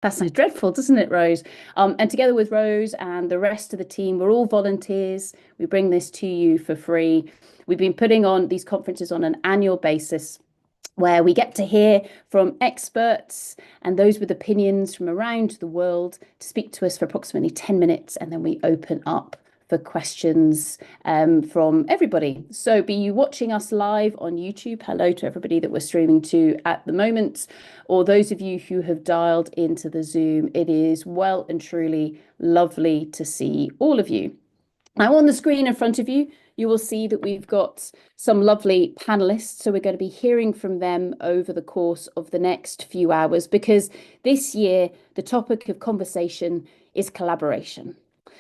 That sounds dreadful, doesn't it, Rose? And together with Rose and the rest of the team, we're all volunteers. We bring this to you for free. We've been putting on these conferences on an annual basis where we get to hear from experts and those with opinions from around the world to speak to us for approximately 10 minutes, and then we open up for questions from everybody. So, be you watching us live on YouTube, hello to everybody that we're streaming to at the moment, or those of you who have dialed into the Zoom, it is well and truly lovely to see all of you. Now, on the screen in front of you, you will see that we've got some lovely panelists. So we're going to be hearing from them over the course of the next few hours, because this year the topic of conversation is collaboration.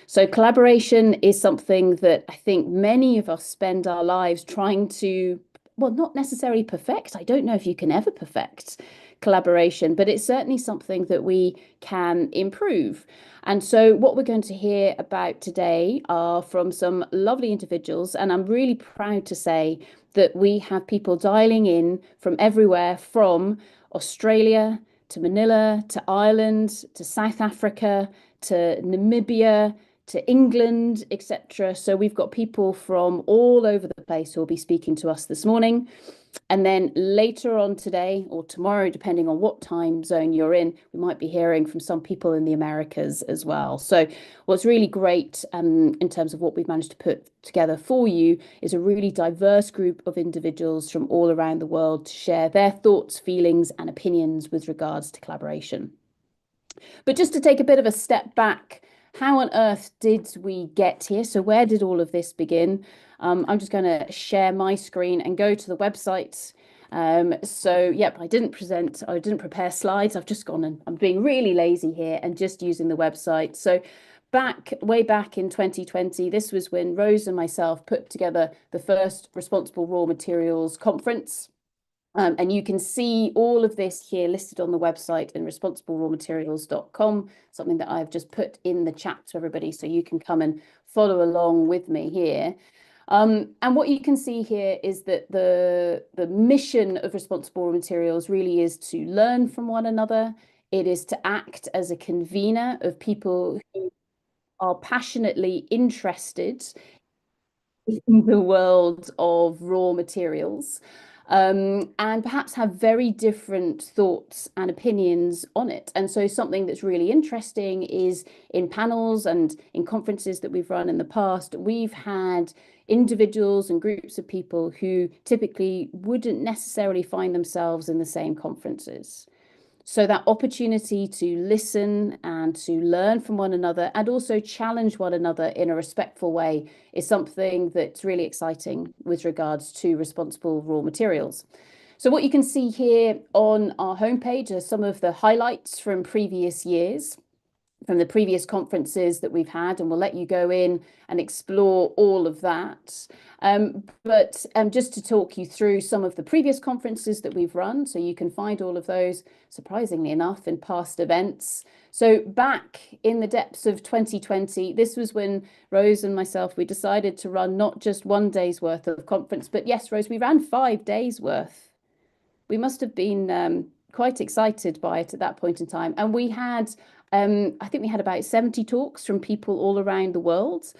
So collaboration is something that I think many of us spend our lives trying to, well, not necessarily perfect. I don't know if you can ever perfect collaboration, but it's certainly something that we can improve. And so, what we're going to hear about today are from some lovely individuals. And I'm really proud to say that we have people dialing in from everywhere, from Australia to Manila to Ireland to South Africa to Namibia to England, etc. So, we've got people from all over the place who will be speaking to us this morning. And then later on today or tomorrow, depending on what time zone you're in, we might be hearing from some people in the Americas as well. So what's really great in terms of what we've managed to put together for you is a really diverse group of individuals from all around the world to share their thoughts, feelings, and opinions with regards to collaboration. But just to take a bit of a step back, how on earth did we get here? So where did all of this begin? I'm just going to share my screen and go to the website. So, yep, I didn't prepare slides. I've just gone and I'm being really lazy here and just using the website. So way back in 2020, this was when Rose and myself put together the first Responsible Raw Materials Conference. And you can see all of this here listed on the website in responsiblerawmaterials.com, something that I've just put in the chat to everybody so you can come and follow along with me here. And what you can see here is that the mission of Responsible Raw Materials really is to learn from one another. It is to act as a convener of people who are passionately interested in the world of raw materials, and perhaps have very different thoughts and opinions on it. And so something that's really interesting is in panels and in conferences that we've run in the past, we've had individuals and groups of people who typically wouldn't necessarily find themselves in the same conferences. So that opportunity to listen and to learn from one another and also challenge one another in a respectful way is something that's really exciting with regards to responsible raw materials. So what you can see here on our homepage are some of the highlights from previous years, from the previous conferences that we've had, and we'll let you go in and explore all of that. But just to talk you through some of the previous conferences that we've run, so you can find all of those, surprisingly enough, in past events. So back in the depths of 2020, this was when Rose and myself, we decided to run not just one day's worth of conference, but yes, Rose, we ran 5 days worth. We must have been quite excited by it at that point in time. And we had I think we had about 70 talks from people all around the world.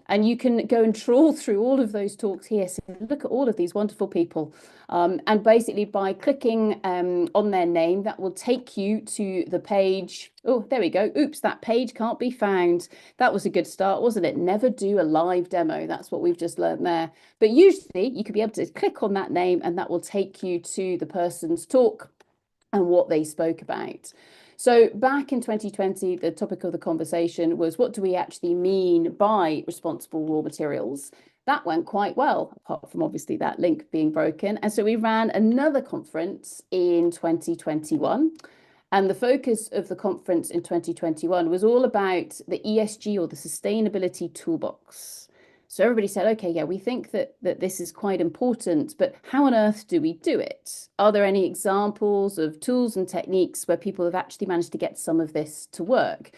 And you can go and trawl through all of those talks here. So look at all of these wonderful people. And basically by clicking on their name, that will take you to the page. Oh, there we go. Oops, that page can't be found. That was a good start, wasn't it? Never do a live demo. That's what we've just learned there. But usually you could be able to click on that name and that will take you to the person's talk and what they spoke about. So back in 2020, the topic of the conversation was, what do we actually mean by responsible raw materials? That went quite well, apart from obviously that link being broken. And so we ran another conference in 2021. And the focus of the conference in 2021 was all about the ESG, or the Sustainability Toolbox. So everybody said, okay, yeah, we think that this is quite important, but how on earth do we do it? Are there any examples of tools and techniques where people have actually managed to get some of this to work?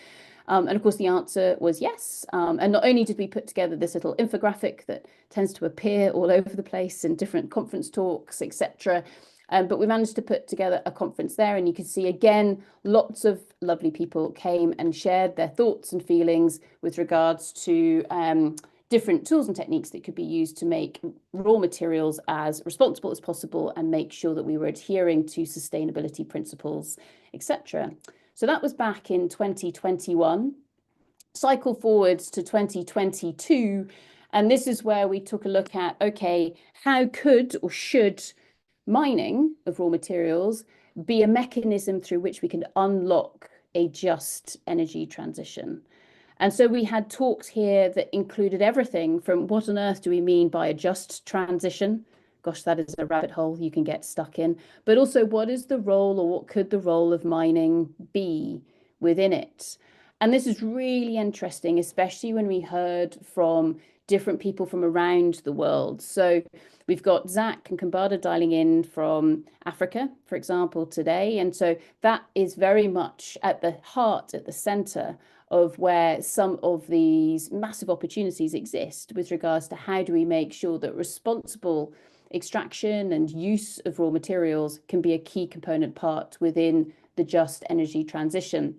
And of course, the answer was yes. And not only did we put together this little infographic that tends to appear all over the place in different conference talks, etc., But we managed to put together a conference there, and you can see again, lots of lovely people came and shared their thoughts and feelings with regards to different tools and techniques that could be used to make raw materials as responsible as possible and make sure that we were adhering to sustainability principles, etc. So that was back in 2021. Cycle forwards to 2022, and this is where we took a look at, okay, how could or should mining of raw materials be a mechanism through which we can unlock a just energy transition? And so we had talks here that included everything from what on earth do we mean by a just transition? Gosh, that is a rabbit hole you can get stuck in. But also, what is the role, or what could the role of mining be within it? And this is really interesting, especially when we heard from different people from around the world. So we've got Zach and Kambada dialing in from Africa, for example, today. And so that is very much at the heart, at the center of where some of these massive opportunities exist with regards to how do we make sure that responsible extraction and use of raw materials can be a key component part within the just energy transition.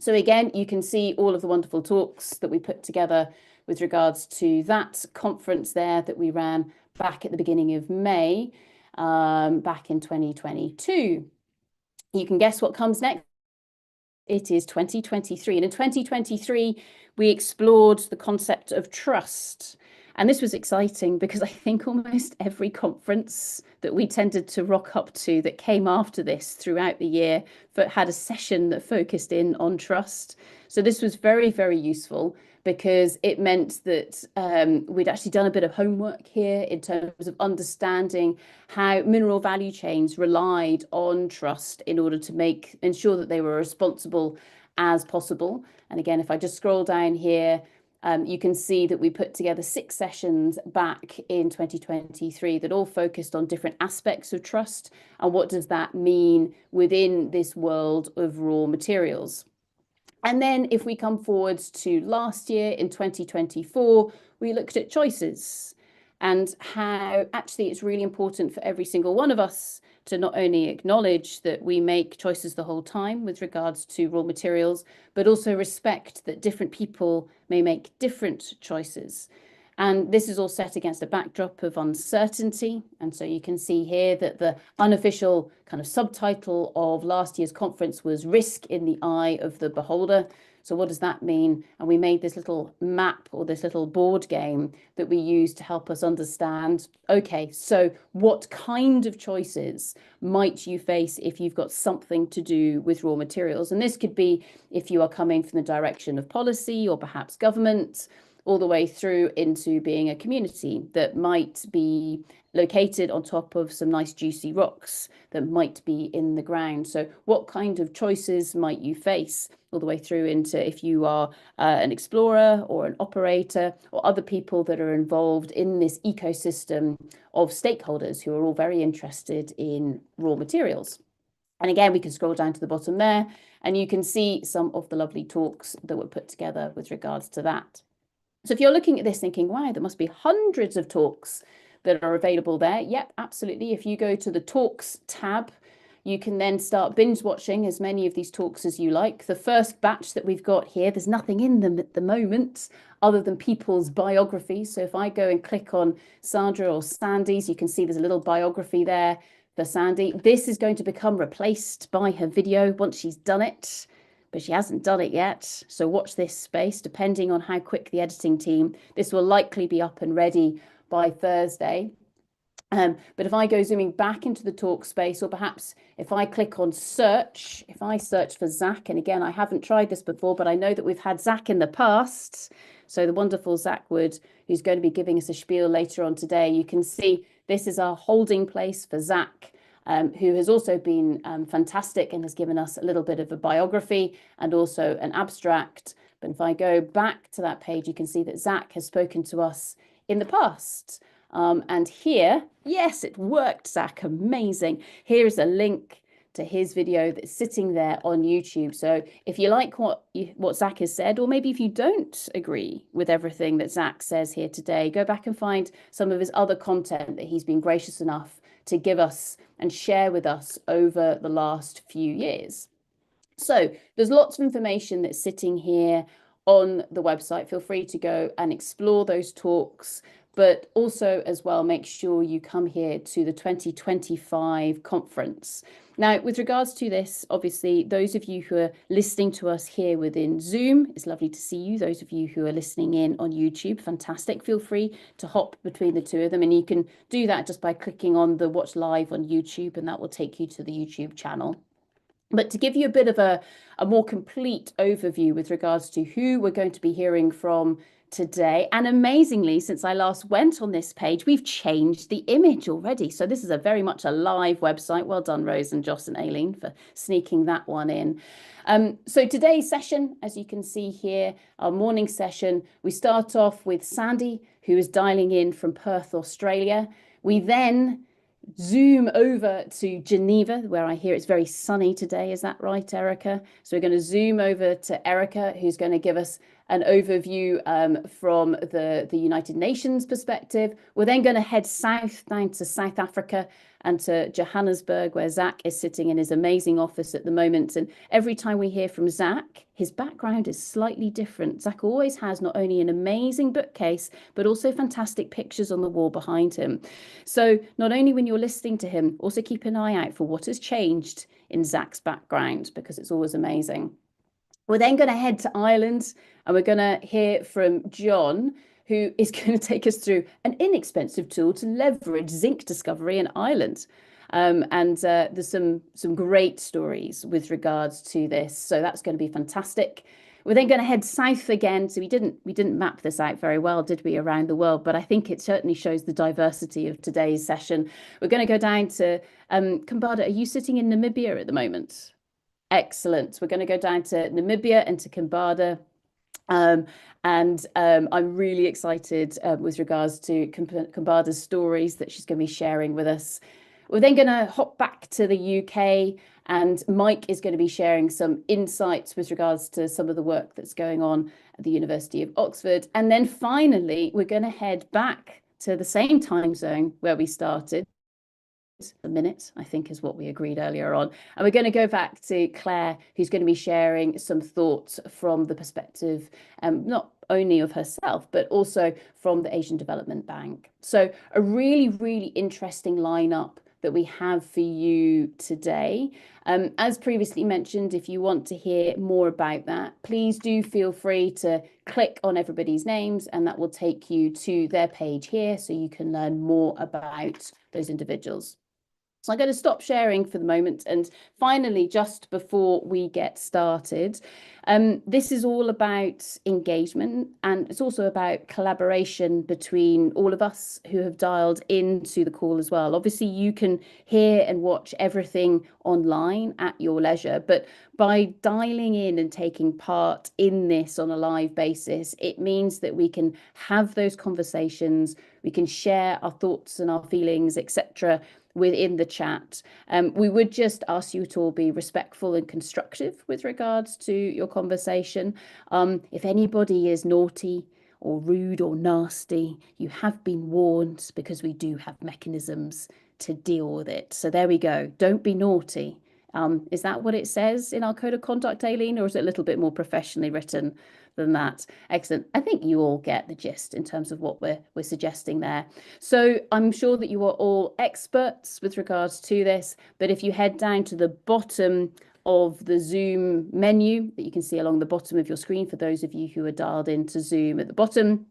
So again, you can see all of the wonderful talks that we put together with regards to that conference there that we ran back at the beginning of May, back in 2022. You can guess what comes next. It is 2023. And in 2023, we explored the concept of trust. And this was exciting because I think almost every conference that we tended to rock up to that came after this throughout the year had a session that focused in on trust. So this was very, very useful because it meant that we'd actually done a bit of homework here in terms of understanding how mineral value chains relied on trust in order to ensure that they were responsible as possible. And again, if I just scroll down here, you can see that we put together 6 sessions back in 2023 that all focused on different aspects of trust and what does that mean within this world of raw materials. And then if we come forwards to last year in 2024, we looked at choices and how actually it's really important for every single one of us to not only acknowledge that we make choices the whole time with regards to raw materials, but also respect that different people may make different choices. And this is all set against a backdrop of uncertainty. And so you can see here that the unofficial kind of subtitle of last year's conference was Risk in the Eye of the Beholder. So what does that mean? And we made this little map or this little board game that we use to help us understand, okay, so what kind of choices might you face if you've got something to do with raw materials? And this could be if you are coming from the direction of policy or perhaps government, all the way through into being a community that might be located on top of some nice juicy rocks that might be in the ground. So what kind of choices might you face all the way through into if you are an explorer or an operator or other people that are involved in this ecosystem of stakeholders who are all very interested in raw materials. And again, we can scroll down to the bottom there and you can see some of the lovely talks that were put together with regards to that. So if you're looking at this thinking, wow, there must be hundreds of talks that are available there. Yep, absolutely. If you go to the talks tab, you can then start binge watching as many of these talks as you like. The first batch that we've got here, there's nothing in them at the moment other than people's biographies. So if I go and click on Sandra or Sandy's, you can see there's a little biography there for Sandy. This is going to become replaced by her video once she's done it, but she hasn't done it yet. So watch this space, depending on how quick the editing team, this will likely be up and ready by Thursday. But if I go zooming back into the talk space, or perhaps if I click on search, if I search for Zach, and again, I haven't tried this before, but I know that we've had Zach in the past. So the wonderful Zach Wood, who's going to be giving us a spiel later on today, you can see this is our holding place for Zach. Who has also been fantastic and has given us a little bit of a biography and also an abstract. But if I go back to that page, you can see that Zach has spoken to us in the past. And here, yes, it worked, Zach, amazing. Here is a link to his video that's sitting there on YouTube. So if you like what Zach has said, or maybe if you don't agree with everything that Zach says here today, go back and find some of his other content that he's been gracious enough to give us and share with us over the last few years. So there's lots of information that's sitting here on the website. Feel free to go and explore those talks, but also as well, make sure you come here to the 2025 conference. Now, with regards to this, obviously, those of you who are listening to us here within Zoom, it's lovely to see you. Those of you who are listening in on YouTube, fantastic. Feel free to hop between the two of them. And you can do that just by clicking on the watch live on YouTube, and that will take you to the YouTube channel. But to give you a bit of a more complete overview with regards to who we're going to be hearing from today, and amazingly, since I last went on this page, we've changed the image already. So this is a very much a live website. Well done, Rose and Joss and Aileen, for sneaking that one in. So today's session, as you can see here, our morning session, we start off with Sandy, who is dialing in from Perth, Australia. We then zoom over to Geneva, where I hear it's very sunny today. Is that right, Erica? So we're going to zoom over to Erica, who's going to give us an overview from the United Nations perspective. We're then going to head south down to South Africa and to Johannesburg, where Zach is sitting in his amazing office at the moment. And every time we hear from Zach, his background is slightly different. Zach always has not only an amazing bookcase, but also fantastic pictures on the wall behind him. So not only when you're listening to him, also keep an eye out for what has changed in Zach's background, because it's always amazing. We're then going to head to Ireland, and we're going to hear from John, who is going to take us through an inexpensive tool to leverage zinc discovery in Ireland. There's some great stories with regards to this, so that's going to be fantastic. We're then going to head south again. So we didn't map this out very well, did we, around the world? But I think it certainly shows the diversity of today's session. We're going to go down to Kambada. Are you sitting in Namibia at the moment? Excellent. We're going to go down to Namibia and to Kambada. I'm really excited with regards to Kambada's stories that she's going to be sharing with us. We're then going to hop back to the UK, and Mike is going to be sharing some insights with regards to some of the work that's going on at the University of Oxford. And then finally, we're going to head back to the same time zone where we started. A minute, I think, is what we agreed earlier on. And we're going to go back to Claire, who's going to be sharing some thoughts from the perspective, not only of herself, but also from the Asian Development Bank. So a really, really interesting lineup that we have for you today. As previously mentioned, if you want to hear more about that, please do feel free to click on everybody's names, and that will take you to their page here so you can learn more about those individuals. So I'm going to stop sharing for the moment. And finally, just before we get started, this is all about engagement, and it's also about collaboration between all of us who have dialed into the call as well. Obviously, you can hear and watch everything online at your leisure, but by dialing in and taking part in this on a live basis, it means that we can have those conversations, we can share our thoughts and our feelings, etc., within the chat. We would just ask you to all be respectful and constructive with regards to your conversation. If anybody is naughty or rude or nasty, you have been warned, because we do have mechanisms to deal with it. So there we go. Don't be naughty. Is that what it says in our code of conduct, Aileen, or is it a little bit more professionally written than that? Excellent. I think you all get the gist in terms of what we're suggesting there. So I'm sure that you are all experts with regards to this, but if you head down to the bottom of the Zoom menu that you can see along the bottom of your screen, for those of you who are dialed into Zoom at the bottom,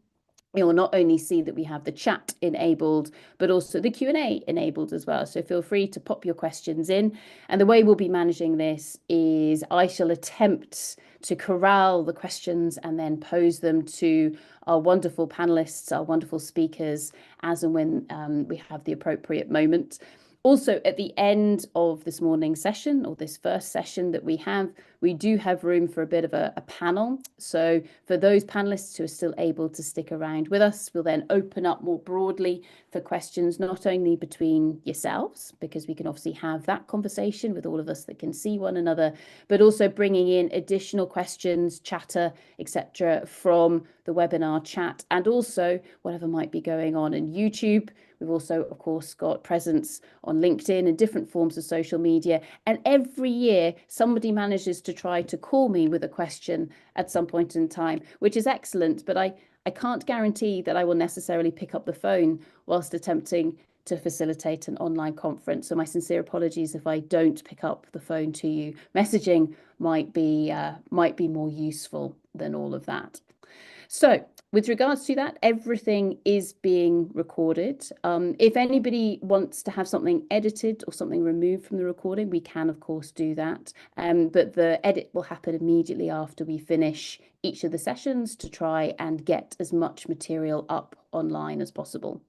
you'll not only see that we have the chat enabled, but also the Q&A enabled as well. So feel free to pop your questions in. And the way we'll be managing this is I shall attempt to corral the questions and then pose them to our wonderful panelists, our wonderful speakers, as and when we have the appropriate moment. Also, at the end of this morning's session, or this first session that we do have room for a bit of a panel. So for those panelists who are still able to stick around with us, we'll then open up more broadly for questions, not only between yourselves, because we can obviously have that conversation with all of us that can see one another, but also bringing in additional questions, chatter, etc., from the webinar chat, and also whatever might be going on in YouTube. We've also, of course, got presence on LinkedIn and different forms of social media. And every year, somebody manages to try to call me with a question at some point in time, which is excellent. But I can't guarantee that I will necessarily pick up the phone whilst attempting to facilitate an online conference. So my sincere apologies if I don't pick up the phone to you. Messaging might be more useful than all of that. So with regards to that, everything is being recorded. If anybody wants to have something edited or something removed from the recording, we can, of course, do that. But the edit will happen immediately after we finish each of the sessions to try and get as much material up online as possible.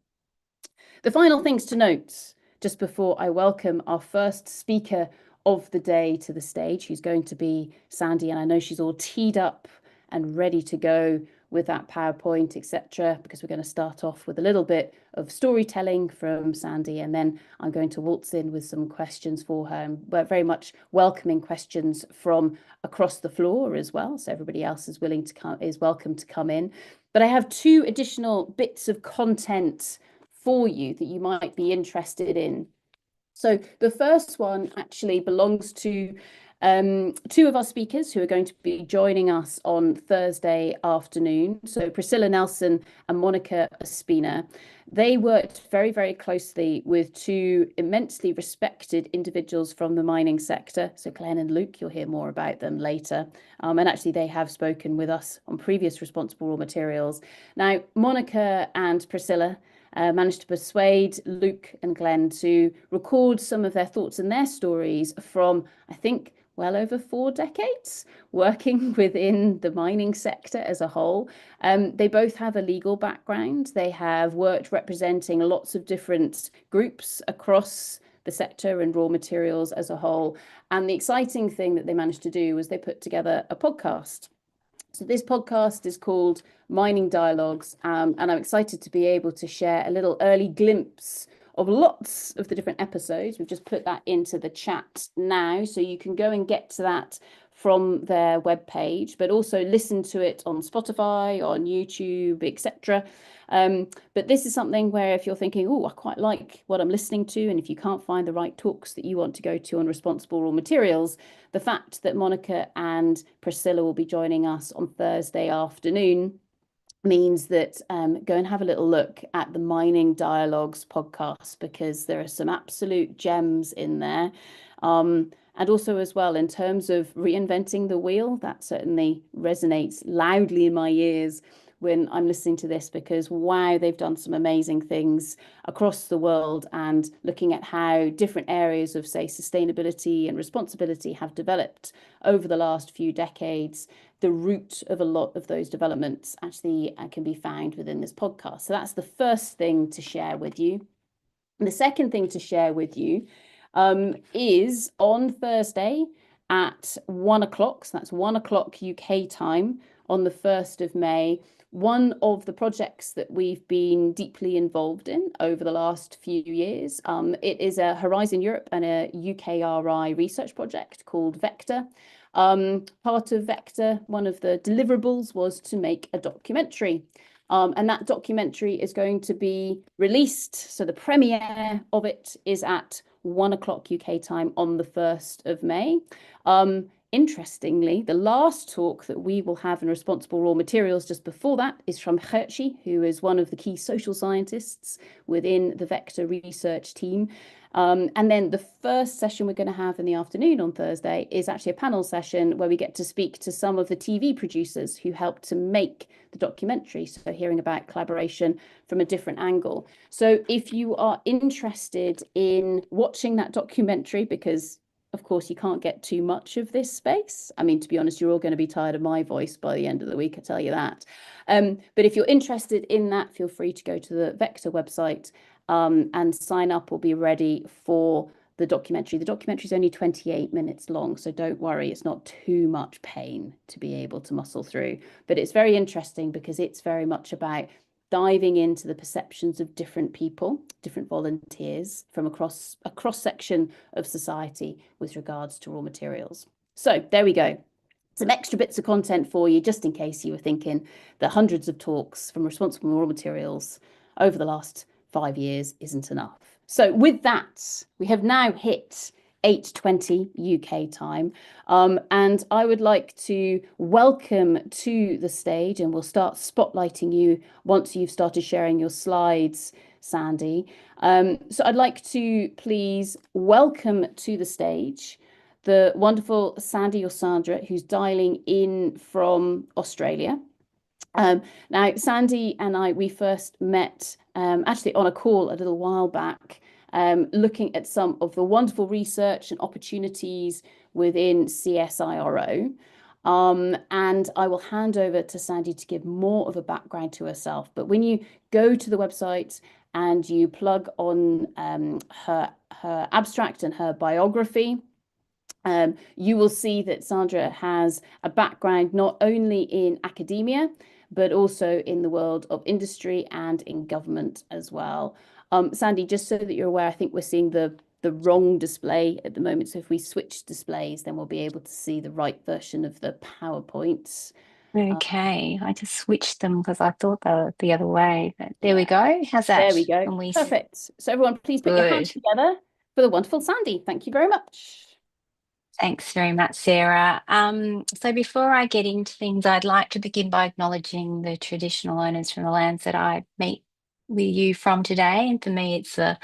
The final things to note, just before I welcome our first speaker of the day to the stage, who's going to be Sandy, and I know she's all teed up and ready to go with that PowerPoint, etc., because we're going to start off with a little bit of storytelling from Sandy, and then I'm going to waltz in with some questions for her, and we're very much welcoming questions from across the floor as well, so everybody else is welcome to come in. But I have two additional bits of content for you that you might be interested in. So the first one actually belongs to two of our speakers who are going to be joining us on Thursday afternoon. So Priscilla Nelson and Monica Ospina. They worked very, very closely with two immensely respected individuals from the mining sector. So Glenn and Luke, you'll hear more about them later. And actually they have spoken with us on previous Responsible Raw Materials. Now, Monica and Priscilla managed to persuade Luke and Glenn to record some of their thoughts and their stories from, I think, well over 4 decades working within the mining sector as a whole. They both have a legal background. They have worked representing lots of different groups across the sector and raw materials as a whole. And the exciting thing that they managed to do was they put together a podcast. So this podcast is called Mining Dialogues, and I'm excited to be able to share a little early glimpse of lots of the different episodes. We've just put that into the chat now, so you can go and get to that from their webpage, but also listen to it on Spotify, on YouTube, etc. But this is something where if you're thinking, oh, I quite like what I'm listening to, and if you can't find the right talks that you want to go to on responsible raw materials, the fact that Monica and Priscilla will be joining us on Thursday afternoon means that go and have a little look at the Mining Dialogues podcast, because there are some absolute gems in there. And also as well, in terms of reinventing the wheel, that certainly resonates loudly in my ears when I'm listening to this, because wow, they've done some amazing things across the world, and looking at how different areas of, say, sustainability and responsibility have developed over the last few decades. The root of a lot of those developments actually can be found within this podcast. So that's the first thing to share with you. And the second thing to share with you is on Thursday at 1 o'clock. So that's 1 o'clock UK time on the 1st of May. One of the projects that we've been deeply involved in over the last few years, it is a Horizon Europe and a UKRI research project called Vector. Part of Vector, one of the deliverables was to make a documentary. And that documentary is going to be released. So the premiere of it is at 1 o'clock UK time on the 1st of May. Interestingly, the last talk that we will have in Responsible Raw Materials just before that is from Gertje, who is one of the key social scientists within the Vector research team. And then the first session we're going to have in the afternoon on Thursday is actually a panel session where we get to speak to some of the TV producers who helped to make the documentary. So hearing about collaboration from a different angle. So if you are interested in watching that documentary, because of course, you can't get too much of this space. I mean, to be honest, you're all going to be tired of my voice by the end of the week, I tell you that. But if you're interested in that, feel free to go to the Vector website and sign up or be ready for the documentary. The documentary is only 28 minutes long, so don't worry, it's not too much pain to be able to muscle through. But it's very interesting because it's very much about diving into the perceptions of different people, different volunteers from across a cross-section of society with regards to raw materials. So there we go. Some extra bits of content for you, just in case you were thinking that hundreds of talks from Responsible Raw Materials over the last 5 years isn't enough. So with that, we have now hit 8:20 UK time. And I would like to welcome to the stage, and we'll start spotlighting you once you've started sharing your slides, Sandy. So I'd like to please welcome to the stage the wonderful Sandy or Sandra, who's dialing in from Australia. Now, Sandy and we first met actually on a call a little while back, looking at some of the wonderful research and opportunities within CSIRO. And I will hand over to Sandy to give more of a background to herself. But when you go to the website and you plug on her abstract and her biography, you will see that Sandra has a background not only in academia, but also in the world of industry and in government as well. Sandy, just so that you're aware, I think we're seeing the wrong display at the moment. So if we switch displays, then we'll be able to see the right version of the PowerPoints. Okay, I just switched them because I thought they were the other way. But there we go. How's that? There we go. Perfect. So everyone, please put your hands together for the wonderful Sandy. Thank you very much. Thanks very much, Sarah. So before I get into things, I'd like to begin by acknowledging the traditional owners from the lands that I meet with you from today. And for me, it's the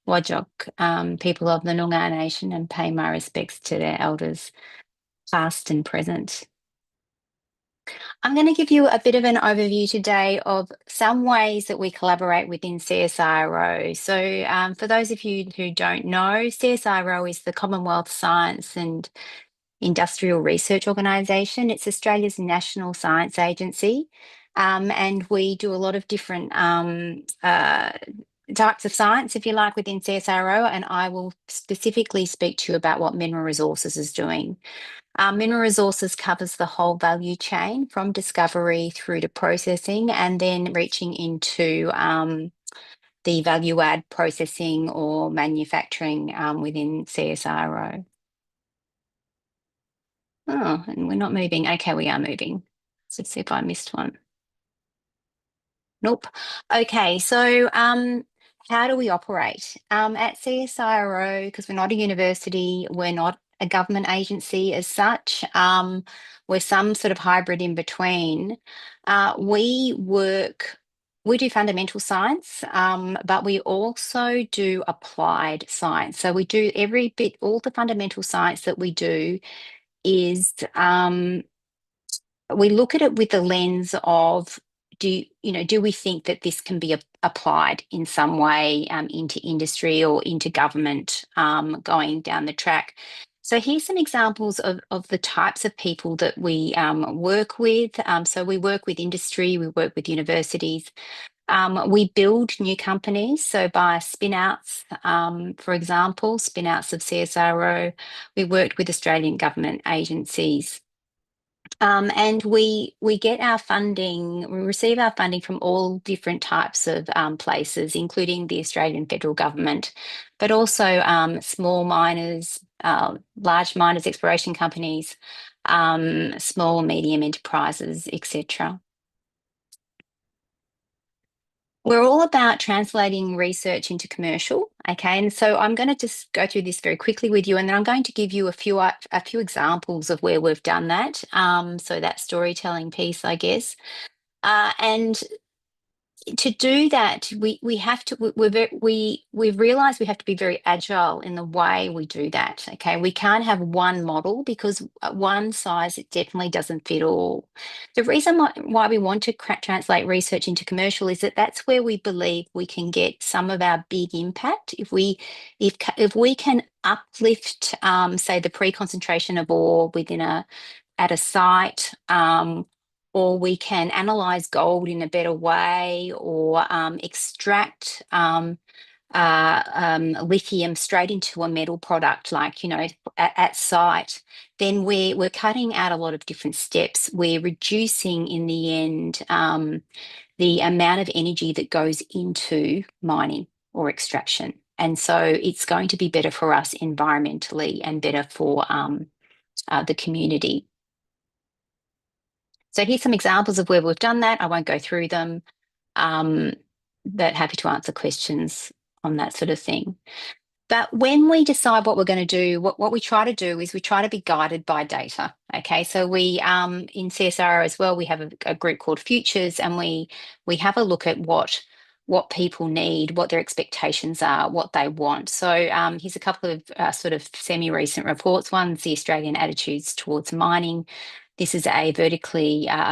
Whadjuk people of the Noongar Nation, and pay my respects to their elders, past and present. I'm going to give you a bit of an overview today of some ways that we collaborate within CSIRO. So for those of you who don't know, CSIRO is the Commonwealth Science and Industrial Research Organisation. It's Australia's national science agency, and we do a lot of different types of science, if you like, within CSIRO, and I will specifically speak to you about what Mineral Resources is doing. Mineral Resources covers the whole value chain from discovery through to processing, and then reaching into the value add processing or manufacturing within CSIRO. Oh, and we're not moving. Okay, we are moving. Let's see if I missed one. Nope. Okay, so how do we operate? At CSIRO, because we're not a university, we're not a government agency as such, we're some sort of hybrid in between. We do fundamental science, but we also do applied science. So we do all the fundamental science that we do is we look at it with the lens of do we think that this can be applied in some way into industry or into government going down the track. So here's some examples of the types of people that we work with. So we work with industry, we work with universities. We build new companies, so by spin-outs, for example, spin-outs of CSIRO. We worked with Australian government agencies. And we get our funding, we receive our funding from all different types of places, including the Australian federal government, but also small miners, large miners, exploration companies, small and medium enterprises, etc. We're all about translating research into commercial, okay? And so I'm going to just go through this very quickly with you, and then I'm going to give you a few examples of where we've done that. So that storytelling piece, I guess. And to do that, we have to we've realised we have to be very agile in the way we do that. Okay, we can't have one model because one size it definitely doesn't fit all. The reason why we want to translate research into commercial is that that's where we believe we can get some of our big impact. If we can uplift, say, the pre-concentration of ore at a site. Or we can analyze gold in a better way, or extract lithium straight into a metal product, like, at site, then we're cutting out a lot of different steps. We're reducing, in the end, the amount of energy that goes into mining or extraction. And so it's going to be better for us environmentally and better for the community. So here's some examples of where we've done that. I won't go through them. happy to answer questions on that sort of thing. But when we decide what we're going to do, what we try to do is we try to be guided by data. Okay, so we in CSIRO as well, we have a group called Futures, and we have a look at what people need, what their expectations are, what they want. So here's a couple of sort of semi-recent reports. One's the Australian Attitudes Towards Mining. This is a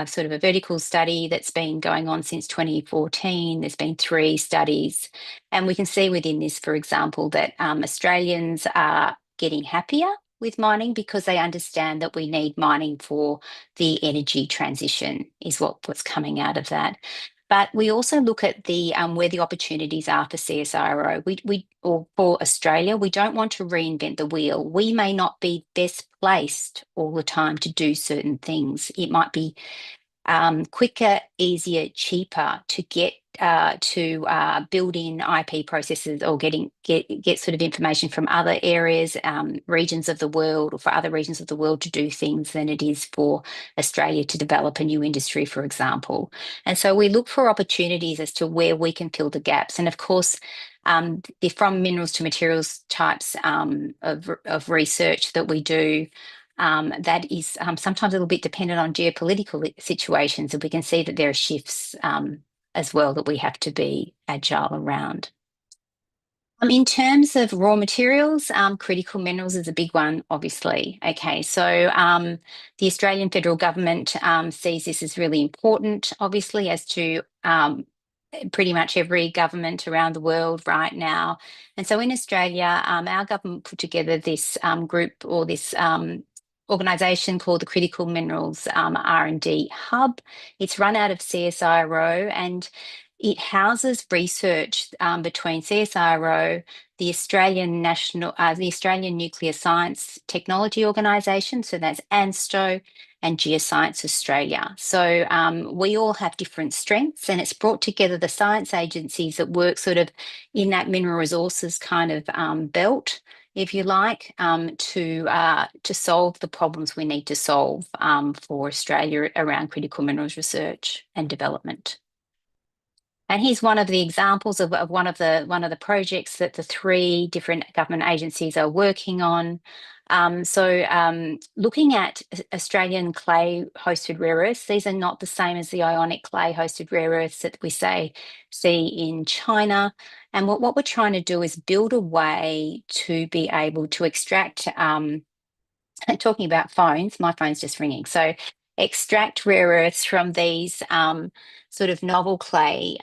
sort of a vertical study that's been going on since 2014. There's been 3 studies, and we can see within this, for example, that Australians are getting happier with mining because they understand that we need mining for the energy transition, is what's coming out of that. But we also look at the where the opportunities are for CSIRO. Or for Australia, we don't want to reinvent the wheel. We may not be best placed all the time to do certain things. It might be quicker, easier, cheaper to get to build in IP processes or get sort of information from other areas, regions of the world, or for other regions of the world to do things than it is for Australia to develop a new industry, for example. And so we look for opportunities as to where we can fill the gaps. And of course, from minerals to materials types of research that we do, that is sometimes a little bit dependent on geopolitical situations, and we can see that there are shifts as well that we have to be agile around. In terms of raw materials, critical minerals is a big one, obviously. Okay, so the Australian federal government sees this as really important, obviously, as to pretty much every government around the world right now. And so in Australia, our government put together this group, or this organisation called the Critical Minerals R&D Hub. It's run out of CSIRO, and it houses research between CSIRO, the Australian Nuclear Science Technology Organisation, so that's ANSTO, and Geoscience Australia. So we all have different strengths, and it's brought together the science agencies that work sort of in that mineral resources kind of belt, if you like, to solve the problems we need to solve for Australia around critical minerals research and development. And here's one of the examples of one of the projects that the 3 different government agencies are working on. Looking at Australian clay hosted rare earths, these are not the same as the ionic clay hosted rare earths that we see in China. And what we're trying to do is build a way to be able to extract, talking about phones, my phone's just ringing. So extract rare earths from these sort of novel clay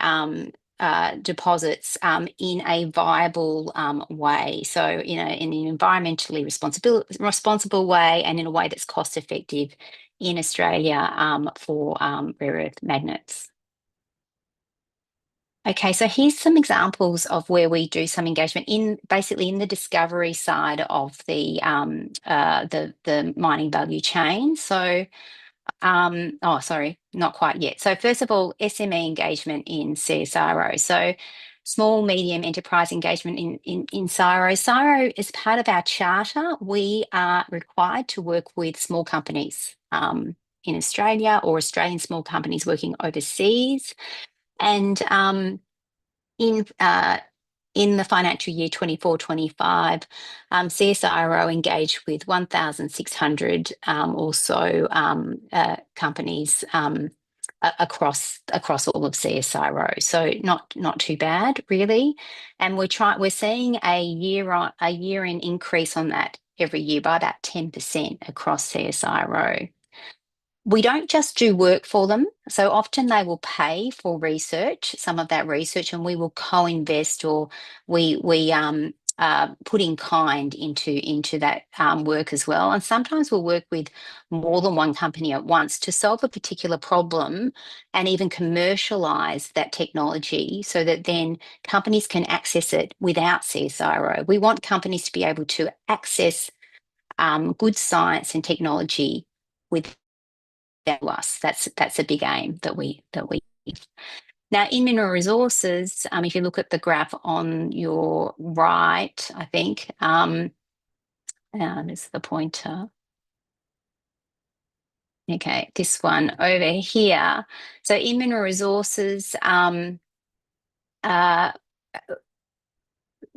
deposits in a viable way. So, in an environmentally responsible way, and in a way that's cost effective in Australia for rare earth magnets. Okay, so here's some examples of where we do some engagement basically in the discovery side of the mining value chain. So, oh, sorry, not quite yet. So first of all, SME engagement in CSIRO. So small, medium enterprise engagement in CSIRO. CSIRO, as part of our charter, we are required to work with small companies in Australia, or Australian small companies working overseas. And in the financial year 24-25, CSIRO engaged with 1,600 or so companies across all of CSIRO. So not too bad, really. And we're seeing a year-in increase on that every year by about 10% across CSIRO. We don't just do work for them. So often they will pay for research, some of that research, and we will co-invest, or we put in kind into that work as well. And sometimes we'll work with more than one company at once to solve a particular problem, and even commercialize that technology so that then companies can access it without CSIRO. We want companies to be able to access good science and technology with us. That's a big aim that we now in mineral resources. If you look at the graph on your right, I think this is the pointer. Okay, this one over here. So in mineral resources, uh,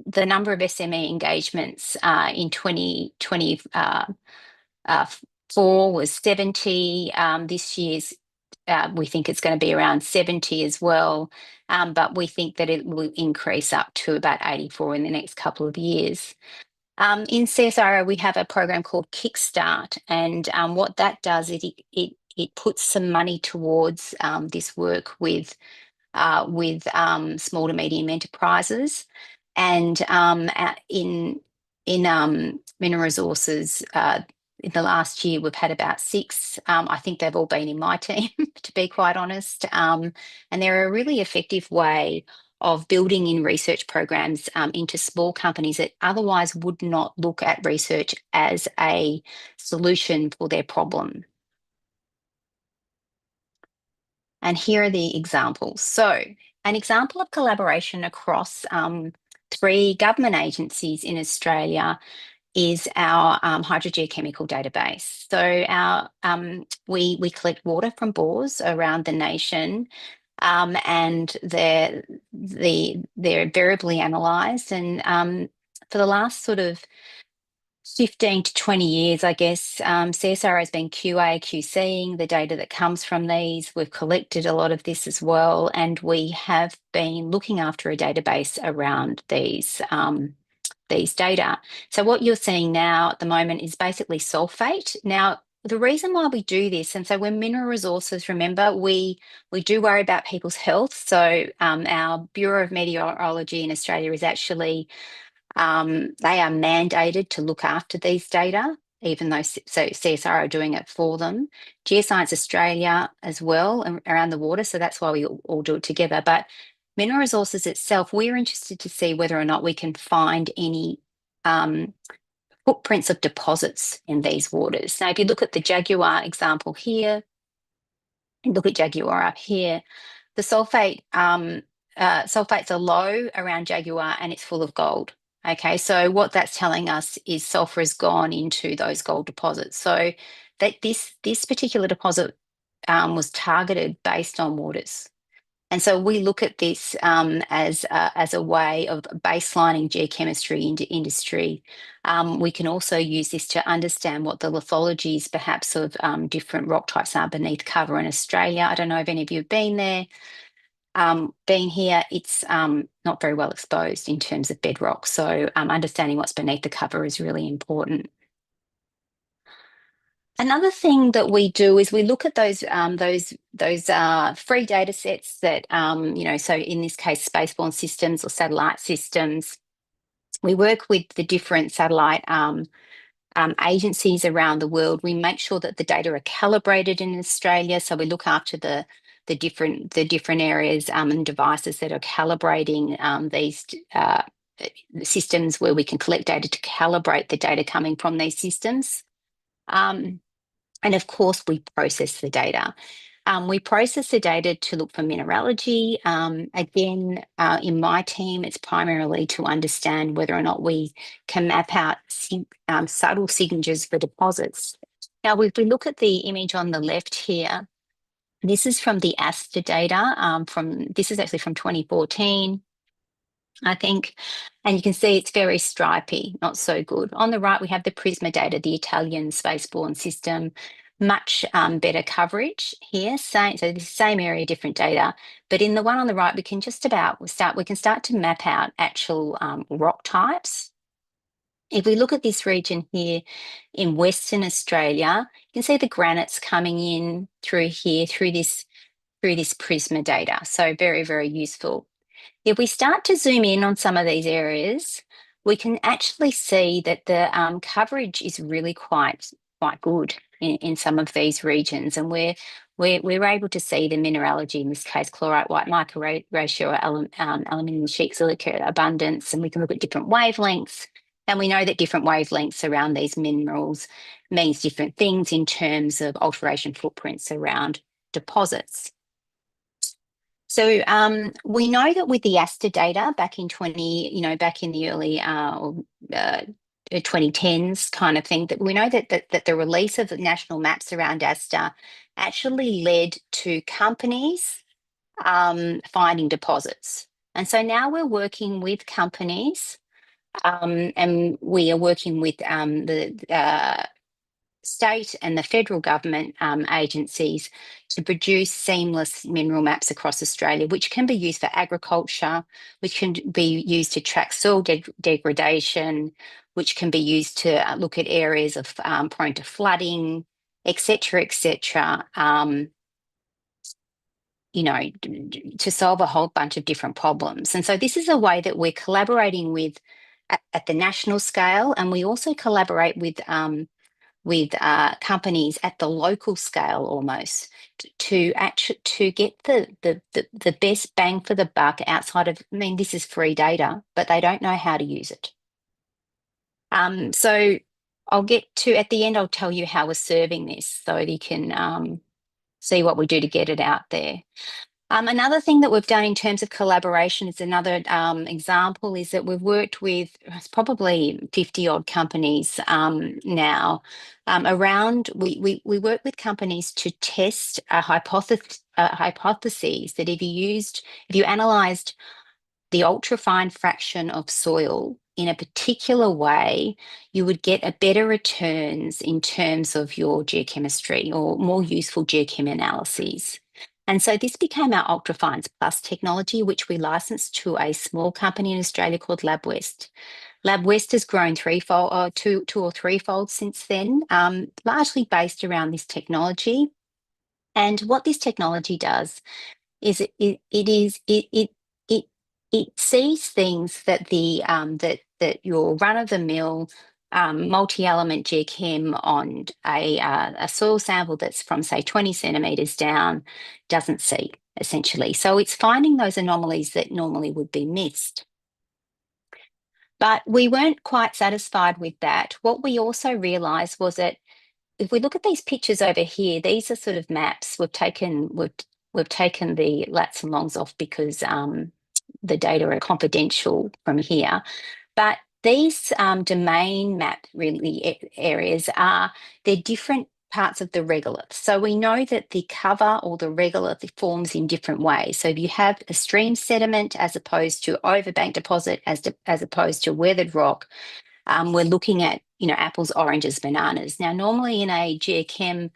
the number of SME engagements in 2024 was 70. This year's we think it's going to be around 70 as well, but we think that it will increase up to about 84 in the next couple of years. In CSIRO, we have a program called Kickstart, and what that does is it puts some money towards this work with small to medium enterprises, and in Mineral Resources. In the last year, we've had about 6. I think they've all been in my team, to be quite honest. And they're a really effective way of building in research programs into small companies that otherwise would not look at research as a solution for their problem. And here are the examples. So an example of collaboration across 3 government agencies in Australia is our hydrogeochemical database. So we collect water from bores around the nation, and they're variably analysed. And for the last sort of 15 to 20 years, I guess, CSIRO has been QA/QCing the data that comes from these. We've collected a lot of this as well, and we have been looking after a database around these data. So what you're seeing now at the moment is basically sulfate. Now, the reason why we do this, and so when Mineral Resources, remember, we do worry about people's health. So our Bureau of Meteorology in Australia is actually, they are mandated to look after these data, even though CSIRO are doing it for them. Geoscience Australia as well around the water, so that's why we all do it together. But Mineral Resources itself, we're interested to see whether or not we can find any footprints of deposits in these waters. Now, if you look at the Jaguar example here, and look at Jaguar up here, the sulfates are low around Jaguar and it's full of gold. Okay, so what that's telling us is sulfur has gone into those gold deposits. So that this particular deposit was targeted based on waters. And so we look at this as a way of baselining geochemistry into industry. We can also use this to understand what the lithologies perhaps of different rock types are beneath cover in Australia. I don't know if any of you have been there. Being here, it's not very well exposed in terms of bedrock. So understanding what's beneath the cover is really important. Another thing that we do is we look at those free data sets that, so in this case, spaceborne systems or satellite systems. We work with the different satellite agencies around the world. We make sure that the data are calibrated in Australia. So we look after the different areas and devices that are calibrating these systems where we can collect data to calibrate the data coming from these systems. And of course, we process the data. We process the data to look for mineralogy. Again, in my team, it's primarily to understand whether or not we can map out subtle signatures for deposits. Now, if we look at the image on the left here, this is from the ASTA data. This is actually from 2014. I think, and you can see it's very stripy, not so good. On the right, we have the PRISMA data, the Italian spaceborne system, much better coverage here. So the same area, different data. But in the one on the right, we can start to map out actual rock types. If we look at this region here in Western Australia, you can see the granites coming in through here, through this PRISMA data. So very, very useful. If we start to zoom in on some of these areas, we can actually see that the coverage is really quite good in some of these regions, and we're able to see the mineralogy, in this case chlorite white mica ratio, aluminium sheet silica abundance, and we can look at different wavelengths, and we know that different wavelengths around these minerals means different things in terms of alteration footprints around deposits. So we know that with the ASTA data back in the early 2010s kind of thing, that we know that the release of the national maps around ASTA actually led to companies finding deposits. And so now we're working with companies, and we are working with the state and the federal government agencies to produce seamless mineral maps across Australia, which can be used for agriculture, which can be used to track soil degradation, which can be used to look at areas of prone to flooding, etc., etc. You know, to solve a whole bunch of different problems. And so this is a way that we're collaborating with at the national scale, and we also collaborate with companies at the local scale almost to actually to get the best bang for the buck outside of, I mean, this is free data, but they don't know how to use it. So I'll get to, at the end, I'll tell you how we're serving this so you can see what we do to get it out there. Another thing that we've done in terms of collaboration is another example is that we've worked with probably 50 odd companies now around, we work with companies to test a hypotheses that if you analysed the ultrafine fraction of soil in a particular way, you would get a better returns in terms of your geochemistry or more useful geochem analyses. And so this became our Ultrafines Plus technology, which we licensed to a small company in Australia called LabWest. LabWest has grown threefold, two or threefold since then, largely based around this technology. And what this technology does is it sees things that that your run-of-the-mill multi-element geochem on a soil sample that's from, say, 20 centimetres down doesn't see, essentially. So it's finding those anomalies that normally would be missed. But we weren't quite satisfied with that. What we also realised was that if we look at these pictures over here, these are sort of maps. We've taken the lats and longs off because the data are confidential from here. But these domain map areas they're different parts of the regolith. So we know that the cover or the regolith forms in different ways. So if you have a stream sediment as opposed to overbank deposit as opposed to weathered rock, we're looking at, apples, oranges, bananas. Now, normally in a geochem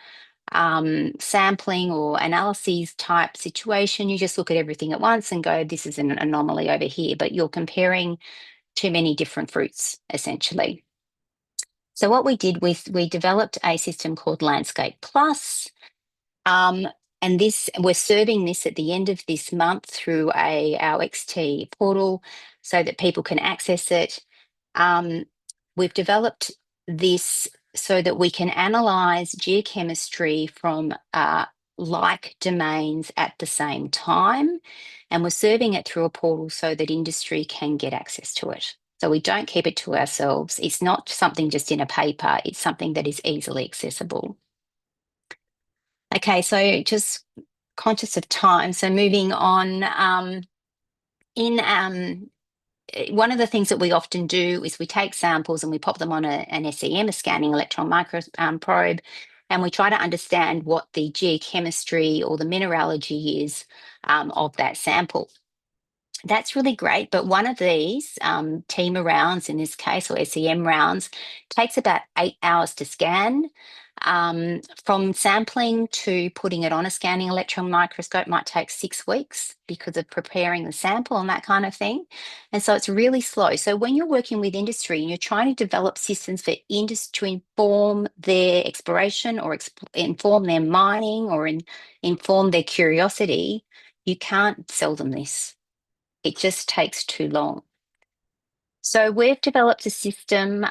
sampling or analyses type situation, you just look at everything at once and go, this is an anomaly over here, but you're comparing too many different fruits, essentially. So what we did was we developed a system called Landscape Plus, and we're serving this at the end of this month through our XT portal so that people can access it. We've developed this so that we can analyse geochemistry from like domains at the same time, and we're serving it through a portal so that industry can get access to it. So we don't keep it to ourselves. It's not something just in a paper, it's something that is easily accessible. Okay, so just conscious of time, so moving on, one of the things that we often do is we take samples and we pop them on an SEM, a scanning electron microscope probe, and we try to understand what the geochemistry or the mineralogy is of that sample. That's really great, but one of these TEMA rounds in this case, or SEM rounds, takes about 8 hours to scan. From sampling to putting it on a scanning electron microscope might take 6 weeks because of preparing the sample and that kind of thing. And so it's really slow. So when you're working with industry and you're trying to develop systems for industry to inform their exploration or inform their mining or inform their curiosity, you can't sell them this. It just takes too long. So we've developed a system.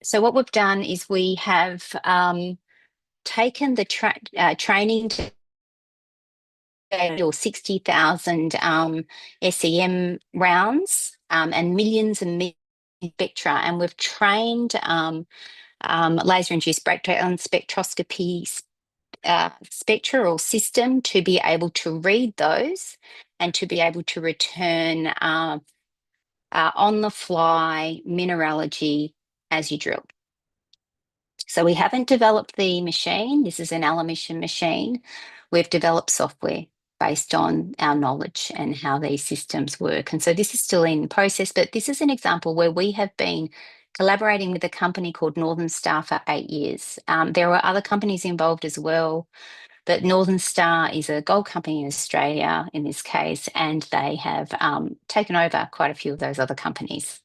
So what we've done is we have taken the training to your 60,000 SEM rounds and millions and millions of spectra, and we've trained laser-induced breakdown spectroscopy spectra or system to be able to read those and to be able to return on-the-fly mineralogy as you drill. So we haven't developed the machine. This is an Allomission machine. We've developed software. based on our knowledge and how these systems work. And so this is still in process, but this is an example where we have been collaborating with a company called Northern Star for 8 years. There were other companies involved as well, but Northern Star is a gold company in Australia in this case, and they have taken over quite a few of those other companies.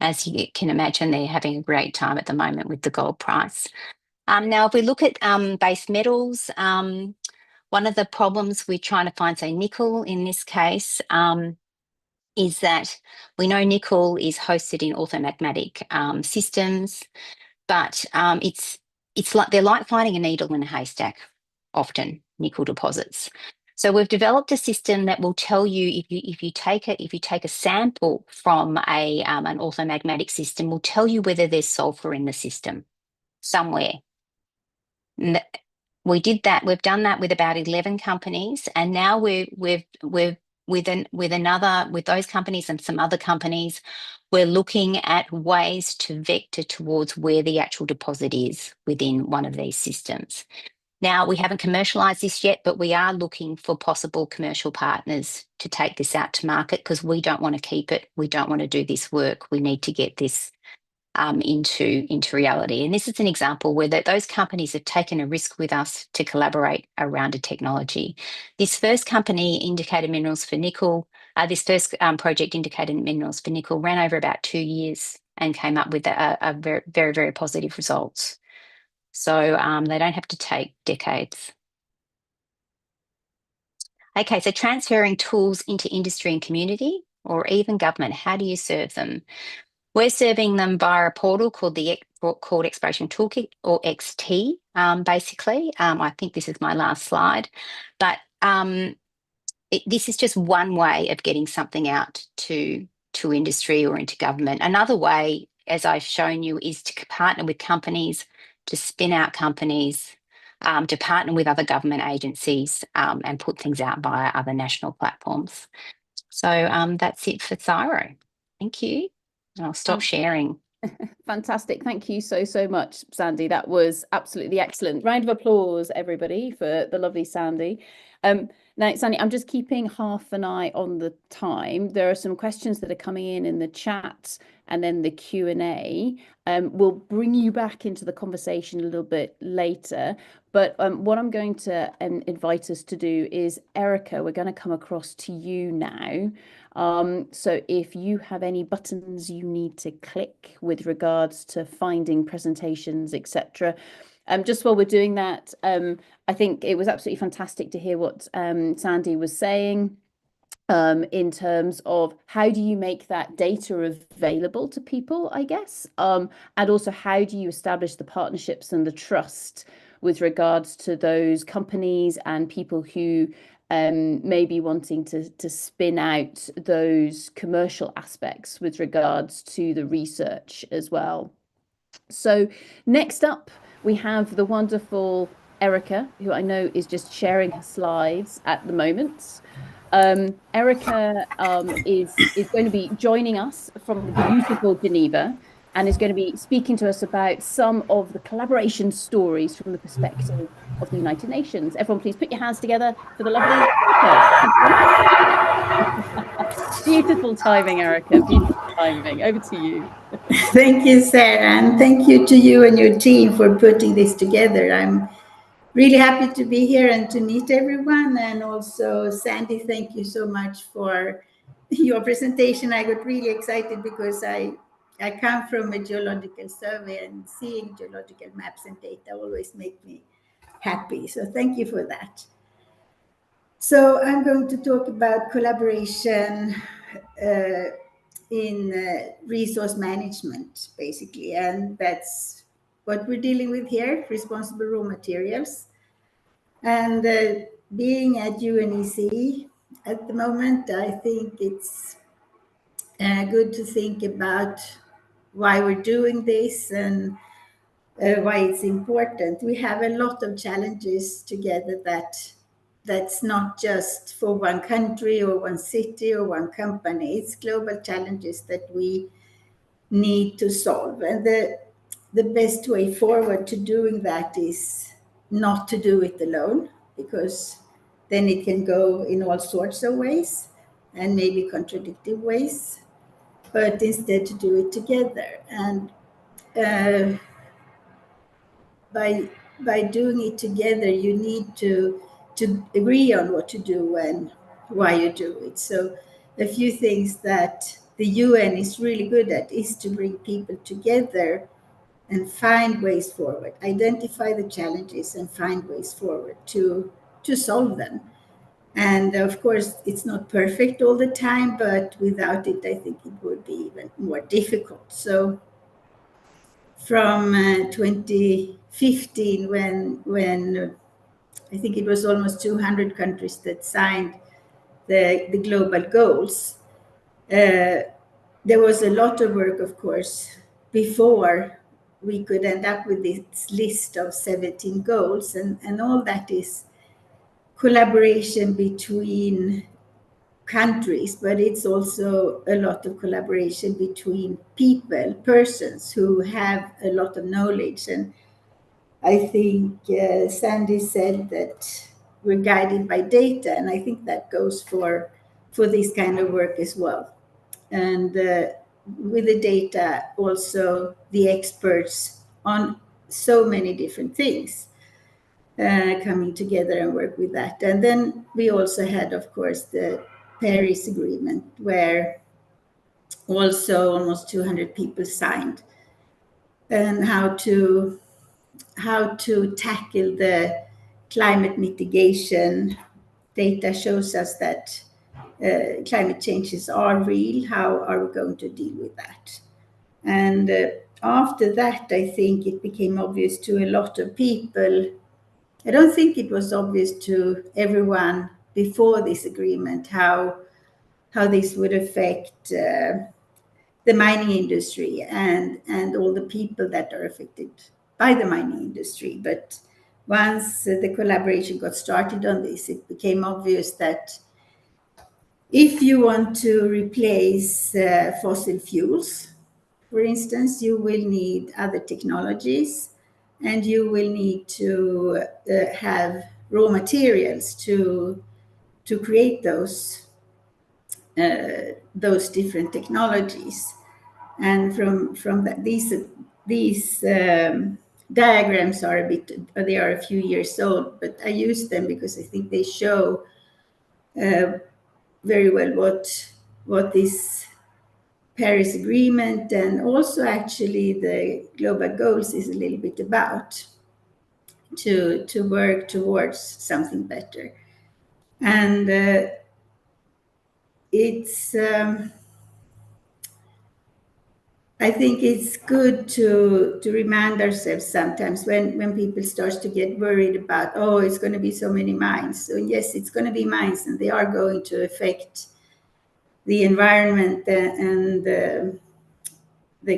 As you can imagine, they're having a great time at the moment with the gold price. Now, if we look at base metals, one of the problems we're trying to find, say nickel in this case, is that we know nickel is hosted in orthomagmatic systems, but it's like they're like finding a needle in a haystack, often nickel deposits. So we've developed a system that will tell you if you take a sample from an orthomagmatic system, will tell you whether there's sulfur in the system somewhere. We did that. We've done that with about 11 companies, and now with those companies and some other companies, we're looking at ways to vector towards where the actual deposit is within one of these systems. Now, we haven't commercialised this yet, but we are looking for possible commercial partners to take this out to market, because we don't want to keep it. We don't want to do this work. We need to get this into reality. And this is an example where those companies have taken a risk with us to collaborate around a technology. This first company, Indicated Minerals for Nickel, this first project, Indicated Minerals for Nickel, ran over about 2 years and came up with a very, very, very positive results. So they don't have to take decades. Okay, so transferring tools into industry and community, or even government, how do you serve them? We're serving them via a portal called Exploration Toolkit, or XT, basically. I think this is my last slide, but this is just one way of getting something out to industry or into government. Another way, as I've shown you, is to partner with companies, to spin out companies, to partner with other government agencies, and put things out via other national platforms. So that's it for CSIRO. Thank you. I'll stop sharing. Fantastic. Thank you so much, Sandy. That was absolutely excellent. Round of applause, everybody, for the lovely Sandy. Now, Sandy, I'm just keeping half an eye on the time. There are some questions that are coming in the chat and then the Q&A. We'll bring you back into the conversation a little bit later. But what I'm going to invite us to do is, Erica, we're going to come across to you now. So if you have any buttons you need to click with regards to finding presentations, etc. Just while we're doing that, I think it was absolutely fantastic to hear what Sandy was saying in terms of how do you make that data available to people, I guess, and also how do you establish the partnerships and the trust with regards to those companies and people who may be wanting to spin out those commercial aspects with regards to the research as well. So next up, we have the wonderful Erica, who I know is just sharing her slides at the moment. Erica is going to be joining us from the beautiful Geneva, and is going to be speaking to us about some of the collaboration stories from the perspective of the United Nations. Everyone, please put your hands together for the lovely Erica. Beautiful timing, Erica. Beautiful timing. Over to you. Thank you, Sarah, and thank you to you and your team for putting this together. I'm really happy to be here and to meet everyone. And also, Sandy, thank you so much for your presentation. I got really excited because I come from a geological survey, and seeing geological maps and data always make me happy. So thank you for that. So I'm going to talk about collaboration in resource management, basically, and that's what we're dealing with here, responsible raw materials. And being at UNECE at the moment, I think it's good to think about why we're doing this and why it's important. We have a lot of challenges together that's not just for one country or one city or one company. It's global challenges that we need to solve. And the best way forward to doing that is not to do it alone, because then it can go in all sorts of ways and maybe contradictory ways, but instead to do it together. And by doing it together, you need to agree on what to do and why you do it. So a few things that the UN is really good at is to bring people together and find ways forward, identify the challenges and find ways forward to solve them. And of course, it's not perfect all the time, but without it, I think it would be even more difficult. So from 2015, when I think it was almost 200 countries that signed the global goals, there was a lot of work, of course, before we could end up with this list of 17 goals. And all that is collaboration between countries, but it's also a lot of collaboration between persons who have a lot of knowledge. And I think Sandy said that we're guided by data, and I think that goes for this kind of work as well. And with the data, also the experts on so many different things coming together and work with that. And then we also had, of course, the Paris Agreement, where also almost 200 people signed, and how to tackle the climate mitigation. Data shows us that climate changes are real. How are we going to deal with that? And after that, I think it became obvious to a lot of people. I don't think it was obvious to everyone before this agreement how this would affect the mining industry and all the people that are affected by the mining industry. But once the collaboration got started on this, it became obvious that if you want to replace fossil fuels, for instance, you will need other technologies, and you will need to have raw materials to create those different technologies. And from that, these diagrams are they are a few years old, but I use them because I think they show very well what this Paris Agreement and also actually the global goals is a little bit about, to work towards something better. And it's I think it's good to remind ourselves sometimes when people start to get worried about, oh, it's going to be so many mines. So yes, it's going to be mines, and they are going to affect the environment and the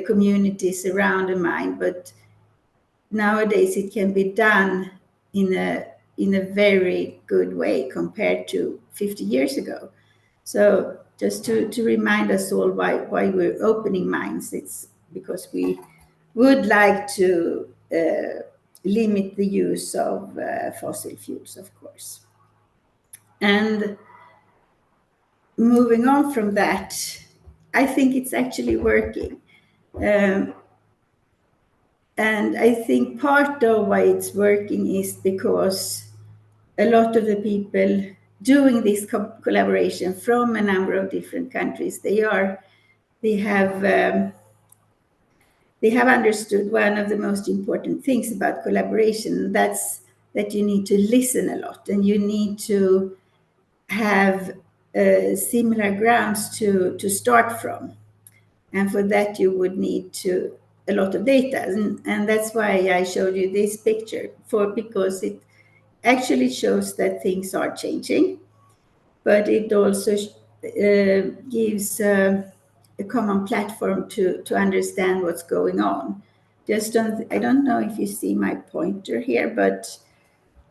communities around a mine. But nowadays it can be done in a very good way compared to 50 years ago. So just to remind us all why we're opening mines, it's because we would like to limit the use of fossil fuels, of course. And moving on from that, I think it's actually working. And I think part of why it's working is because a lot of the people doing this collaboration from a number of different countries, they have understood one of the most important things about collaboration. That's that you need to listen a lot, and you need to have similar grounds to start from. And for that, you would need a lot of data. And that's why I showed you this picture, because it actually shows that things are changing, but it also gives a common platform to understand what's going on. I don't know if you see my pointer here, but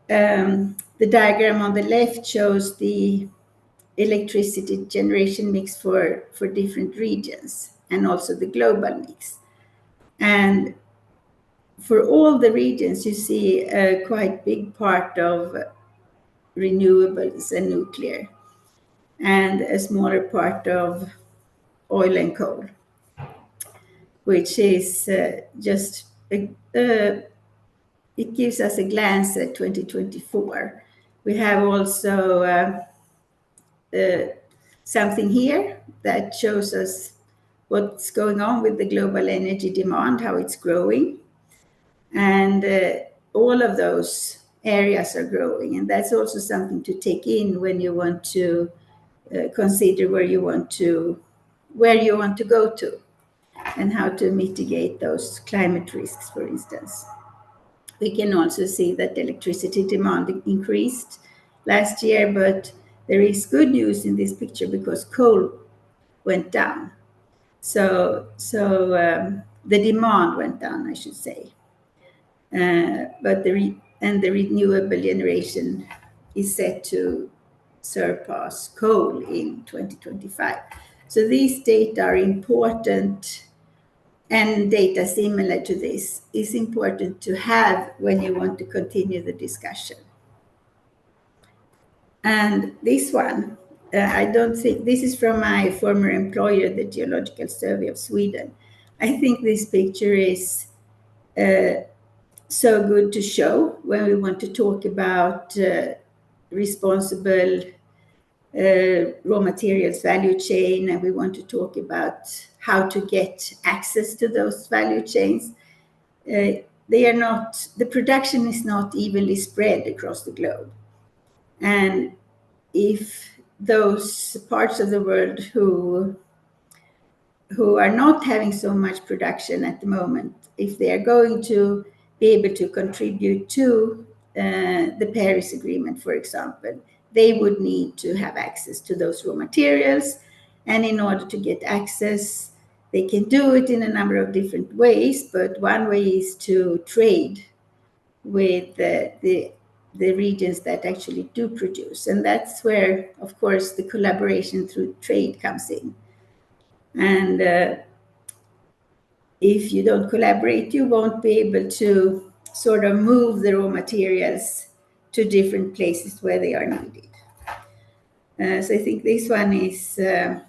the diagram on the left shows the electricity generation mix for different regions and also the global mix. And for all the regions, you see a quite big part of renewables and nuclear, and a smaller part of oil and coal, which is just it gives us a glance at 2024. We have also something here that shows us what's going on with the global energy demand, how it's growing. And all of those areas are growing. And that's also something to take in when you want to consider where you want to go to and how to mitigate those climate risks, for instance. We can also see that electricity demand increased last year, but there is good news in this picture because coal went down. So the demand went down, I should say. But the renewable generation is set to surpass coal in 2025. So these data are important, and data similar to this is important to have when you want to continue the discussion. And this one, I don't think, this is from my former employer, the Geological Survey of Sweden. I think this picture is so good to show when we want to talk about responsible raw materials value chain, and we want to talk about how to get access to those value chains. The production is not evenly spread across the globe. And if those parts of the world who are not having so much production at the moment, if they are going to be able to contribute to the Paris Agreement, for example, they would need to have access to those raw materials. And in order to get access, they can do it in a number of different ways, but one way is to trade with the regions that actually do produce. And that's where, of course, the collaboration through trade comes in. And if you don't collaborate, you won't be able to sort of move the raw materials to different places where they are needed. So I think this one is an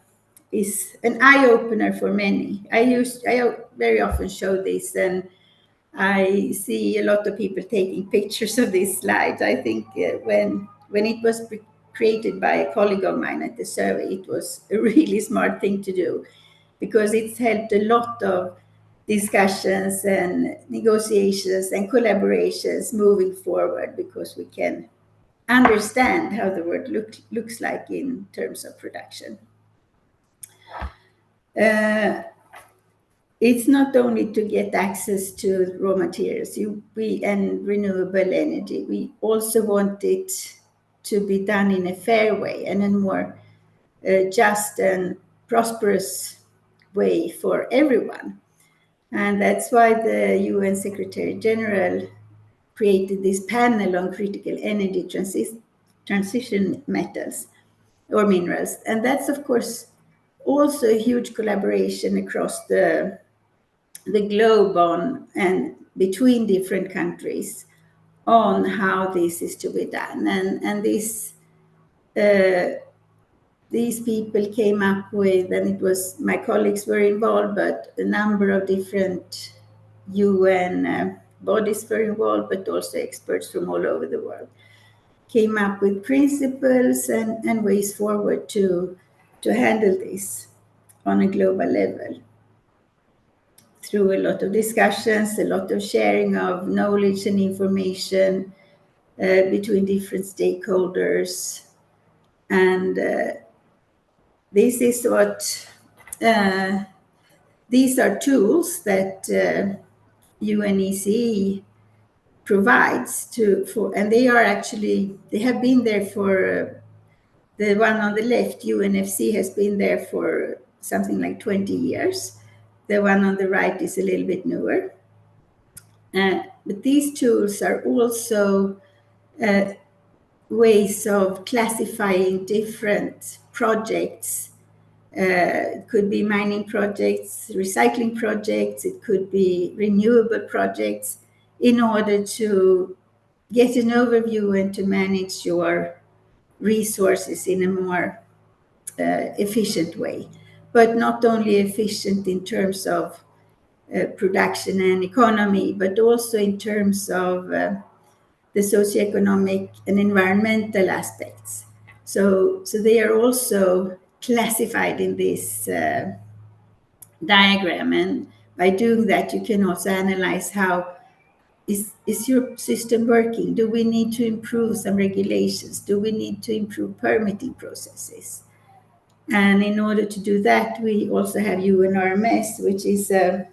eye-opener for many. I very often show this, and I see a lot of people taking pictures of these slides. I think when it was created by a colleague of mine at the survey, it was a really smart thing to do, because it's helped a lot of discussions and negotiations and collaborations moving forward, because we can understand how the world looks like in terms of production. It's not only to get access to raw materials and renewable energy. We also want it to be done in a fair way and in a more just and prosperous way for everyone. And that's why the UN Secretary General created this panel on critical energy transition metals or minerals. And that's, of course, also a huge collaboration across the globe on and between different countries on how this is to be done. And these people came up with, and it was my colleagues were involved, but a number of different UN bodies were involved, but also experts from all over the world came up with principles and ways forward to handle this on a global level, through a lot of discussions, a lot of sharing of knowledge and information between different stakeholders. And this is what these are tools that UNECE provides and they have been there for the one on the left. UNFC has been there for something like 20 years. The one on the right is a little bit newer. But these tools are also ways of classifying different projects. It could be mining projects, recycling projects, it could be renewable projects, in order to get an overview and to manage your resources in a more efficient way, but not only efficient in terms of production and economy, but also in terms of the socioeconomic and environmental aspects. So they are also classified in this diagram, and by doing that you can also analyze how is your system working? Do we need to improve some regulations? Do we need to improve permitting processes? And in order to do that, we also have UNRMS, which is a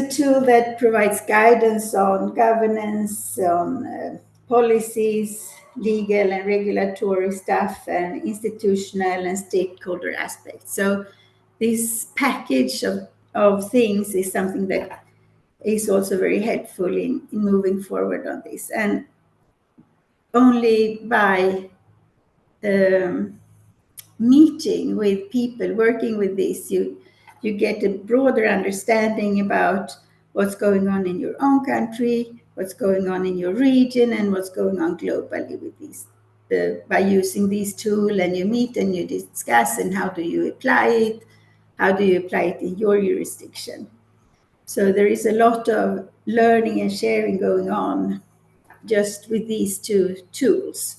tool that provides guidance on governance, on policies, legal and regulatory stuff, and institutional and stakeholder aspects. So this package of things is something that is also very helpful in moving forward on this. And only by meeting with people, working with this, you get a broader understanding about what's going on in your own country, what's going on in your region, and what's going on globally with these. By using these tools, and you meet and you discuss, and how do you apply it? How do you apply it in your jurisdiction? So there is a lot of learning and sharing going on just with these two tools.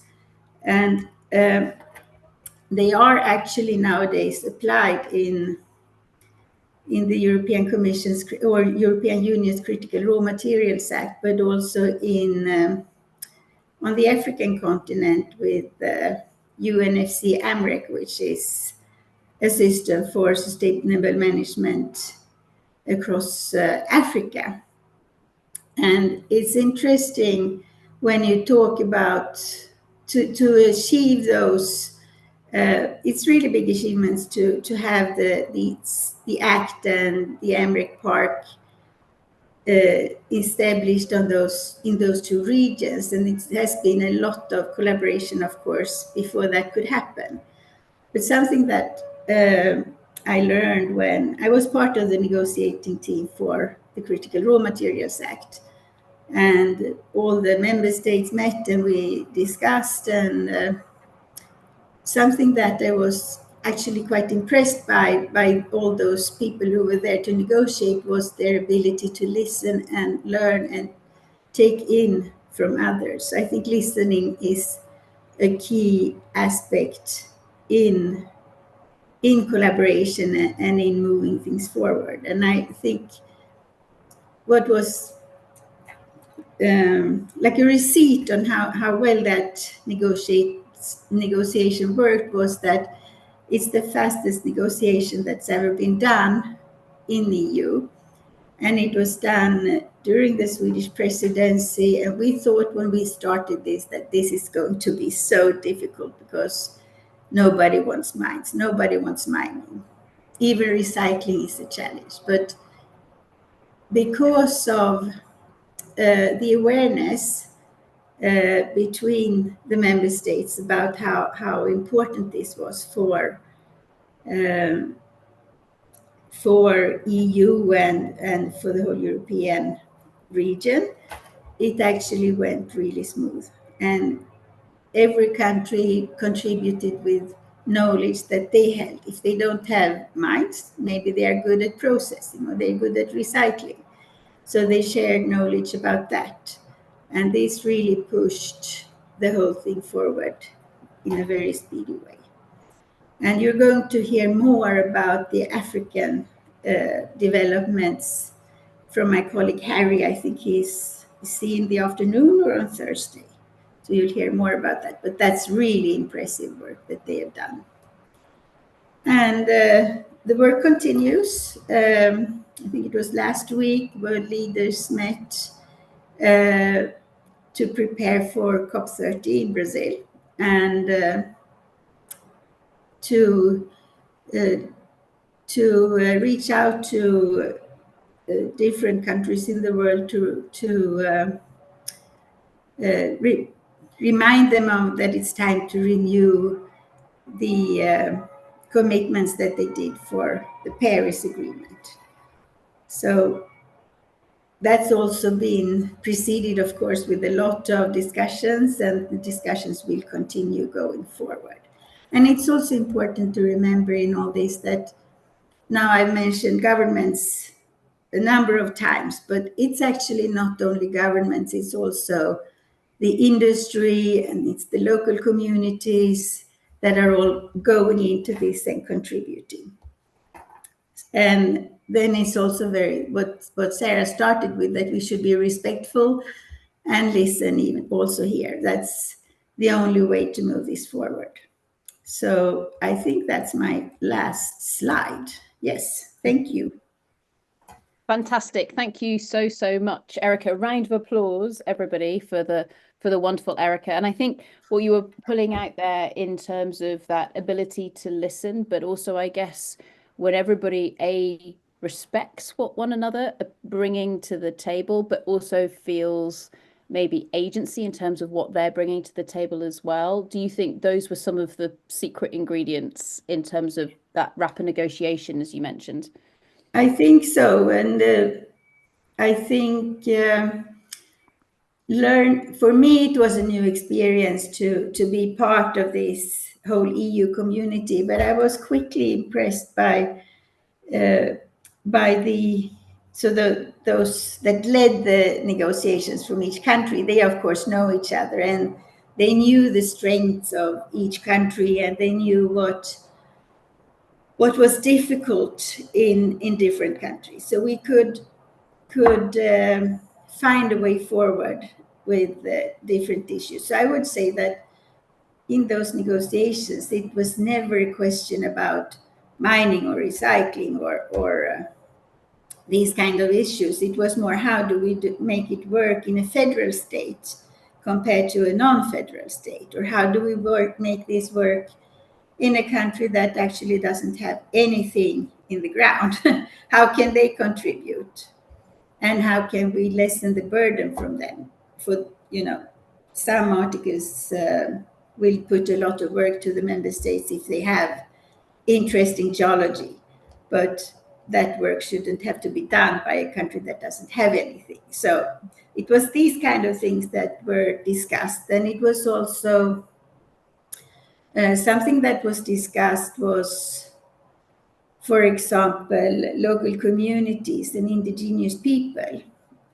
And they are actually nowadays applied in the European Commission's or European Union's Critical Raw Materials Act, but also in on the African continent with UNFC AMREC, which is a system for sustainable management across Africa. And it's interesting when you talk about to achieve those. It's really big achievements to have the Act and the AMREC Park established in those two regions, and it has been a lot of collaboration, of course, before that could happen. But something that I learned when I was part of the negotiating team for the Critical Raw Materials Act, and all the member states met and we discussed, and something that I was actually quite impressed by all those people who were there to negotiate was their ability to listen and learn and take in from others. I think listening is a key aspect in collaboration and in moving things forward. And I think what was like a receipt on how well that negotiation worked was that it's the fastest negotiation that's ever been done in the EU. And it was done during the Swedish presidency. And we thought when we started this that this is going to be so difficult because nobody wants mines, nobody wants mining. Even recycling is a challenge. But because of the awareness between the member states about how important this was for EU and for the whole European region, it actually went really smooth. And every country contributed with knowledge that they held. If they don't have mines, maybe they are good at processing or they're good at recycling. So they shared knowledge about that. And this really pushed the whole thing forward in a very speedy way. And you're going to hear more about the African developments from my colleague Harry. I think he's in the afternoon or on Thursday. So you'll hear more about that. But that's really impressive work that they have done. And the work continues. I think it was last week, world leaders met to prepare for COP30 in Brazil, and to reach out to different countries in the world to remind them of that it's time to renew the commitments that they did for the Paris Agreement. So that's also been preceded, of course, with a lot of discussions, and the discussions will continue going forward. And it's also important to remember in all this that now I've mentioned governments a number of times, but it's actually not only governments, it's also the industry and it's the local communities that are all going into this and contributing. And then it's also what Sarah started with, that we should be respectful and listen even also here. That's the only way to move this forward. So I think that's my last slide. Yes, thank you. Fantastic. Thank you so much, Erica. Round of applause, everybody, for the wonderful Erica. And I think what you were pulling out there in terms of that ability to listen, but also, I guess, when everybody respects what one another are bringing to the table, but also feels maybe agency in terms of what they're bringing to the table as well. Do you think those were some of the secret ingredients in terms of that rapid negotiation, as you mentioned? I think so. And I think for me, it was a new experience to be part of this whole EU community, but I was quickly impressed by those that led the negotiations from each country. They of course know each other, and they knew the strengths of each country, and they knew what was difficult in different countries. So we could find a way forward with different issues. So I would say that in those negotiations, it was never a question about mining or recycling or these kind of issues. It was more, how do we make it work in a federal state compared to a non-federal state? Or how do we make this work in a country that actually doesn't have anything in the ground? How can they contribute? And how can we lessen the burden from them? For, some articles will put a lot of work to the member states if they have interesting geology, but that work shouldn't have to be done by a country that doesn't have anything. So it was these kind of things that were discussed. And it was also something that was discussed was, for example, local communities and indigenous people.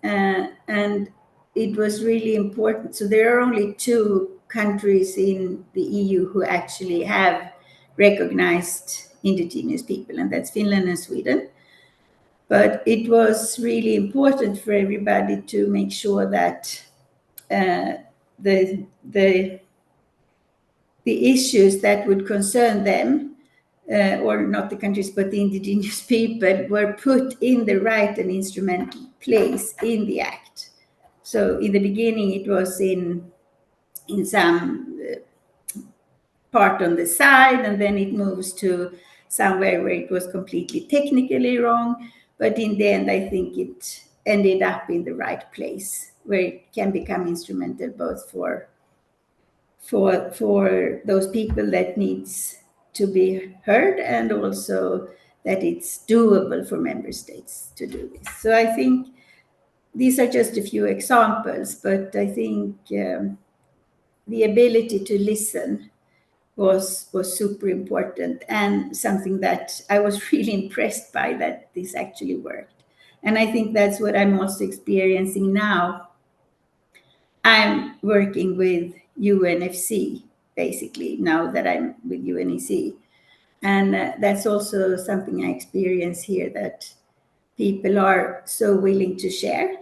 And it was really important. So there are only 2 countries in the EU who actually have recognized indigenous people, and that's Finland and Sweden. But it was really important for everybody to make sure that the issues that would concern them, or not the countries, but the indigenous people, were put in the right and instrumental place in the Act. So in the beginning, it was in some part on the side, and then it moves to somewhere where it was completely technically wrong. But in the end, I think it ended up in the right place, where it can become instrumental both for those people that needs to be heard, and also that it's doable for member states to do this. So I think these are just a few examples, but I think the ability to listen was super important, and something that I was really impressed by, that this actually worked. And I think that's what I'm also experiencing now. I'm working with UNFC, basically, now that I'm with UNEC. And that's also something I experience here, that people are so willing to share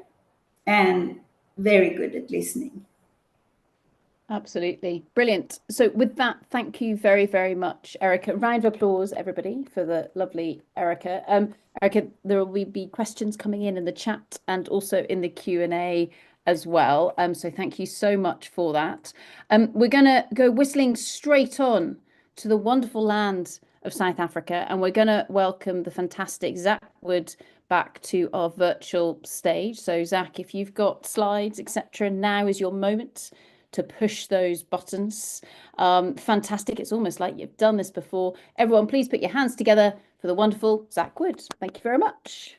and very good at listening. Absolutely. Brilliant. So with that, thank you very much, Erica. Round of applause, everybody, for the lovely Erica. Erica, there will be questions coming in the chat and also in the Q&A as well. So thank you so much for that. We're going to go whistling straight on to the wonderful land of South Africa, and we're going to welcome the fantastic Zach Wood back to our virtual stage. So Zach, if you've got slides, etc., now is your moment to push those buttons. Fantastic. It's almost like you've done this before. Everyone, please put your hands together for the wonderful Zach Wood. Thank you very much.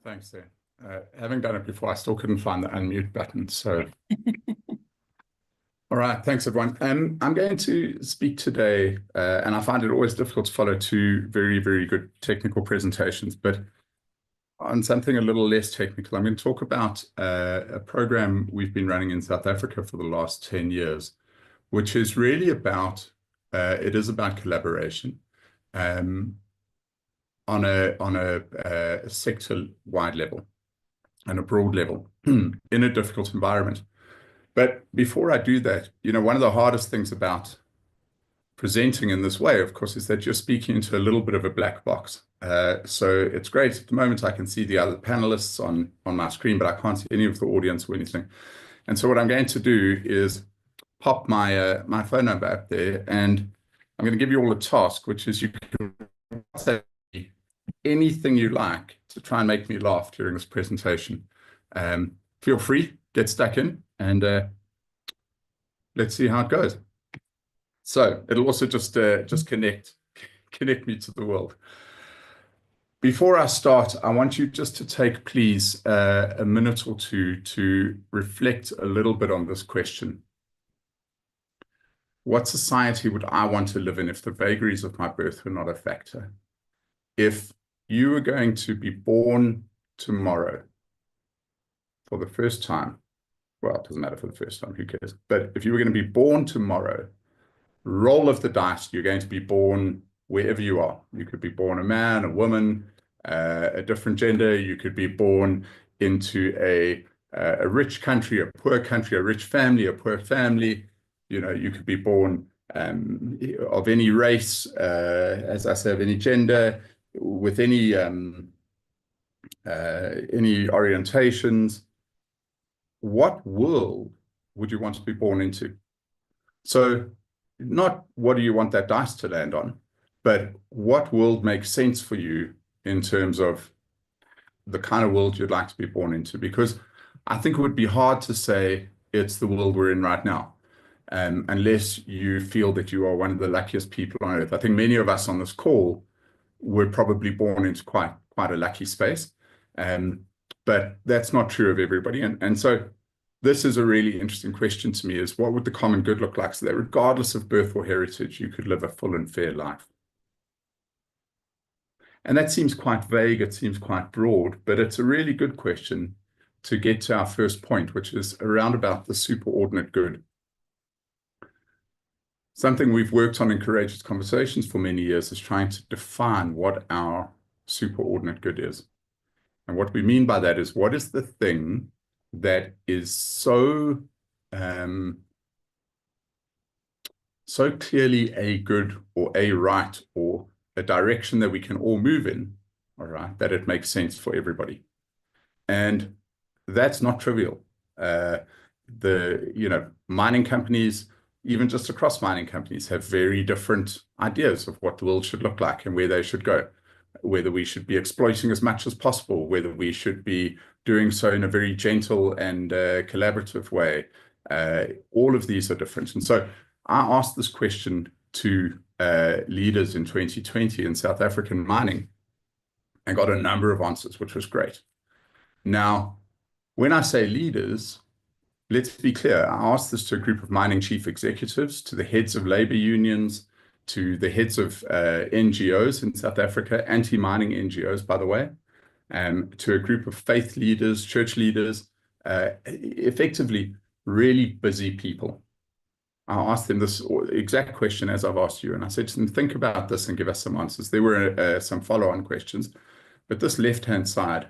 Thanks there. Having done it before, I still couldn't find the unmute button. So, all right, thanks everyone. I'm going to speak today, and I find it always difficult to follow two very, very good technical presentations, but on something a little less technical. I'm going to talk about a program we've been running in South Africa for the last 10 years, which is really about, it is about collaboration. On a sector-wide level and a broad level in a difficult environment. But before I do that, one of the hardest things about presenting in this way, of course, is that you're speaking into a little bit of a black box. So it's great. At the moment, I can see the other panelists on my screen, but I can't see any of the audience or anything. And so what I'm going to do is pop my phone number up there, and I'm going to give you all a task, which is you can say anything you like to try and make me laugh during this presentation. Feel free, get stuck in, and let's see how it goes. So it'll also just connect me to the world. Before I start, I want you just to take, please, a minute or two to reflect a little bit on this question. What society would I want to live in if the vagaries of my birth were not a factor? If you were going to be born tomorrow for the first time, well, it doesn't matter for the first time, who cares? But if you were going to be born tomorrow, roll of the dice, you're going to be born wherever you are. You could be born a man, a woman, a different gender. You could be born into a rich country, a poor country, a rich family, a poor family. You could be born of any race, as I say, of any gender, with any orientations. What world would you want to be born into? So not what do you want that dice to land on, but what world makes sense for you in terms of the kind of world you'd like to be born into? Because I think it would be hard to say it's the world we're in right now, unless you feel that you are one of the luckiest people on earth. I think many of us on this call were probably born into quite a lucky space, but that's not true of everybody. And so this is a really interesting question to me, is what would the common good look like so that regardless of birth or heritage, you could live a full and fair life? And that seems quite vague, it seems quite broad, but it's a really good question to get to our first point, which is around about the superordinate good. Something we've worked on in Courageous Conversations for many years is trying to define what our superordinate good is. And what we mean by that is, what is the thing that is so clearly a good or a right or a direction that we can all move in, all right, that it makes sense for everybody. And that's not trivial. Mining companies, even just across mining companies, have very different ideas of what the world should look like and where they should go, whether we should be exploiting as much as possible, whether we should be doing so in a very gentle and collaborative way. All of these are different. And so I asked this question to leaders in 2020 in South African mining and got a number of answers, which was great. Now, when I say leaders, let's be clear. I asked this to a group of mining chief executives, to the heads of labor unions, to the heads of NGOs in South Africa, anti-mining NGOs, by the way, to a group of faith leaders, church leaders, effectively really busy people. I asked them this exact question as I've asked you, and I said to them, think about this and give us some answers. There were some follow-on questions, but this left-hand side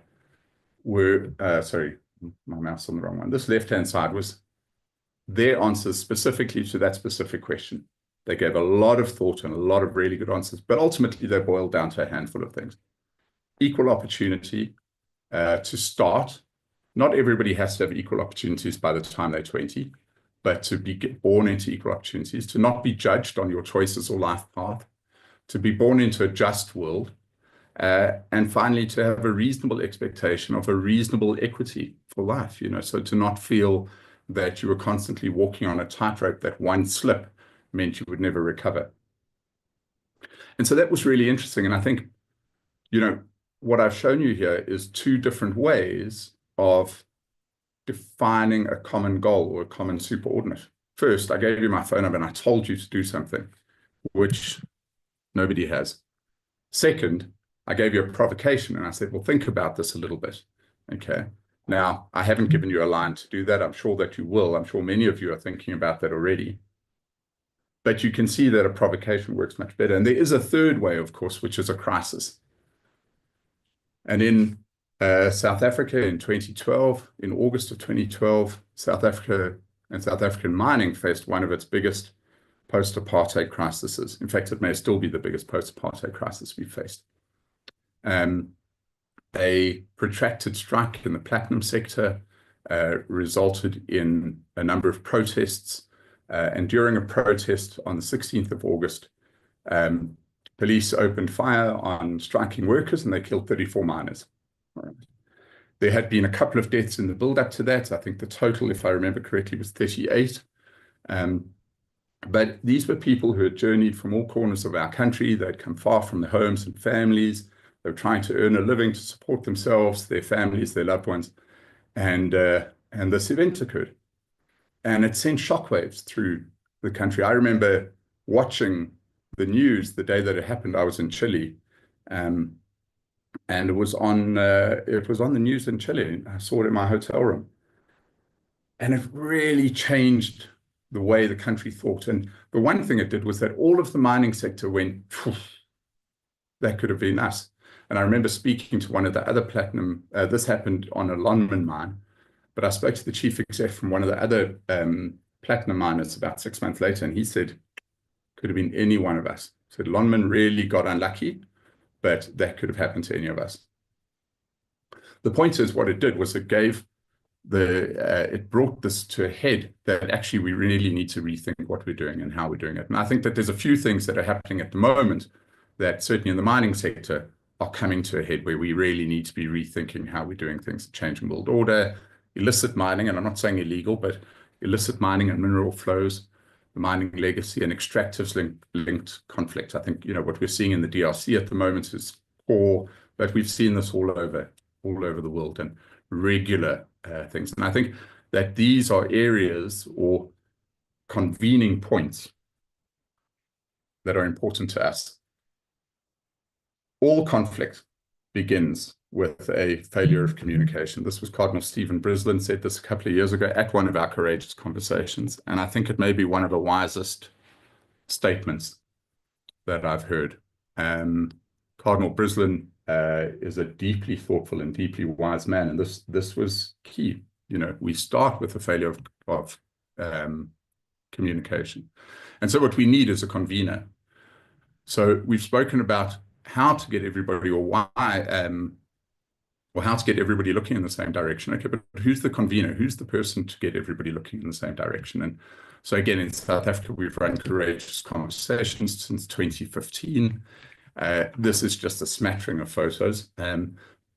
were, sorry, my mouse on the wrong one. This left-hand side was their answers specifically to that specific question. They gave a lot of thought and a lot of really good answers, but ultimately they boiled down to a handful of things. Equal opportunity to start. Not everybody has to have equal opportunities by the time they're 20, but to be born into equal opportunities, to not be judged on your choices or life path, to be born into a just world, and finally, to have a reasonable expectation of a reasonable equity for life, so to not feel that you were constantly walking on a tightrope, that one slip meant you would never recover. And so that was really interesting. And I think, what I've shown you here is two different ways of defining a common goal or a common superordinate. First, I gave you my phone number and I told you to do something, which nobody has. Second, I gave you a provocation and I said, well, think about this a little bit. Okay. Now, I haven't given you a line to do that. I'm sure that you will. I'm sure many of you are thinking about that already. But you can see that a provocation works much better. And there is a third way, of course, which is a crisis. And in South Africa in 2012, in August of 2012, South Africa and South African mining faced one of its biggest post-apartheid crises. In fact, it may still be the biggest post-apartheid crisis we've faced. A protracted strike in the platinum sector resulted in a number of protests. And during a protest on the 16th of August, police opened fire on striking workers and they killed 34 miners. Right. There had been a couple of deaths in the build-up to that. I think the total, if I remember correctly, was 38. But these were people who had journeyed from all corners of our country. They'd come far from their homes and families. They were trying to earn a living to support themselves, their families, their loved ones. And this event occurred. And it sent shockwaves through the country. I remember watching the news the day that it happened. I was in Chile. And it was on the news in Chile. I saw it in my hotel room. And it really changed the way the country thought. And the one thing it did was that all of the mining sector went, that could have been us. And I remember speaking to one of the other platinum, this happened on a Lonmin mine, but I spoke to the chief exec from one of the other platinum miners about 6 months later, and he said, could have been any one of us. He said, Lonmin really got unlucky, but that could have happened to any of us. The point is, what it did was it gave it brought this to a head that actually we really need to rethink what we're doing and how we're doing it. And I think that there's a few things that are happening at the moment that certainly in the mining sector are coming to a head where we really need to be rethinking how we're doing things, changing world order, illicit mining, and I'm not saying illegal, but illicit mining and mineral flows, the mining legacy and extractives linked conflict. I think, what we're seeing in the DRC at the moment is poor, but we've seen this all over the world and regular things. And I think that these are areas or convening points that are important to us. All conflict begins with a failure of communication. This was Cardinal Stephen Brislin said this a couple of years ago at one of our Courageous Conversations. And I think it may be one of the wisest statements that I've heard. Cardinal Brislin is a deeply thoughtful and deeply wise man. And this was key. We start with a failure of communication. And so what we need is a convener. So we've spoken about how to get everybody or why, or how to get everybody looking in the same direction. Okay, but who's the convener? Who's the person to get everybody looking in the same direction? And so again, in South Africa, we've run Courageous Conversations since 2015. This is just a smattering of photos,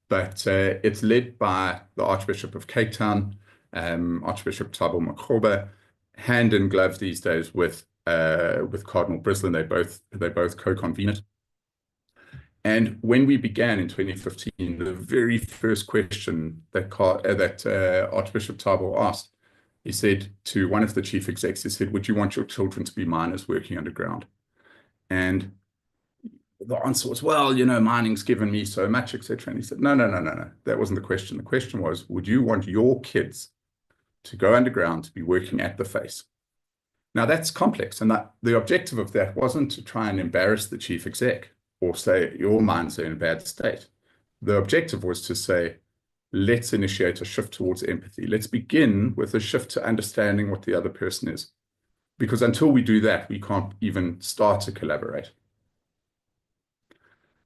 but it's led by the Archbishop of Cape Town, Archbishop Thabo Makgoba, hand in glove these days with Cardinal Brislin. They both co-convene it. And when we began in 2015, the very first question that Archbishop Thabo asked, he said to one of the chief execs, he said, would you want your children to be miners working underground? And the answer was, well, mining's given me so much, etc. And he said, no. That wasn't the question. The question was, would you want your kids to go underground to be working at the face? Now, that's complex. And the objective of that wasn't to try and embarrass the chief exec or say your mines are in a bad state. The objective was to say, let's initiate a shift towards empathy. Let's begin with a shift to understanding what the other person is. Because until we do that, we can't even start to collaborate.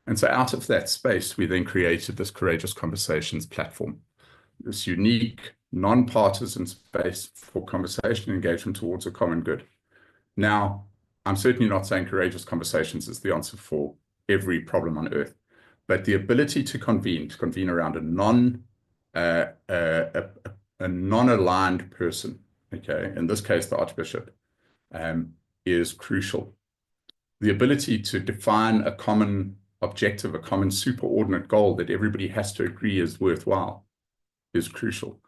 And so out of that space, we then created this Courageous Conversations platform, this unique, non-partisan space for conversation and engagement towards a common good. Now, I'm certainly not saying Courageous Conversations is the answer for every problem on earth, but the ability to convene around a non-aligned person, okay, in this case, the Archbishop, is crucial. The ability to define a common objective, a common superordinate goal that everybody has to agree is worthwhile is crucial.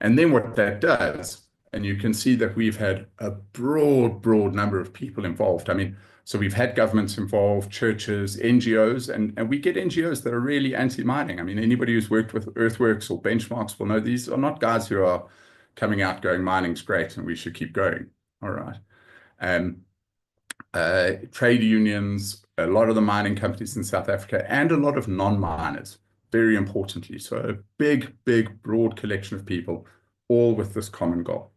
And then what that does, and you can see that we've had a broad number of people involved. I mean, so we've had governments involved, churches, NGOs, and we get NGOs that are really anti-mining. I mean, anybody who's worked with Earthworks or Benchmarks will know these are not guys who are coming out going, mining's great and we should keep going. All right. Trade unions, a lot of the mining companies in South Africa, and a lot of non-miners, very importantly. So a big, broad collection of people, all with this common goal.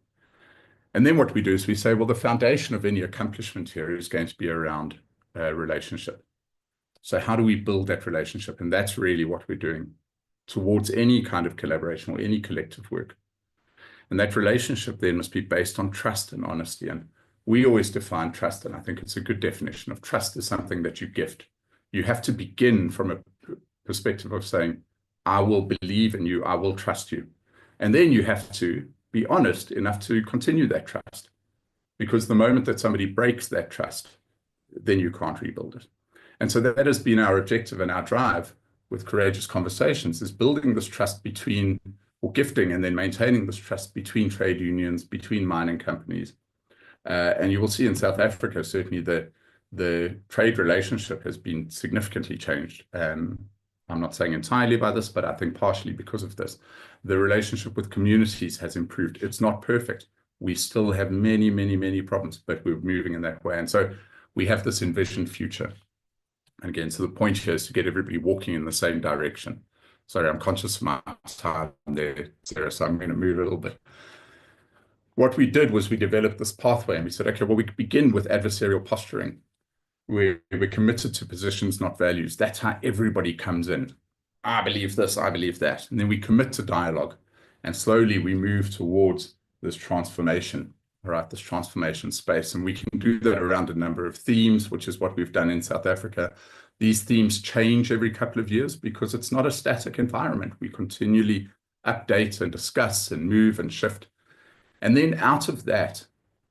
And then what we do is we say, well, the foundation of any accomplishment here is going to be around relationship. So how do we build that relationship? And that's really what we're doing towards any kind of collaboration or any collective work. And that relationship then must be based on trust and honesty. And we always define trust, and I think it's a good definition of trust is something that you gift. You have to begin from a perspective of saying, I will believe in you, I will trust you. And then you have to be honest enough to continue that trust. Because the moment that somebody breaks that trust, then you can't rebuild it. And so that has been our objective and our drive with Courageous Conversations, is building this trust between, or gifting and then maintaining this trust between trade unions, between mining companies. And you will see in South Africa, certainly the trade relationship has been significantly changed. I'm not saying entirely by this, but I think partially because of this. The relationship with communities has improved. It's not perfect. We still have many problems, but we're moving in that way. And so we have this envisioned future. And again, so the point here is to get everybody walking in the same direction. Sorry, I'm conscious of my time there, Sarah, so I'm going to move a little bit. What we did was we developed this pathway and we said, okay, well, we begin with adversarial posturing. We're committed to positions, not values. That's how everybody comes in. I believe this, I believe that. And then we commit to dialogue. And slowly we move towards this transformation, right? This transformation space. And we can do that around a number of themes, which is what we've done in South Africa. These themes change every couple of years because it's not a static environment. We continually update and discuss and move and shift. And then out of that,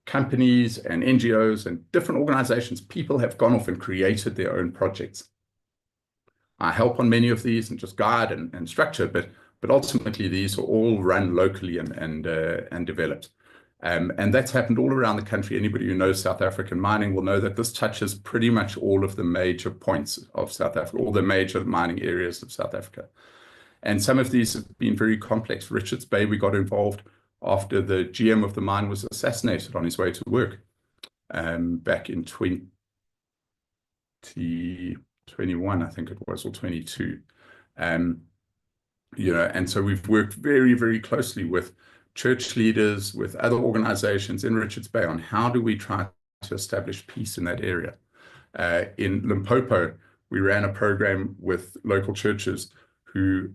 companies and NGOs and different organizations, people have gone off and created their own projects. I help on many of these and just guide and structure, but ultimately these are all run locally and developed. And that's happened all around the country. Anybody who knows South African mining will know that this touches pretty much all of the major points of South Africa, all the major mining areas of South Africa. And some of these have been very complex. Richards Bay, we got involved after the GM of the mine was assassinated on his way to work back in 2021, I think it was, or 22. You know, and so we've worked very closely with church leaders, with other organizations in Richards Bay on how do we try to establish peace in that area. In Limpopo, we ran a program with local churches who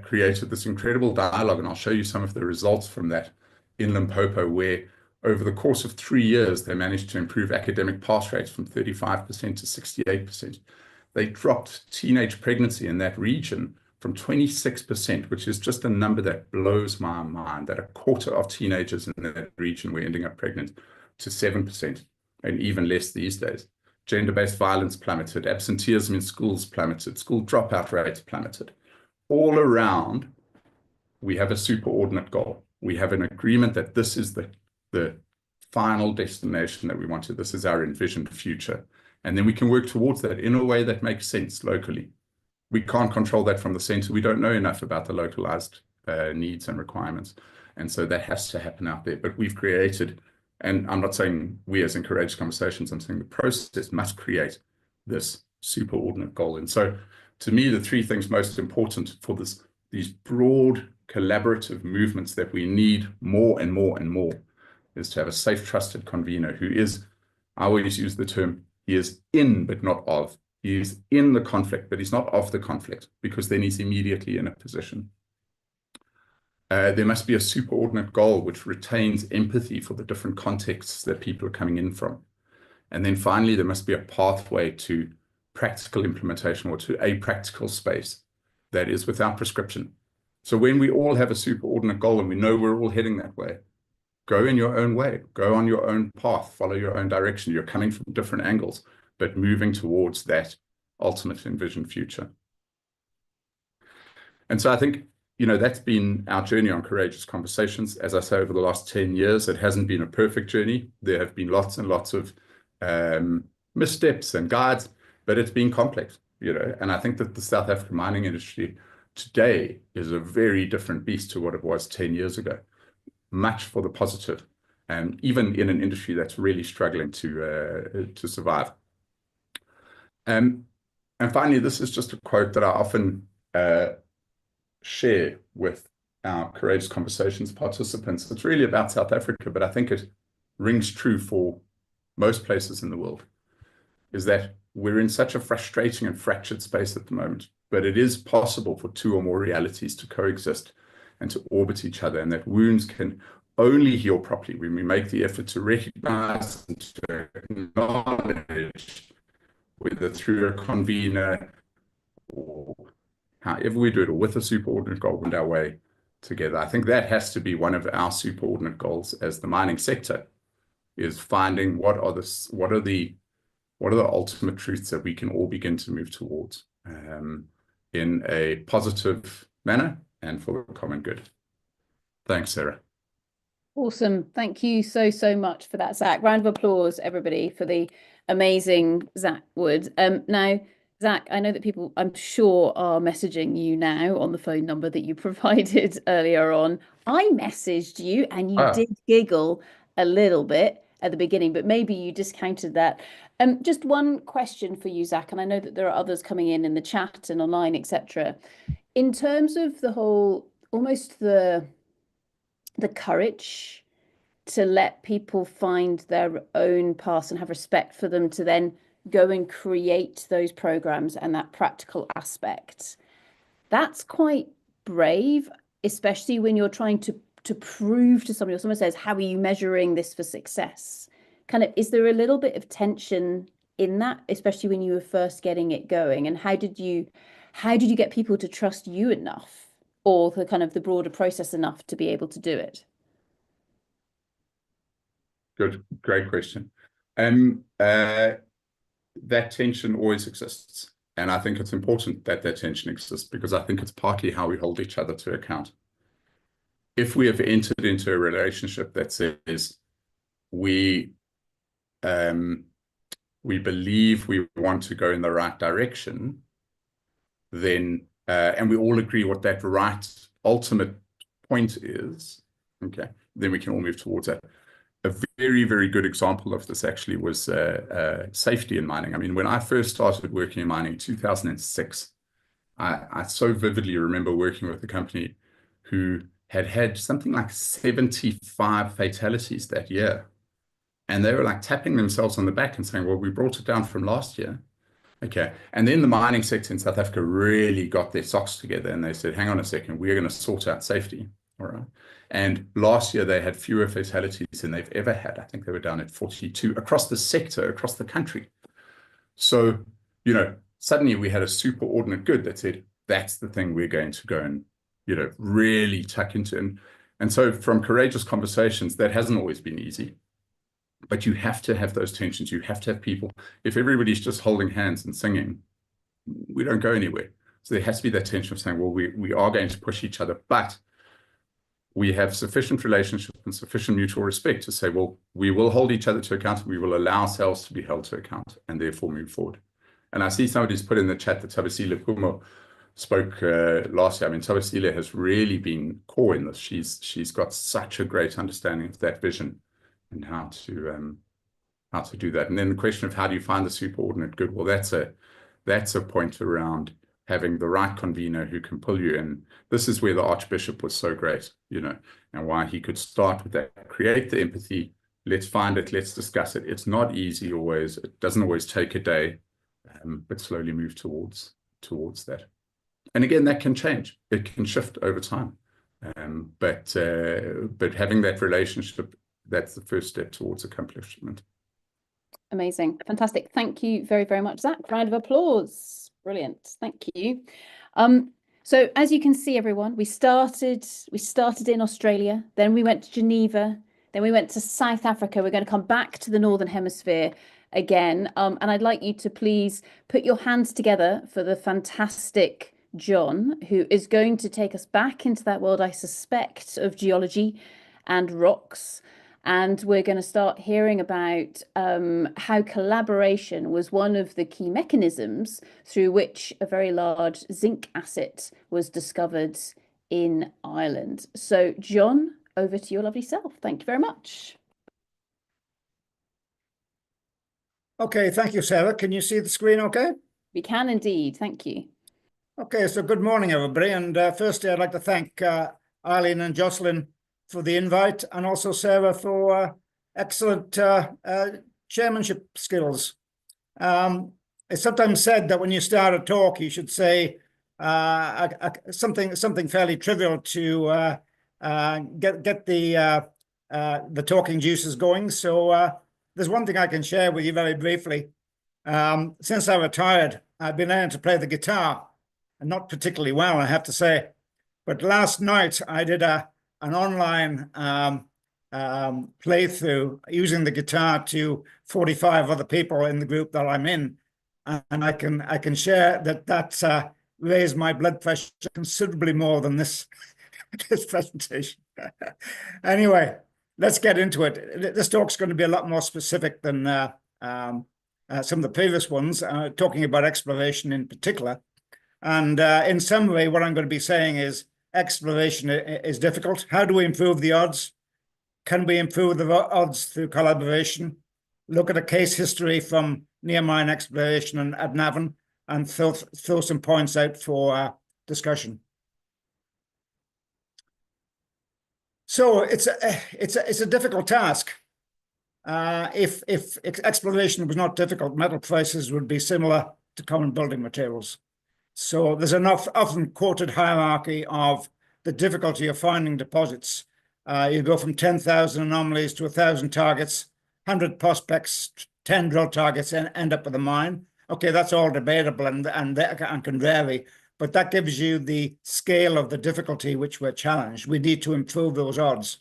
created this incredible dialogue, and I'll show you some of the results from that in Limpopo, where over the course of 3 years, they managed to improve academic pass rates from 35% to 68%. They dropped teenage pregnancy in that region from 26%, which is just a number that blows my mind, that a quarter of teenagers in that region were ending up pregnant, to 7%, and even less these days. Gender-based violence plummeted, absenteeism in schools plummeted, school dropout rates plummeted. All around, we have a superordinate goal. We have an agreement that this is the final destination that we want to. This is our envisioned future. And then we can work towards that in a way that makes sense locally. We can't control that from the center. We don't know enough about the localized needs and requirements. And so that has to happen out there. But we've created, and I'm not saying we as in Courageous Conversations, I'm saying the process must create this superordinate goal. And so to me, the three things most important for these broad collaborative movements that we need more and more and more is to have a safe, trusted convener who is, I always use the term, he is in but not of. He is in the conflict, but he's not of the conflict, because then he's immediately in a position. There must be a superordinate goal which retains empathy for the different contexts that people are coming in from. And then finally, there must be a pathway to practical implementation, or to a practical space that is without prescription. So when we all have a superordinate goal and we know we're all heading that way, go in your own way, go on your own path, follow your own direction. You're coming from different angles, but moving towards that ultimate envisioned future. And so I think, that's been our journey on Courageous Conversations. As I say, over the last 10 years, it hasn't been a perfect journey. There have been lots and lots of missteps and guides, but it's been complex, and I think that the South African mining industry today is a very different beast to what it was 10 years ago, much for the positive, and even in an industry that's really struggling to survive. And finally, this is just a quote that I often share with our Courageous Conversations participants. It's really about South Africa, but I think it rings true for most places in the world, is that we're in such a frustrating and fractured space at the moment, but it is possible for two or more realities to coexist and to orbit each other, and that wounds can only heal properly when we make the effort to recognize and to acknowledge, whether through a convener or however we do it, or with a superordinate goal, and our way together. I think that has to be one of our superordinate goals as the mining sector, is finding what are the ultimate truths that we can all begin to move towards in a positive manner and for the common good. Thanks, Sarah. Awesome. Thank you so, so much for that, Zach. Round of applause, everybody, for the amazing Zach Wood. Now, Zach, I know that people, I'm sure, are messaging you now on the phone number that you provided earlier on. I messaged you and you did giggle a little bit at the beginning, but maybe you discounted that. Just one question for you, Zach, and I know that there are others coming in the chat and online, etc. In terms of the whole, almost the courage to let people find their own path and have respect for them to then go and create those programs and that practical aspect, that's quite brave, especially when you're trying to prove to somebody, or someone says, how are you measuring this for success? Kind of, is there a little bit of tension in that, especially when you were first getting it going? And how did you get people to trust you enough, or the kind of the broader process enough to be able to do it? Good, great question. That tension always exists. And I think it's important that that tension exists, because I think it's partly how we hold each other to account. If we have entered into a relationship that says we believe we want to go in the right direction, then and we all agree what that right ultimate point is, okay, then we can all move towards that. A very, very good example of this actually was safety in mining. I mean, when I first started working in mining in 2006, I so vividly remember working with a company who had something like 75 fatalities that year. And they were like tapping themselves on the back and saying, well, we brought it down from last year. Okay. And then the mining sector in South Africa really got their socks together and they said, hang on a second, we're going to sort out safety. All right. And last year they had fewer fatalities than they've ever had. I think they were down at 42 across the sector, across the country. So, suddenly we had a superordinate good that said, that's the thing we're going to go and, really tuck into. And so from Courageous Conversations, that hasn't always been easy, but you have to have those tensions. You have to have people. If everybody's just holding hands and singing, we don't go anywhere. So there has to be that tension of saying, well, we are going to push each other, but we have sufficient relationship and sufficient mutual respect to say, well, we will hold each other to account. We will allow ourselves to be held to account and therefore move forward. And I see somebody's put in the chat that Thabisile Phumo spoke last year. I mean, Thabisile has really been core in this. She's got such a great understanding of that vision and how to do that. And then the question of how do you find the superordinate good? Well, that's a point around having the right convener who can pull you in. This is where the Archbishop was so great, and why he could start with that, create the empathy, let's find it, let's discuss it. It's not easy always. It doesn't always take a day, but slowly move towards that. And again, that can change. It can shift over time. But having that relationship, that's the first step towards accomplishment. Amazing. Fantastic. Thank you very, very much, Zach. Round of applause. Brilliant. Thank you. So as you can see, everyone, we started in Australia, then we went to Geneva, then we went to South Africa. We're going to come back to the Northern Hemisphere again. And I'd like you to please put your hands together for the fantastic John, who is going to take us back into that world, I suspect, of geology and rocks. And we're going to start hearing about how collaboration was one of the key mechanisms through which a very large zinc asset was discovered in Ireland. So, John, over to your lovely self. Thank you very much. Okay, thank you, Sarah. Can you see the screen okay? We can indeed. Thank you. Okay, so good morning, everybody. And firstly, I'd like to thank Eileen and Jocelyn for the invite, and also Sarah for excellent chairmanship skills. It's sometimes said that when you start a talk, you should say something fairly trivial to get the talking juices going. So there's one thing I can share with you very briefly. Since I retired, I've been learning to play the guitar, and not particularly well, I have to say. But last night I did an online playthrough using the guitar to 45 other people in the group that I'm in, and I can share that raised my blood pressure considerably more than this this presentation. Anyway, let's get into it. This talk's going to be a lot more specific than some of the previous ones, talking about exploration in particular. And in summary, what I'm going to be saying is exploration is difficult. How do we improve the odds? Can we improve the odds through collaboration? Look at a case history from near mine exploration at Navan and throw some points out for discussion. So it's a difficult task. If exploration was not difficult, metal prices would be similar to common building materials. So there's an often quoted hierarchy of the difficulty of finding deposits. You go from 10,000 anomalies to 1,000 targets, 100 prospects, 10 drill targets, and end up with a mine. Okay, that's all debatable and can vary, but that gives you the scale of the difficulty which we're challenged. We need to improve those odds.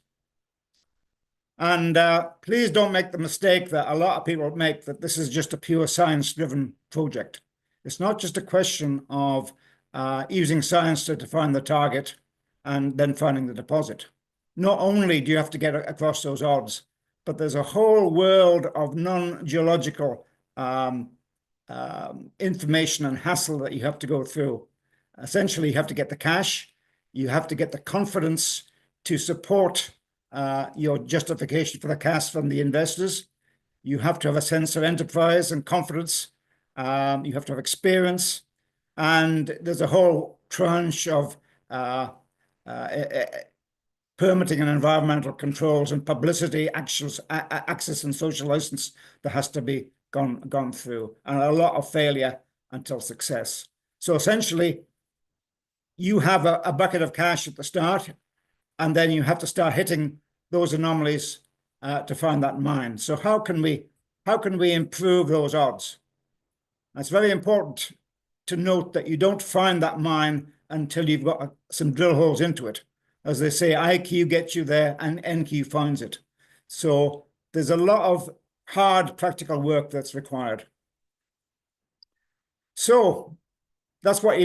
And please don't make the mistake that a lot of people make, that this is just a pure science-driven project. It's not just a question of using science to define the target and then finding the deposit. Not only do you have to get across those odds, but there's a whole world of non-geological information and hassle that you have to go through. Essentially, you have to get the cash, you have to get the confidence to support your justification for the cash from the investors. You have to have a sense of enterprise and confidence. You have to have experience, and there's a whole tranche of permitting and environmental controls and publicity, access and social license that has to be gone through, and a lot of failure until success. So essentially, you have a bucket of cash at the start, and then you have to start hitting those anomalies to find that mine. So how can we improve those odds? It's very important to note that you don't find that mine until you've got some drill holes into it. As they say, IQ gets you there and NQ finds it. So there's a lot of hard practical work that's required. So that's what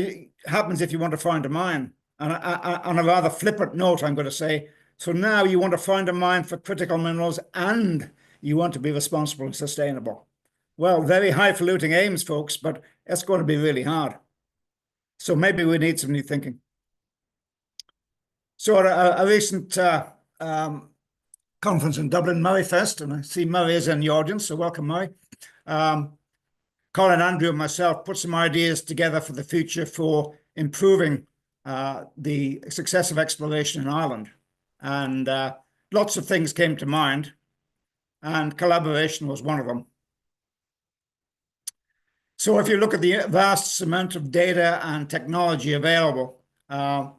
happens if you want to find a mine. And on a rather flippant note, I'm going to say, so now you want to find a mine for critical minerals and you want to be responsible and sustainable. Well, very highfalutin aims, folks, but it's going to be really hard. So maybe we need some new thinking. So at a recent conference in Dublin, Murray Fest, and I see Murray is in the audience, so welcome, Murray. Colin, Andrew, and myself put some ideas together for the future for improving the success of exploration in Ireland. And lots of things came to mind, and collaboration was one of them. So if you look at the vast amount of data and technology available, the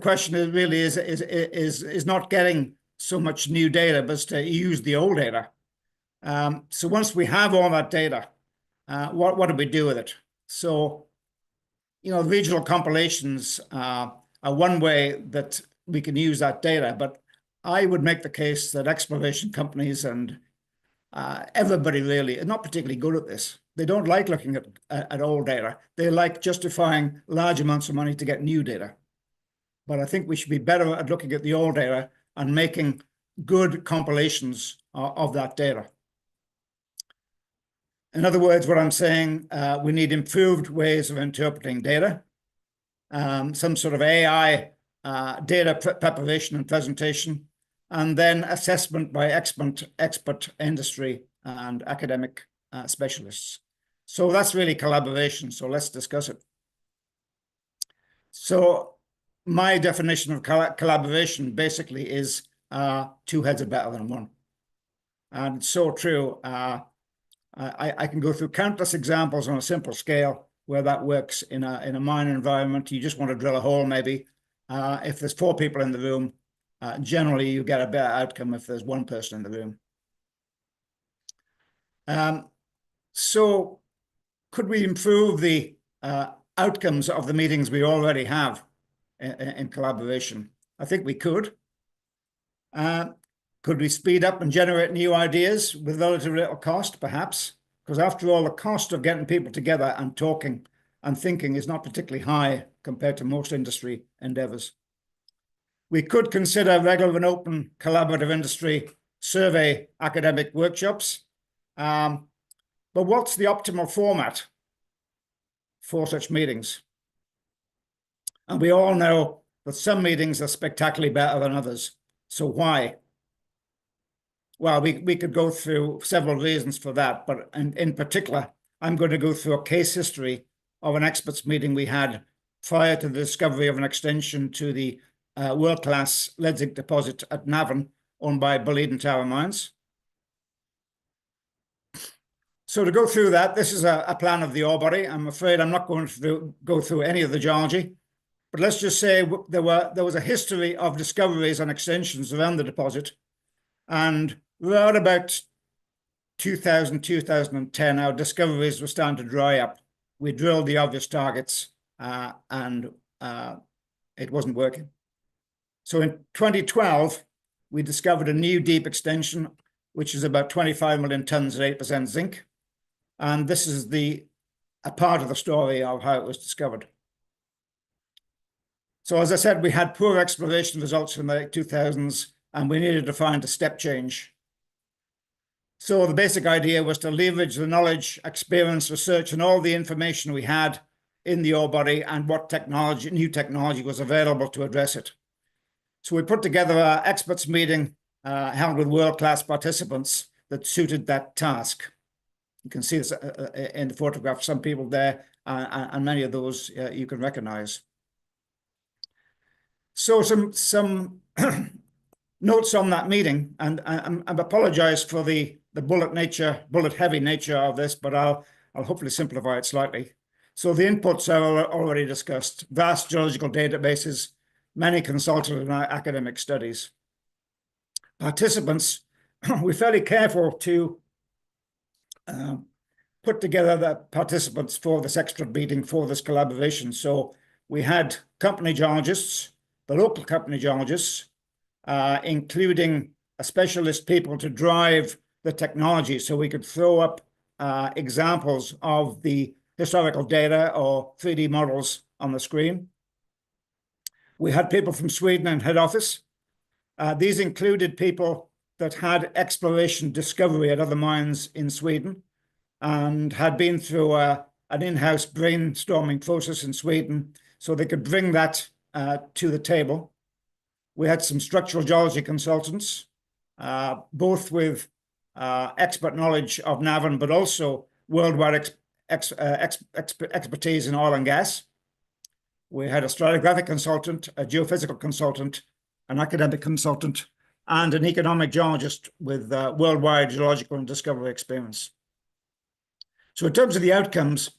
question really is not getting so much new data, but to use the old data. So once we have all that data, what do we do with it? So, regional compilations are one way that we can use that data, but I would make the case that exploration companies and everybody really is not particularly good at this. They don't like looking at old data. They like justifying large amounts of money to get new data. But I think we should be better at looking at the old data and making good compilations of that data. In other words, what I'm saying, we need improved ways of interpreting data, some sort of AI data preparation and presentation, and then assessment by expert industry and academic specialists. So that's really collaboration. So let's discuss it. So my definition of collaboration basically is two heads are better than one. And it's so true. I can go through countless examples on a simple scale where that works in a mine environment. You just want to drill a hole, maybe. If there's 4 people in the room, generally you get a better outcome if there's 1 person in the room. So could we improve the outcomes of the meetings we already have in collaboration? I think we could. Could we speed up and generate new ideas with relatively little cost? Perhaps, because after all, the cost of getting people together and talking and thinking is not particularly high compared to most industry endeavors. We could consider regular and open collaborative industry survey academic workshops. But what's the optimal format for such meetings? And we all know that some meetings are spectacularly better than others. So why? Well, we could go through several reasons for that, but in particular, I'm going to go through a case history of an experts meeting we had prior to the discovery of an extension to the world-class lead zinc deposit at Navan, owned by Boliden Tower Mines. So to go through that, this is a plan of the ore body. I'm afraid I'm not going to go through any of the geology, but let's just say there was a history of discoveries and extensions around the deposit. And around about 2000, 2010, our discoveries were starting to dry up. We drilled the obvious targets and it wasn't working. So in 2012, we discovered a new deep extension, which is about 25 million tons at 8% zinc. And this is a part of the story of how it was discovered. So as I said, we had poor exploration results in the 2000s, and we needed to find a step change. So the basic idea was to leverage the knowledge, experience, research, and all the information we had in the ore body and what new technology was available to address it. So we put together an experts meeting held with world-class participants that suited that task. You can see this in the photograph, some people there, and many of those you can recognize. So some notes on that meeting, and I apologize for the bullet-heavy nature of this, but I'll hopefully simplify it slightly. So the inputs are already discussed: vast geological databases, many consultative and academic studies. Participants, we're fairly careful to put together the participants for this extra meeting, for this collaboration. So we had company geologists, the local company geologists, including a specialist people to drive the technology, so we could throw up examples of the historical data or 3D models on the screen. We had people from Sweden and head office. These included people that had exploration discovery at other mines in Sweden and had been through an in-house brainstorming process in Sweden, so they could bring that to the table. We had some structural geology consultants, both with expert knowledge of Navan, but also worldwide expertise in oil and gas. We had a stratigraphic consultant, a geophysical consultant, an academic consultant, and an economic geologist with worldwide geological and discovery experience. So in terms of the outcomes,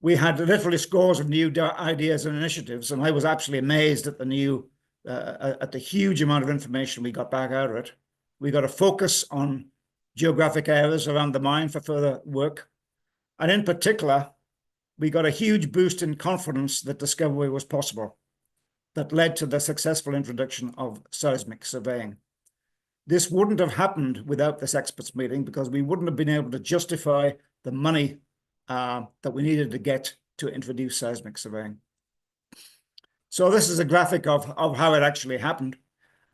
we had literally scores of new ideas and initiatives, and I was absolutely amazed at the huge amount of information we got back out of it. We got a focus on geographic areas around the mine for further work. And in particular, we got a huge boost in confidence that discovery was possible that led to the successful introduction of seismic surveying. This wouldn't have happened without this experts meeting, because we wouldn't have been able to justify the money that we needed to get to introduce seismic surveying. So this is a graphic of how it actually happened.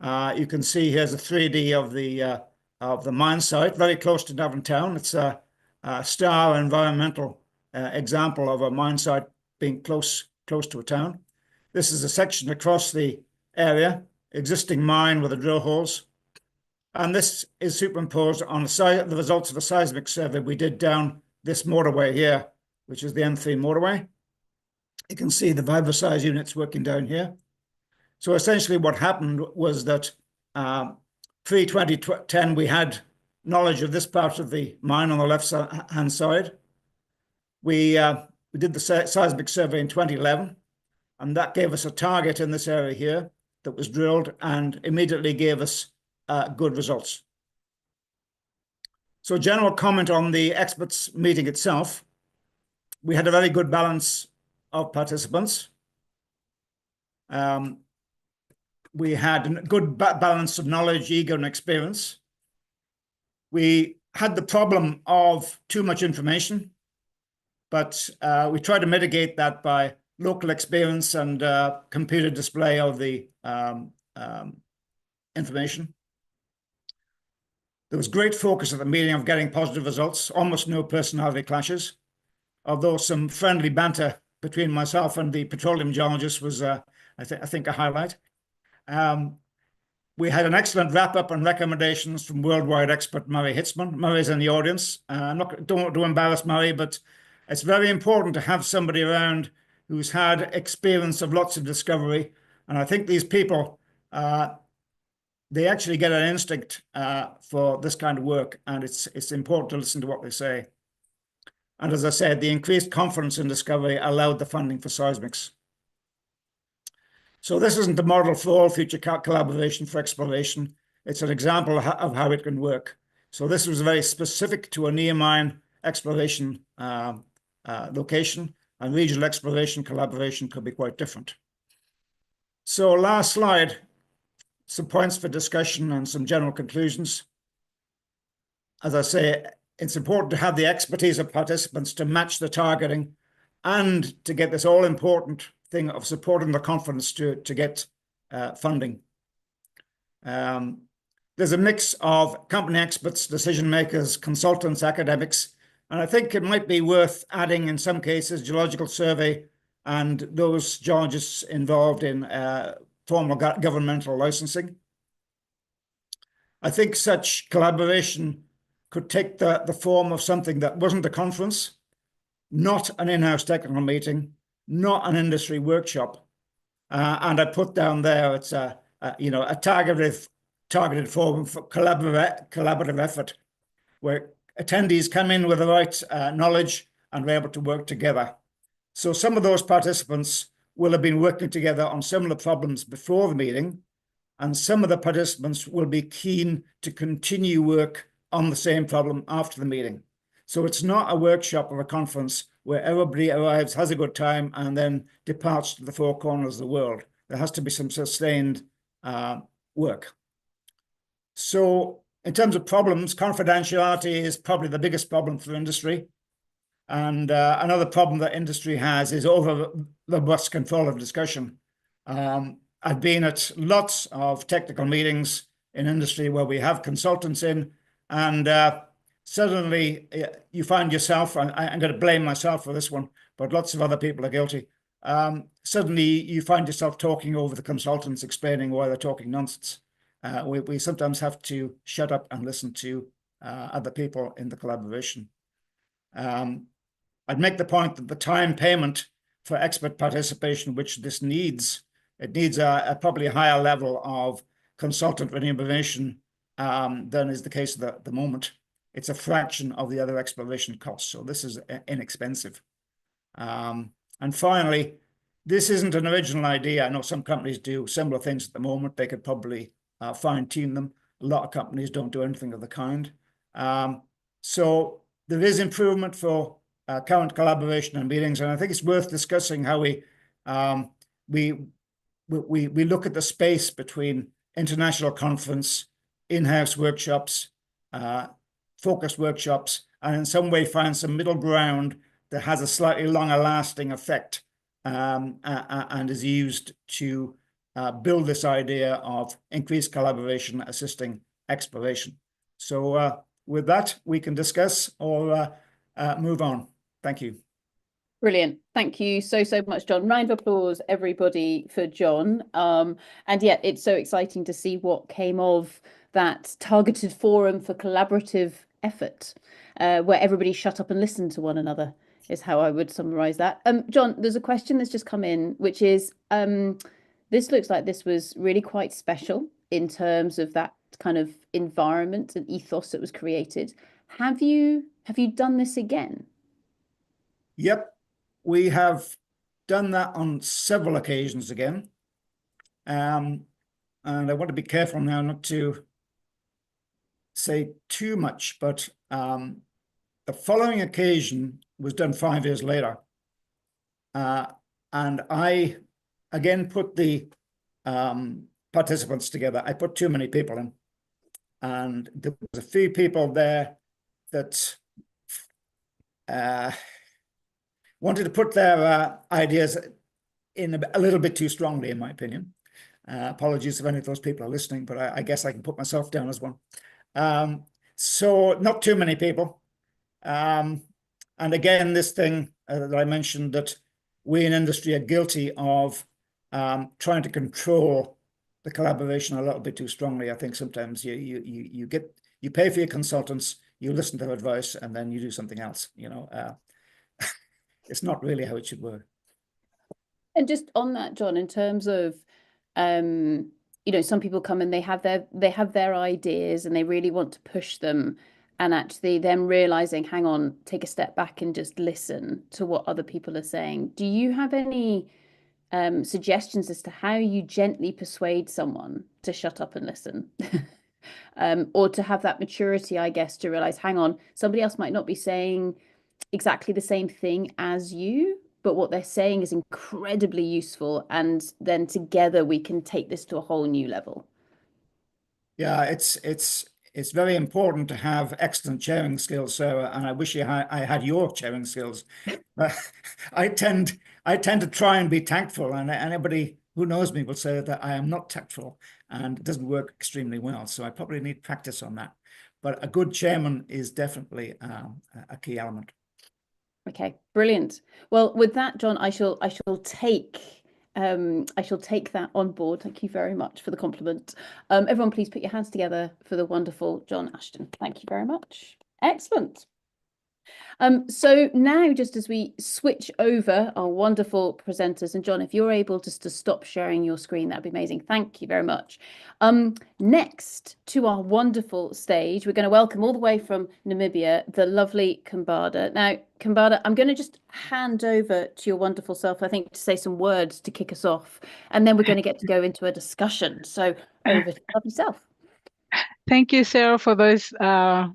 You can see here's a 3D of the mine site, very close to Navan Town. It's a star environmental example of a mine site being close to a town. This is a section across the area, existing mine with the drill holes. And this is superimposed on the results of a seismic survey we did down this motorway here, which is the M3 motorway. You can see the vibroseis units working down here. So essentially what happened was that pre-2010, we had knowledge of this part of the mine on the left-hand side. We did the seismic survey in 2011, and that gave us a target in this area here that was drilled and immediately gave us good results. So general comment on the experts meeting itself. We had a very good balance of participants. We had a good balance of knowledge, ego, and experience. We had the problem of too much information, but we tried to mitigate that by local experience and computer display of the information. There was great focus at the meeting of getting positive results, almost no personality clashes, although some friendly banter between myself and the petroleum geologist was, I think, a highlight. We had an excellent wrap-up and recommendations from worldwide expert Murray Hitzman. Murray's in the audience. I'm not don't want to embarrass Murray, but it's very important to have somebody around who's had experience of lots of discovery. And I think these people, they actually get an instinct for this kind of work, and it's important to listen to what they say. And as I said, the increased confidence in discovery allowed the funding for seismics. So this isn't a model for all future collaboration for exploration. It's an example of how it can work. So this was very specific to a near mine exploration location, and regional exploration collaboration could be quite different. So last slide, some points for discussion and some general conclusions. As I say, it's important to have the expertise of participants to match the targeting and to get this all-important thing of supporting the confidence to get funding. There's a mix of company experts, decision makers, consultants, academics, and I think it might be worth adding in some cases geological survey and those geologists involved in formal governmental licensing. I think such collaboration could take the form of something that wasn't a conference, not an in-house technical meeting, not an industry workshop. And I put down there, it's a targeted forum for collaborative effort, where attendees come in with the right knowledge and are able to work together. So some of those participants will have been working together on similar problems before the meeting, and some of the participants will be keen to continue work on the same problem after the meeting. So it's not a workshop or a conference where everybody arrives, has a good time, and then departs to the four corners of the world. There has to be some sustained work. So in terms of problems, confidentiality is probably the biggest problem for industry. And another problem that industry has is over robust control of discussion. I've been at lots of technical meetings in industry where we have consultants in, and suddenly you find yourself, and I'm going to blame myself for this one, but lots of other people are guilty. Suddenly you find yourself talking over the consultants, explaining why they're talking nonsense. We sometimes have to shut up and listen to other people in the collaboration. I'd make the point that the time payment for expert participation, which this needs, it needs a probably higher level of consultant remuneration than is the case at the moment. It's a fraction of the other exploration costs, so this is inexpensive. And finally, this isn't an original idea. I know some companies do similar things at the moment. They could probably fine-tune them. A lot of companies don't do anything of the kind. So there is improvement for current collaboration and meetings, and I think it's worth discussing how we look at the space between international conference in-house workshops, focused workshops, and in some way find some middle ground that has a slightly longer lasting effect, and is used to build this idea of increased collaboration, assisting exploration. So with that, we can discuss or move on. Thank you. Brilliant. Thank you so much, John. Round of applause, everybody, for John. And yeah, it's so exciting to see what came of that targeted forum for collaborative effort, where everybody shut up and listened to one another, is how I would summarize that. John, there's a question that's just come in, which is, this looks like this was really quite special in terms of that kind of environment and ethos that was created. Have you done this again? Yep, we have done that on several occasions again. And I want to be careful now not to say too much, but the following occasion was done 5 years later. And I again put the participants together. I put too many people in. And there was a few people there that wanted to put their ideas in a little bit too strongly, in my opinion. Apologies if any of those people are listening, but I guess I can put myself down as one. So not too many people. And again, this thing that I mentioned, that we in industry are guilty of trying to control the collaboration a little bit too strongly. I think sometimes you pay for your consultants, you listen to their advice, and then you do something else. It's not really how it should work. And just on that, John, in terms of, some people come and they have their ideas and they really want to push them, and actually them realizing, hang on, take a step back and just listen to what other people are saying. Do you have any suggestions as to how you gently persuade someone to shut up and listen? Or to have that maturity, I guess, to realize, hang on, somebody else might not be saying exactly the same thing as you, but what they're saying is incredibly useful, and then together we can take this to a whole new level. Yeah, it's very important to have excellent sharing skills, Sarah, and I wish I had your sharing skills. I tend to try and be tactful, and anybody who knows me will say that I am not tactful, and it doesn't work extremely well. So I probably need practice on that. But a good chairman is definitely a key element. Okay, brilliant. Well, with that, John, I shall take that on board. Thank you very much for the compliment. Everyone, please put your hands together for the wonderful John Ashton. Thank you very much. Excellent. So now, just as we switch over our wonderful presenters, and John, if you're able just to stop sharing your screen, that'd be amazing. Thank you very much. Next to our wonderful stage, we're going to welcome all the way from Namibia, the lovely Kambada. Now, Kambada, I'm going to just hand over to your wonderful self, I think, to say some words to kick us off, and then we're going to get to go into a discussion. So over to your lovely self. Thank you, Sarah, for those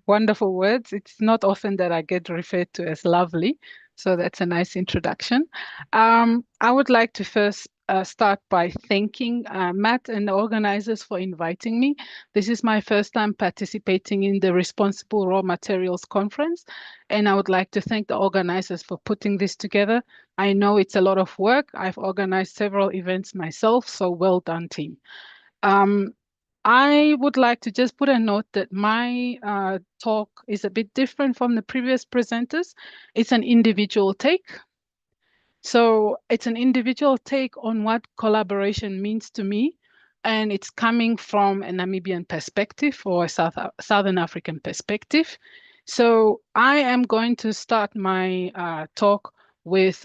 wonderful words. It's not often that I get referred to as lovely, so that's a nice introduction. I would like to first start by thanking Matt and the organizers for inviting me. This is my first time participating in the Responsible Raw Materials Conference, and I would like to thank the organizers for putting this together. I know it's a lot of work. I've organized several events myself, so well done, team. I would like to just put a note that my talk is a bit different from the previous presenters. It's an individual take. So it's an individual take on what collaboration means to me, and it's coming from a Namibian perspective or a Southern African perspective. So I am going to start my talk with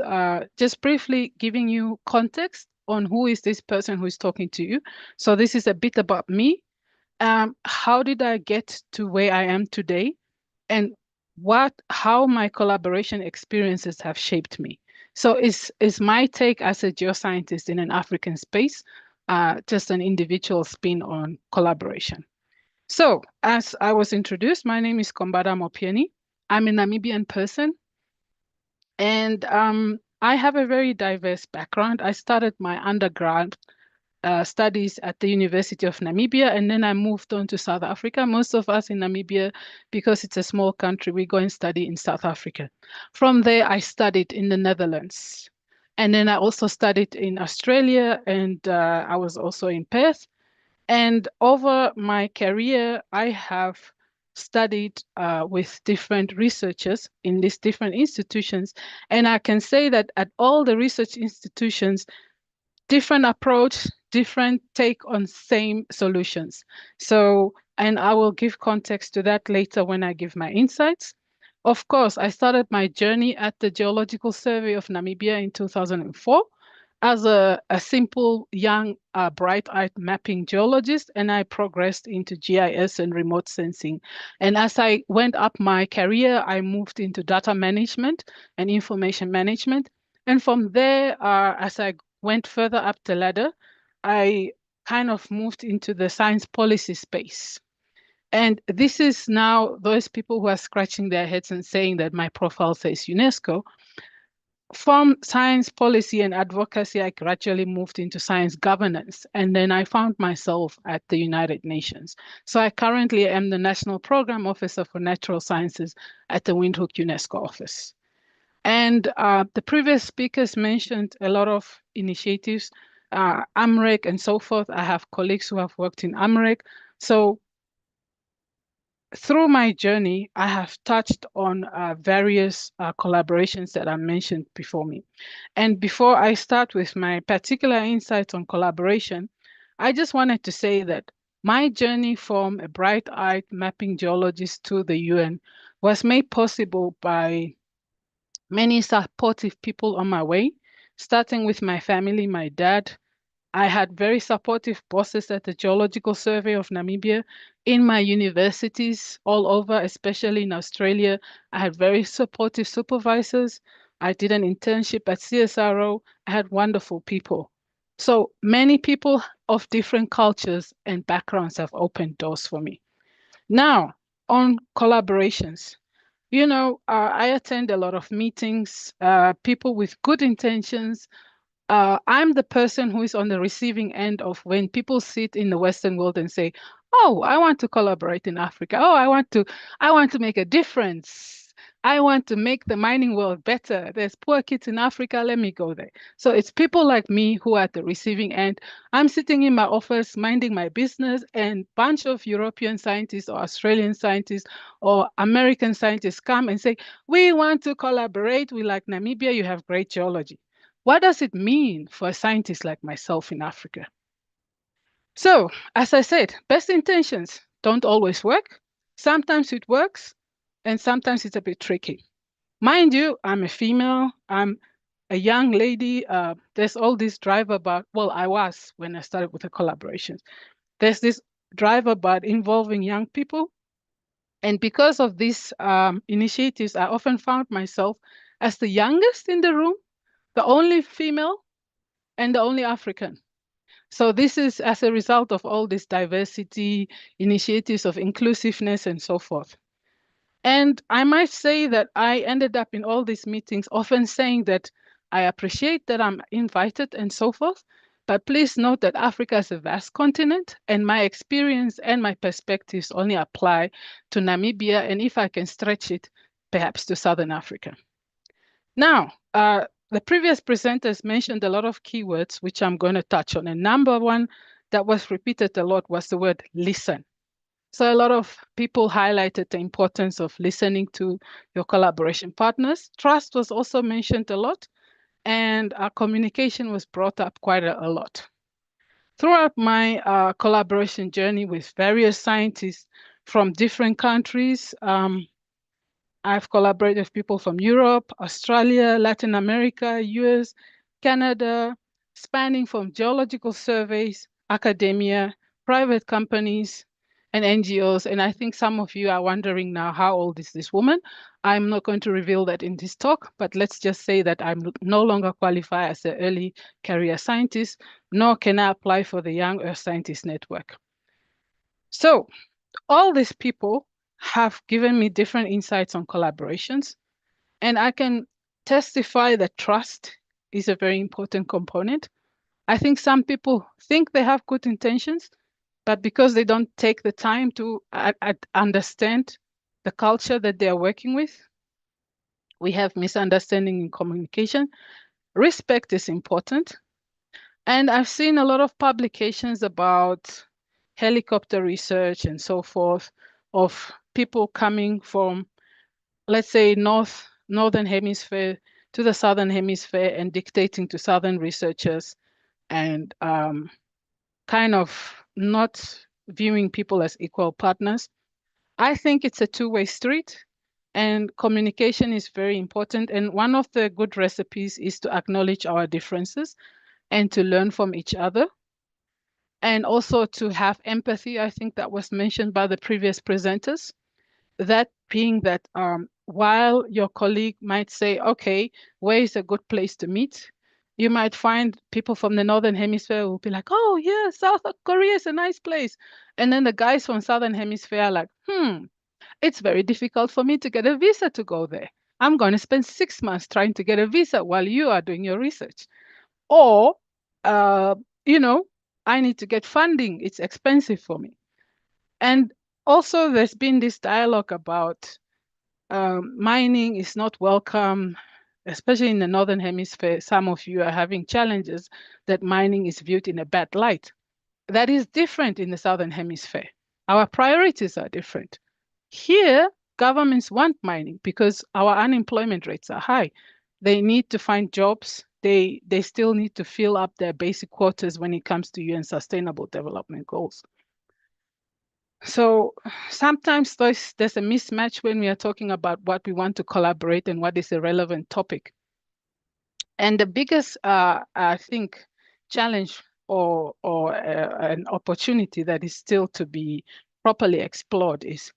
just briefly giving you context on who is this person who is talking to you. So this is a bit about me. How did I get to where I am today, and how my collaboration experiences have shaped me. So is my take as a geoscientist in an African space just an individual spin on collaboration. So as I was introduced, my name is Kambada Mopieni. I'm a Namibian person, and I have a very diverse background. I started my undergrad studies at the University of Namibia, and then I moved on to South Africa. Most of us in Namibia, because it's a small country, we go and study in South Africa. From there, I studied in the Netherlands. And then I also studied in Australia, and I was also in Perth. And over my career, I have studied with different researchers in these different institutions. And I can say that at all the research institutions, different approach, different take on same solutions. So, and I will give context to that later when I give my insights. Of course, I started my journey at the Geological Survey of Namibia in 2004 as a simple, young, bright-eyed mapping geologist, and I progressed into GIS and remote sensing. And as I went up my career, I moved into data management and information management. And from there, as I went further up the ladder, I kind of moved into the science policy space. And this is now those people who are scratching their heads and saying that my profile says UNESCO. From science policy and advocacy, I gradually moved into science governance, and then I found myself at the United Nations. So I currently am the National Program Officer for Natural Sciences at the Windhoek UNESCO office. And the previous speakers mentioned a lot of initiatives, AMREC and so forth. I have colleagues who have worked in AMREC. So through my journey, I have touched on various collaborations that I mentioned before me. And before I start with my particular insights on collaboration, I just wanted to say that my journey from a bright-eyed mapping geologist to the UN was made possible by many supportive people on my way, starting with my family, my dad. I had very supportive bosses at the Geological Survey of Namibia, in my universities all over, especially in Australia. I had very supportive supervisors. I did an internship at CSIRO. I had wonderful people. So many people of different cultures and backgrounds have opened doors for me. Now, on collaborations. You know, I attend a lot of meetings, people with good intentions. I'm the person who is on the receiving end of when people sit in the Western world and say, "Oh, I want to collaborate in Africa. Oh, I want to make a difference. I want to make the mining world better. There's poor kids in Africa. Let me go there." So it's people like me who are at the receiving end. I'm sitting in my office, minding my business, and a bunch of European scientists or Australian scientists or American scientists come and say, "We want to collaborate. We like Namibia. You have great geology." What does it mean for a scientist like myself in Africa? So, as I said, best intentions don't always work. Sometimes it works, and sometimes it's a bit tricky. Mind you, I'm a female, I'm a young lady. There's all this drive about, well, I was when I started with the collaborations. There's this drive about involving young people. And because of these initiatives, I often found myself as the youngest in the room, the only female, and the only African. So this is as a result of all this diversity, initiatives of inclusiveness, and so forth. And I might say that I ended up in all these meetings often saying that I appreciate that I'm invited and so forth, but please note that Africa is a vast continent, and my experience and my perspectives only apply to Namibia, and if I can stretch it, perhaps to Southern Africa. Now, the previous presenters mentioned a lot of keywords, which I'm going to touch on. And number one that was repeated a lot was the word listen. So a lot of people highlighted the importance of listening to your collaboration partners. Trust was also mentioned a lot, and our communication was brought up quite a lot. Throughout my collaboration journey with various scientists from different countries, I've collaborated with people from Europe, Australia, Latin America, US, Canada, spanning from geological surveys, academia, private companies, and NGOs. And I think some of you are wondering now, how old is this woman? I'm not going to reveal that in this talk, but let's just say that I'm no longer qualified as an early career scientist, nor can I apply for the Young Earth Scientist Network. So all these people have given me different insights on collaborations, and I can testify that trust is a very important component. I think some people think they have good intentions, but because they don't take the time to understand the culture that they are working with, we have misunderstanding in communication. Respect is important. And I've seen a lot of publications about helicopter research and so forth of people coming from, let's say, northern hemisphere to the southern hemisphere and dictating to southern researchers and kind of not viewing people as equal partners. I think it's a two-way street, and communication is very important. And one of the good recipes is to acknowledge our differences and to learn from each other. And also to have empathy. I think that was mentioned by the previous presenters. That being that while your colleague might say, okay, where is a good place to meet? You might find people from the Northern Hemisphere will be like, oh yeah, South Korea is a nice place. And then the guys from Southern Hemisphere are like, it's very difficult for me to get a visa to go there. I'm going to spend 6 months trying to get a visa while you are doing your research. Or, I need to get funding. It's expensive for me. And also there's been this dialogue about mining is not welcome, especially in the Northern Hemisphere. Some of you are having challenges that mining is viewed in a bad light. That is different in the Southern Hemisphere. Our priorities are different. Here, governments want mining because our unemployment rates are high. They need to find jobs. They still need to fill up their basic quotas when it comes to UN Sustainable Development Goals. So sometimes there's a mismatch when we are talking about what we want to collaborate and what is a relevant topic. And the biggest, I think, challenge or an opportunity that is still to be properly explored is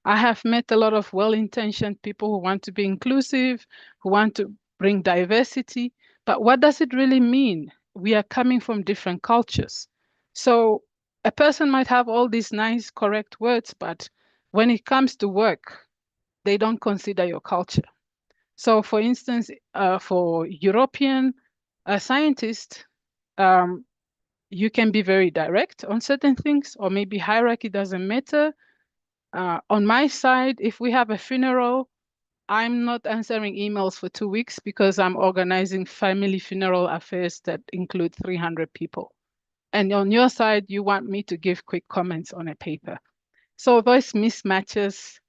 I have met a lot of well-intentioned people who want to be inclusive, who want to bring diversity, but what does it really mean? We are coming from different cultures. So a person might have all these nice, correct words, but when it comes to work, they don't consider your culture. So for instance, for European scientists, you can be very direct on certain things, or maybe hierarchy doesn't matter. On my side, if we have a funeral, I'm not answering emails for 2 weeks because I'm organizing family funeral affairs that include 300 people. And on your side, you want me to give quick comments on a paper. So those mismatches,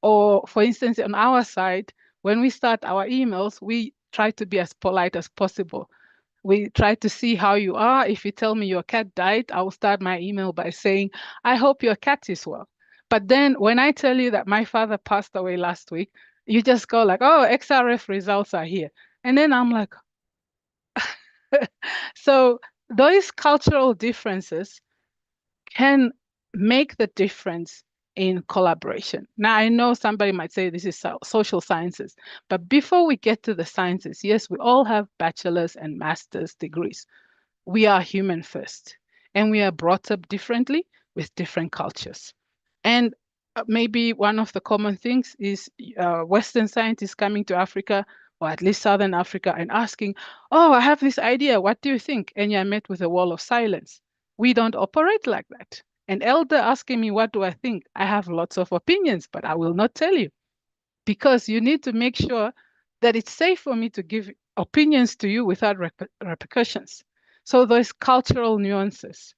or for instance, on our side, when we start our emails, we try to be as polite as possible. We try to see how you are. If you tell me your cat died, I will start my email by saying, I hope your cat is well. But then when I tell you that my father passed away last week, you just go like, oh, XRF results are here. And then I'm like, so those cultural differences can make the difference in collaboration. Now, I know somebody might say this is social sciences, but before we get to the sciences, yes, we all have bachelor's and master's degrees. We are human first, and we are brought up differently with different cultures. And maybe one of the common things is Western scientists coming to Africa, or at least Southern Africa, and asking, oh, I have this idea, what do you think? And you're met with a wall of silence. We don't operate like that. An elder asking me, what do I think? I have lots of opinions, but I will not tell you, because you need to make sure that it's safe for me to give opinions to you without repercussions. So those cultural nuances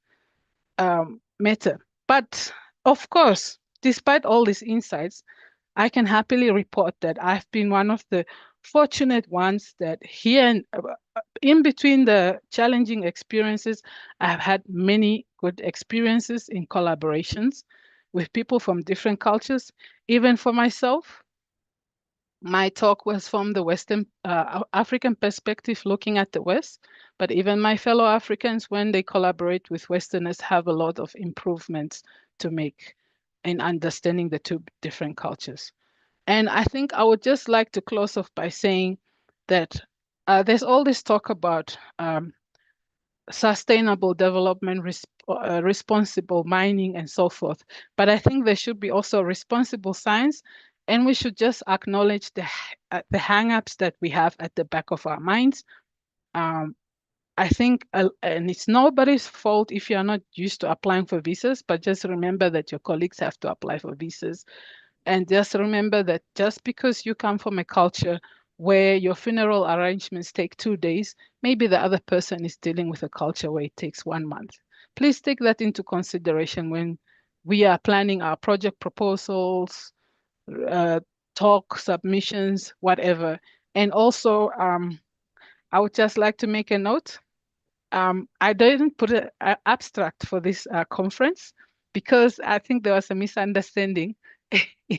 matter. But of course, despite all these insights, I can happily report that I've been one of the fortunate ones that here in between the challenging experiences, I've had many good experiences in collaborations with people from different cultures. Even for myself, my talk was from the Western African perspective, looking at the West, but even my fellow Africans, when they collaborate with Westerners, have a lot of improvements to make in understanding the two different cultures. And I think I would just like to close off by saying that there's all this talk about sustainable development, responsible mining, and so forth. But I think there should be also responsible science, and we should just acknowledge the hang-ups that we have at the back of our minds. I I think, and it's nobody's fault if you're not used to applying for visas, but just remember that your colleagues have to apply for visas. And just remember that just because you come from a culture where your funeral arrangements take 2 days, maybe the other person is dealing with a culture where it takes 1 month. Please take that into consideration when we are planning our project proposals, talk submissions, whatever. And also, I would just like to make a note. I didn't put an abstract for this conference because I think there was a misunderstanding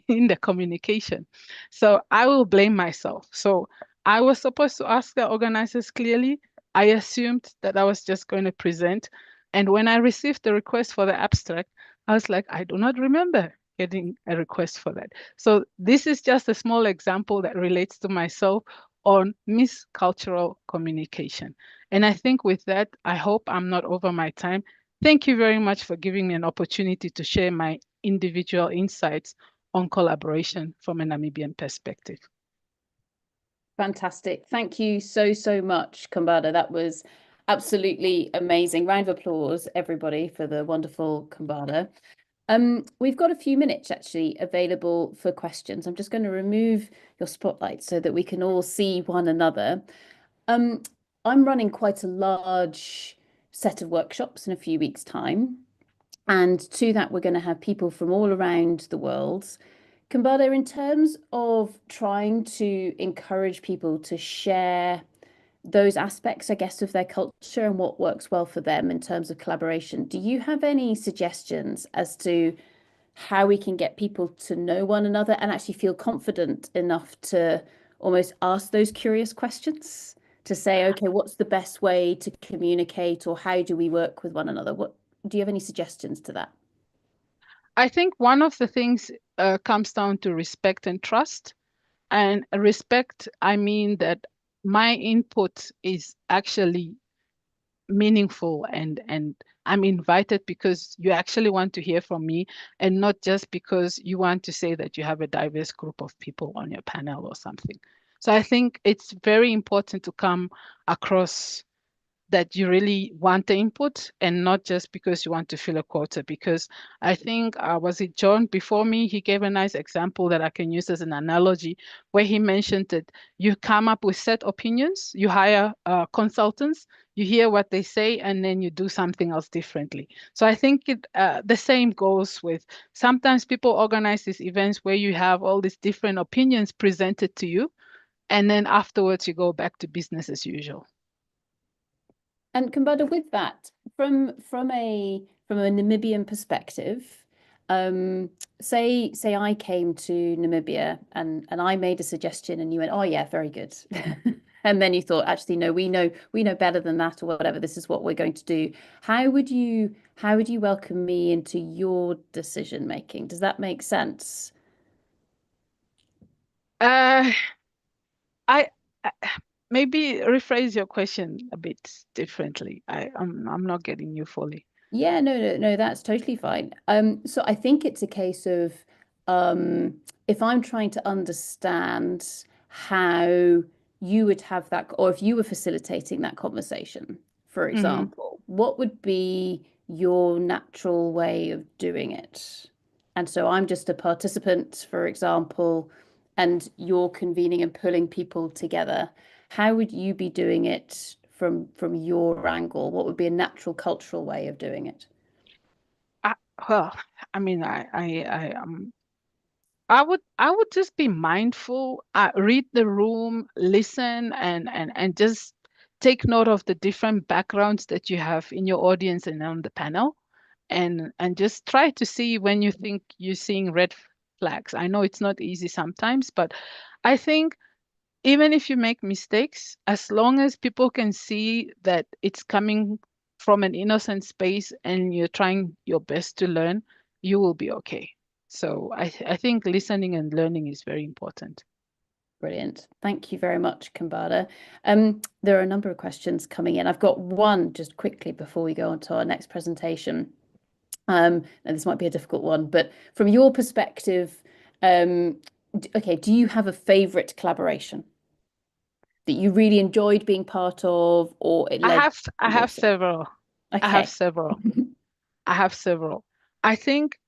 in the communication. So I will blame myself. So I was supposed to ask the organizers clearly. I assumed that I was just going to present. And when I received the request for the abstract, I was like, I do not remember getting a request for that. So this is just a small example that relates to myself on miscultural communication. And I think with that, I hope I'm not over my time. Thank you very much for giving me an opportunity to share my individual insights on collaboration from a Namibian perspective. Fantastic. Thank you so, so much, Kambada. That was absolutely amazing. Round of applause, everybody, for the wonderful Kambada. We've got a few minutes actually available for questions. I'm just going to remove your spotlight so that we can all see one another. I'm running quite a large set of workshops in a few weeks' time. And to that, we're going to have people from all around the world. Kambada, in terms of trying to encourage people to share those aspects, I guess, of their culture and what works well for them in terms of collaboration, do you have any suggestions as to how we can get people to know one another and actually feel confident enough to almost ask those curious questions, to say, okay, what's the best way to communicate, or how do we work with one another? What do you have any suggestions to that? I think one of the things comes down to respect and trust. And respect, I mean that my input is actually meaningful, and I'm invited because you actually want to hear from me, and not just because you want to say that you have a diverse group of people on your panel or something. So I think it's very important to come across that you really want the input, and not just because you want to fill a quota. Because I think, was it John before me? He gave a nice example that I can use as an analogy, where he mentioned that you come up with set opinions, you hire consultants, you hear what they say, and then you do something else differently. So I think the same goes with, sometimes people organize these events where you have all these different opinions presented to you, and then afterwards you go back to business as usual. And Kambada, with that, from a Namibian perspective, say I came to Namibia and I made a suggestion and you went, oh yeah, very good. And then you thought, actually, no, we know better than that, or whatever, this is what we're going to do. How would you welcome me into your decision making? Does that make sense? Maybe rephrase your question a bit differently. I'm not getting you fully. Yeah, no, that's totally fine. So I think it's a case of if I'm trying to understand how you would have that, or if you were facilitating that conversation, for example, what would be your natural way of doing it? And so I'm just a participant, for example, and you're convening and pulling people together. How would you be doing it from your angle? What would be a natural cultural way of doing it? Well, I mean, I would just be mindful, read the room, listen, and just take note of the different backgrounds that you have in your audience and on the panel, and just try to see when you think you're seeing red flags. I know it's not easy sometimes, but I think even if you make mistakes, as long as people can see that it's coming from an innocent space and you're trying your best to learn, you will be okay. So I think listening and learning is very important. Brilliant. Thank you very much, Kambada. There are a number of questions coming in. I've got one just quickly before we go on to our next presentation. And this might be a difficult one, but from your perspective, okay, do you have a favorite collaboration? that you really enjoyed being part of, or it led? I have several. Okay. I have several. I think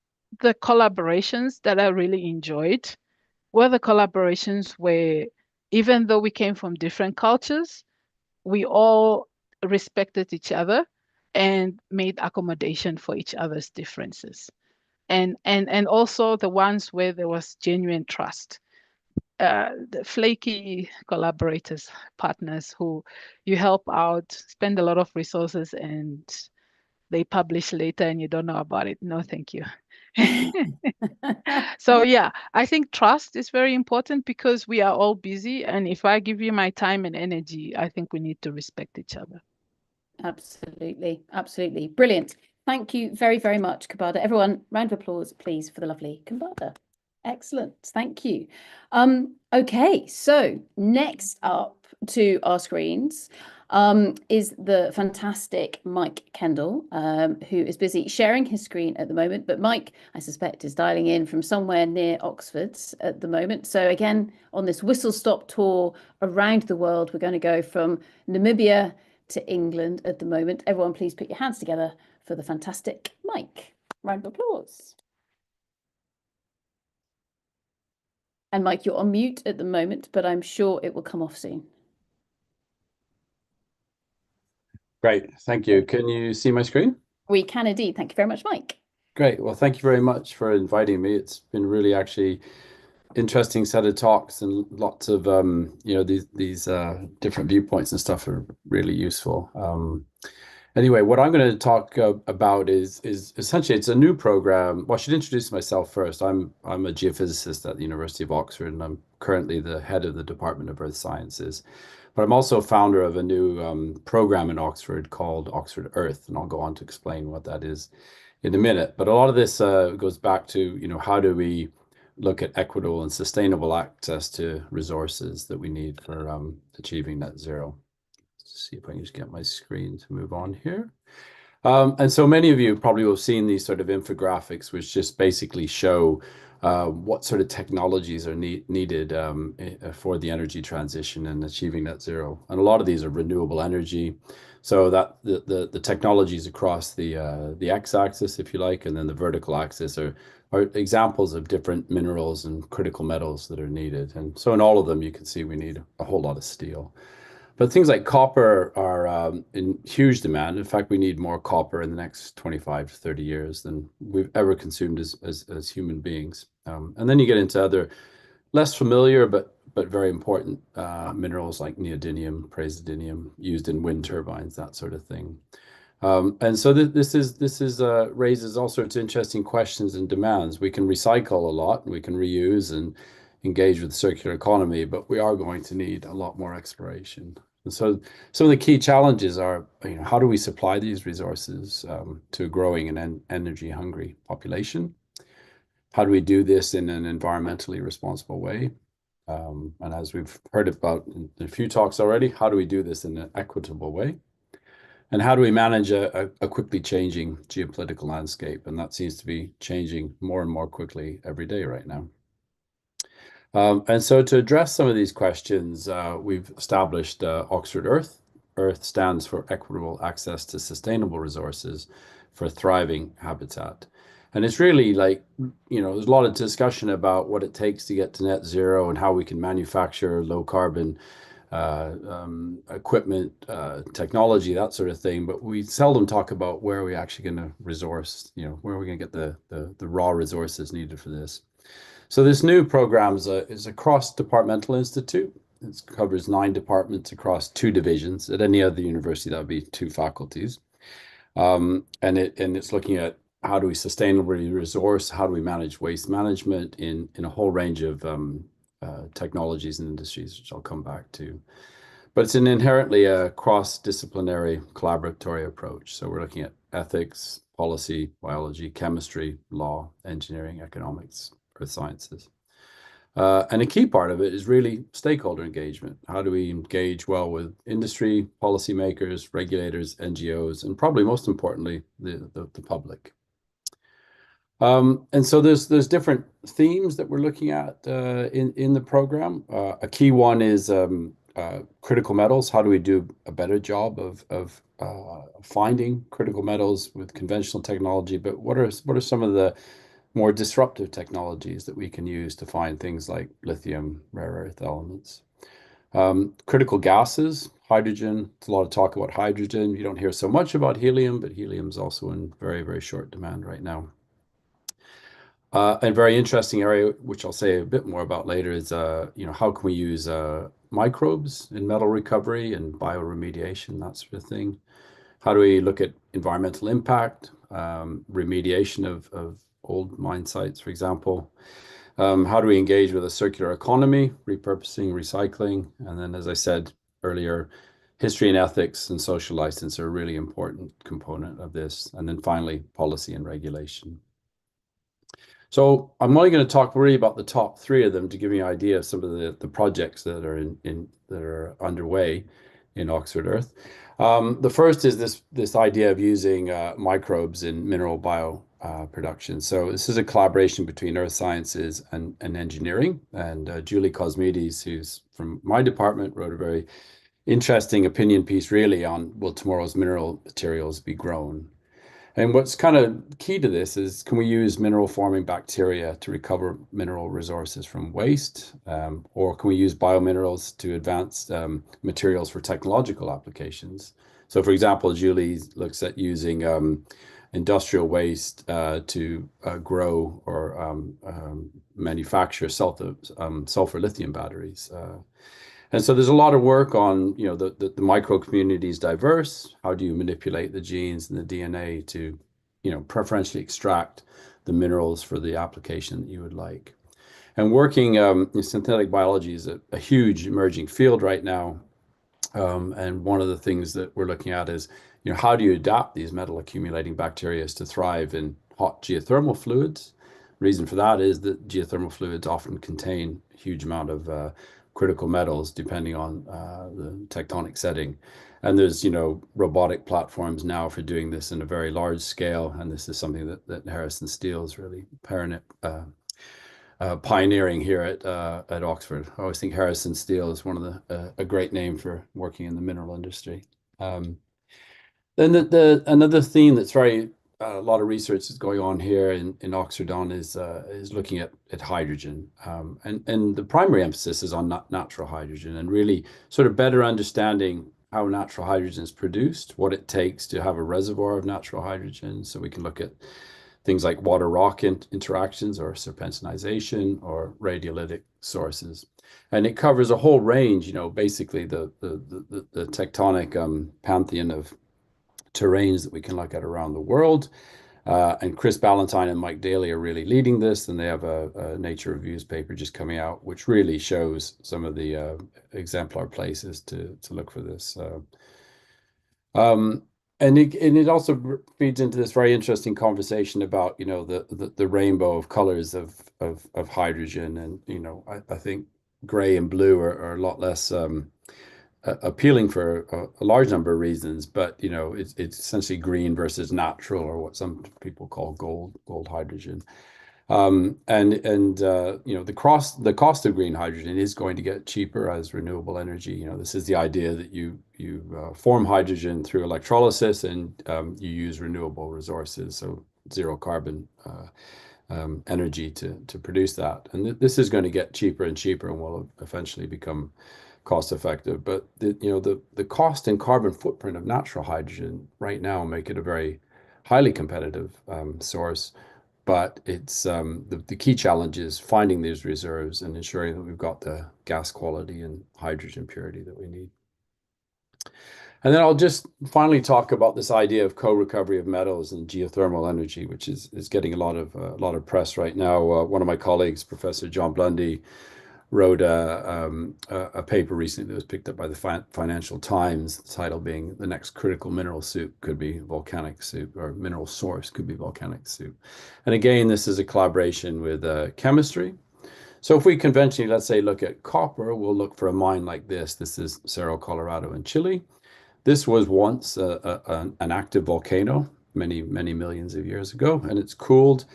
the collaborations that I really enjoyed were the collaborations where, even though we came from different cultures, we all respected each other and made accommodation for each other's differences. And also the ones where there was genuine trust. The flaky collaborators, partners who you help out, spend a lot of resources, and they publish later and you don't know about it. No, thank you. So yeah, I think trust is very important because we are all busy. And if I give you my time and energy, I think we need to respect each other. Absolutely. Absolutely. Brilliant. Thank you very, very much, Kebada. Everyone, round of applause, please, for the lovely Kebada. Excellent. Thank you. Okay, so next up to our screens is the fantastic Mike Kendall, who is busy sharing his screen at the moment. But Mike, I suspect, is dialing in from somewhere near Oxford at the moment. So again, on this whistle-stop tour around the world, we're going to go from Namibia to England at the moment. Everyone, please put your hands together for the fantastic Mike. Round of applause. And Mike, you're on mute at the moment, but I'm sure it will come off soon. Great, thank you. Can you see my screen? We can indeed. Thank you very much, Mike. Great, well, thank you very much for inviting me. It's been really actually interesting set of talks, and lots of these different viewpoints and stuff are really useful. Anyway, what I'm going to talk about is essentially, it's a new program. Well, I should introduce myself first. I'm a geophysicist at the University of Oxford, and I'm currently the head of the Department of Earth Sciences. But I'm also founder of a new program in Oxford called Oxford Earth, and I'll go on to explain what that is in a minute. But a lot of this goes back to, how do we look at equitable and sustainable access to resources that we need for achieving net zero. Let's see if I can just get my screen to move on here. And so many of you probably will have seen these sort of infographics, which just basically show what sort of technologies are needed for the energy transition and achieving net zero. And a lot of these are renewable energy. So that the technologies across the x-axis, if you like, and then the vertical axis are examples of different minerals and critical metals that are needed. And so in all of them, you can see we need a whole lot of steel. But things like copper are in huge demand. In fact, we need more copper in the next 25 to 30 years than we've ever consumed as human beings. And then you get into other less familiar but very important minerals like neodymium, praseodymium, used in wind turbines, that sort of thing. And so this raises all sorts of interesting questions and demands. We can recycle a lot, we can reuse and engage with the circular economy, but we are going to need a lot more exploration. And so some of the key challenges are, how do we supply these resources to a growing and energy-hungry population? How do we do this in an environmentally responsible way? And as we've heard about in a few talks already, how do we do this in an equitable way? And how do we manage a quickly changing geopolitical landscape? And that seems to be changing more and more quickly every day right now. And so to address some of these questions, we've established Oxford Earth. Earth stands for Equitable Access to Sustainable Resources for Thriving Habitat. And it's really like, there's a lot of discussion about what it takes to get to net zero and how we can manufacture low carbon equipment, technology, that sort of thing. But we seldom talk about where are we actually going to resource, where are we going to get the raw resources needed for this. So this new program is a cross-departmental institute. It covers 9 departments across 2 divisions. At any other university, that would be 2 faculties. And it's looking at how do we sustainably resource, how do we manage waste management in a whole range of technologies and industries, which I'll come back to. But it's an inherently a cross-disciplinary collaboratory approach. So we're looking at ethics, policy, biology, chemistry, law, engineering, economics, earth sciences. And a key part of it is really stakeholder engagement. How do we engage well with industry, policymakers, regulators, NGOs, and probably most importantly, the public. And so there's different themes that we're looking at in the program. A key one is critical metals. How do we do a better job of finding critical metals with conventional technology? But what are some of the more disruptive technologies that we can use to find things like lithium, rare earth elements? Critical gases, hydrogen. There's a lot of talk about hydrogen. You don't hear so much about helium, but helium is also in very, very short demand right now. A very interesting area, which I'll say a bit more about later, is how can we use microbes in metal recovery and bioremediation, that sort of thing. How do we look at environmental impact, remediation of old mine sites, for example? How do we engage with a circular economy, repurposing, recycling? And then, as I said earlier, history and ethics and social license are a really important component of this. And then finally, policy and regulation. So I'm only going to talk really about the top three of them to give you an idea of some of the projects that are that are underway in Oxford Earth. The first is this idea of using microbes in mineral bio production. So this is a collaboration between earth sciences and engineering. And Julie Cosmides, who's from my department, wrote a very interesting opinion piece really on, will tomorrow's mineral materials be grown? And what's kind of key to this is, can we use mineral forming bacteria to recover mineral resources from waste? Or can we use biominerals to advance materials for technological applications? So for example, Julie looks at using industrial waste to grow or manufacture sulfur lithium batteries. And so there's a lot of work on, the micro community is diverse. How do you manipulate the genes and the DNA to, preferentially extract the minerals for the application that you would like? And working in synthetic biology is a huge emerging field right now. And one of the things that we're looking at is, how do you adapt these metal accumulating bacteria to thrive in hot geothermal fluids? Reason for that is that geothermal fluids often contain a huge amount of critical metals depending on the tectonic setting. And there's, robotic platforms now for doing this in a very large scale. And this is something that Harrison Steel is really pioneering here at Oxford. I always think Harrison Steel is one of a great name for working in the mineral industry. Then another theme that's a lot of research is going on here in Oxford is looking at hydrogen, and the primary emphasis is on natural hydrogen and really sort of better understanding how natural hydrogen is produced, what it takes to have a reservoir of natural hydrogen. So we can look at things like water rock interactions or serpentinization or radiolytic sources, and it covers a whole range. Basically the tectonic pantheon of terrains that we can look at around the world. And Chris Ballantyne and Mike Daly are really leading this, and they have a Nature Reviews paper just coming out, which really shows some of the exemplar places to look for this. And it also feeds into this very interesting conversation about, the rainbow of colors of hydrogen. And, I think gray and blue are a lot less appealing for a large number of reasons, but it's essentially green versus natural, or what some people call gold hydrogen. The cost of green hydrogen is going to get cheaper as renewable energy. This is the idea that you form hydrogen through electrolysis and you use renewable resources, so zero carbon energy to produce that. And this is going to get cheaper and cheaper and will eventually become cost effective. But the cost and carbon footprint of natural hydrogen right now make it a very highly competitive source. But it's the key challenge is finding these reserves and ensuring that we've got the gas quality and hydrogen purity that we need. And then I'll just finally talk about this idea of co-recovery of metals and geothermal energy, which is getting a lot of press right now. One of my colleagues, Professor John Blundy, wrote a paper recently that was picked up by the Financial Times, the title being "The Next Critical Mineral Soup Could Be Volcanic Soup," or mineral source could be volcanic soup. And again, this is a collaboration with chemistry. So if we conventionally, let's say, look at copper, we'll look for a mine like this. This is Cerro Colorado in Chile. This was once an active volcano many millions of years ago, and it's cooled.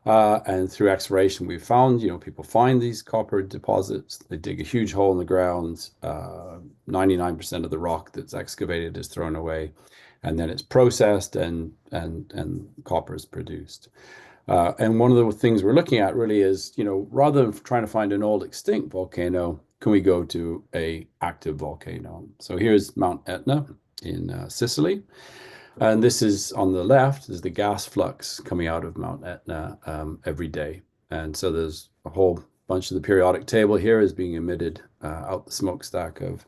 And through exploration, we've found, people find these copper deposits. They dig a huge hole in the ground. 99% of the rock that's excavated is thrown away, and then it's processed and copper is produced. And one of the things we're looking at really is, rather than trying to find an old extinct volcano, can we go to a active volcano? So here's Mount Etna in Sicily. And this is on the left is the gas flux coming out of Mount Etna every day. And so there's a whole bunch of the periodic table here is being emitted out the smokestack of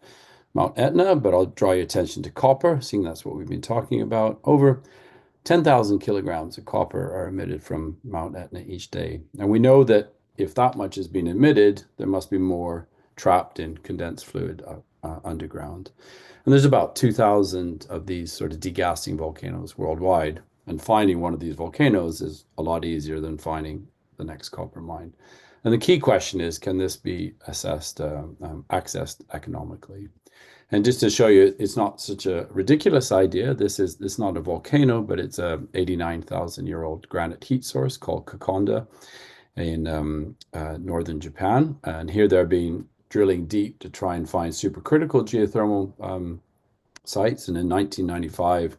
Mount Etna, but I'll draw your attention to copper, seeing that's what we've been talking about. Over 10,000 kilograms of copper are emitted from Mount Etna each day. And we know that if that much has been emitted, there must be more trapped in condensed fluid underground. And there's about 2,000 of these sort of degassing volcanoes worldwide. And finding one of these volcanoes is a lot easier than finding the next copper mine. And the key question is, can this be accessed economically? And just to show you, it's not such a ridiculous idea. This is not a volcano, but it's a 89,000-year-old granite heat source called Kokonda in northern Japan. And here they're drilling deep to try and find supercritical geothermal sites. And in 1995,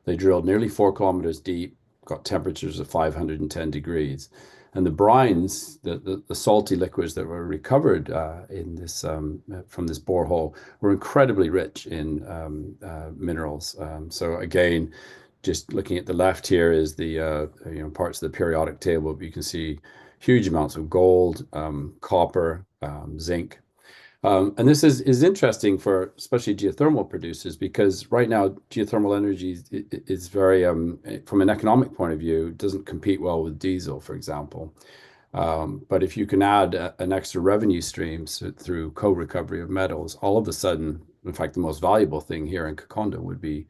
they drilled nearly 4 kilometers deep, got temperatures of 510 degrees. And the brines, the salty liquids that were recovered in this from this borehole were incredibly rich in minerals. So again, just looking at the left here is the parts of the periodic table. You can see huge amounts of gold, copper, zinc. And this is interesting for especially geothermal producers, because right now geothermal energy is very, from an economic point of view, doesn't compete well with diesel, for example. But if you can add an extra revenue stream through co-recovery of metals, all of a sudden, in fact, the most valuable thing here in Kokonda would be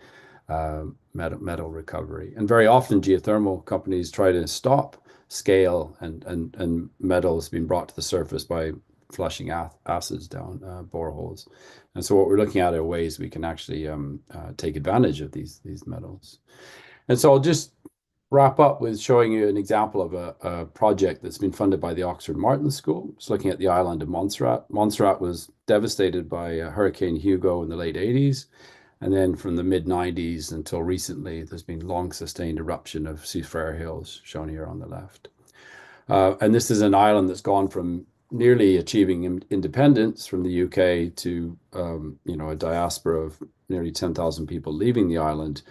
metal recovery. And very often geothermal companies try to stop scale and metals being brought to the surface by flushing acids down boreholes. And so what we're looking at are ways we can actually take advantage of these metals. And so I'll just wrap up with showing you an example of a project that's been funded by the Oxford Martin School. It's looking at the island of Montserrat. Montserrat was devastated by Hurricane Hugo in the late 80s. And then from the mid-90s until recently, there's been long sustained eruption of Soufriere Hills, shown here on the left. And this is an island that's gone from nearly achieving independence from the UK to a diaspora of nearly 10,000 people leaving the island.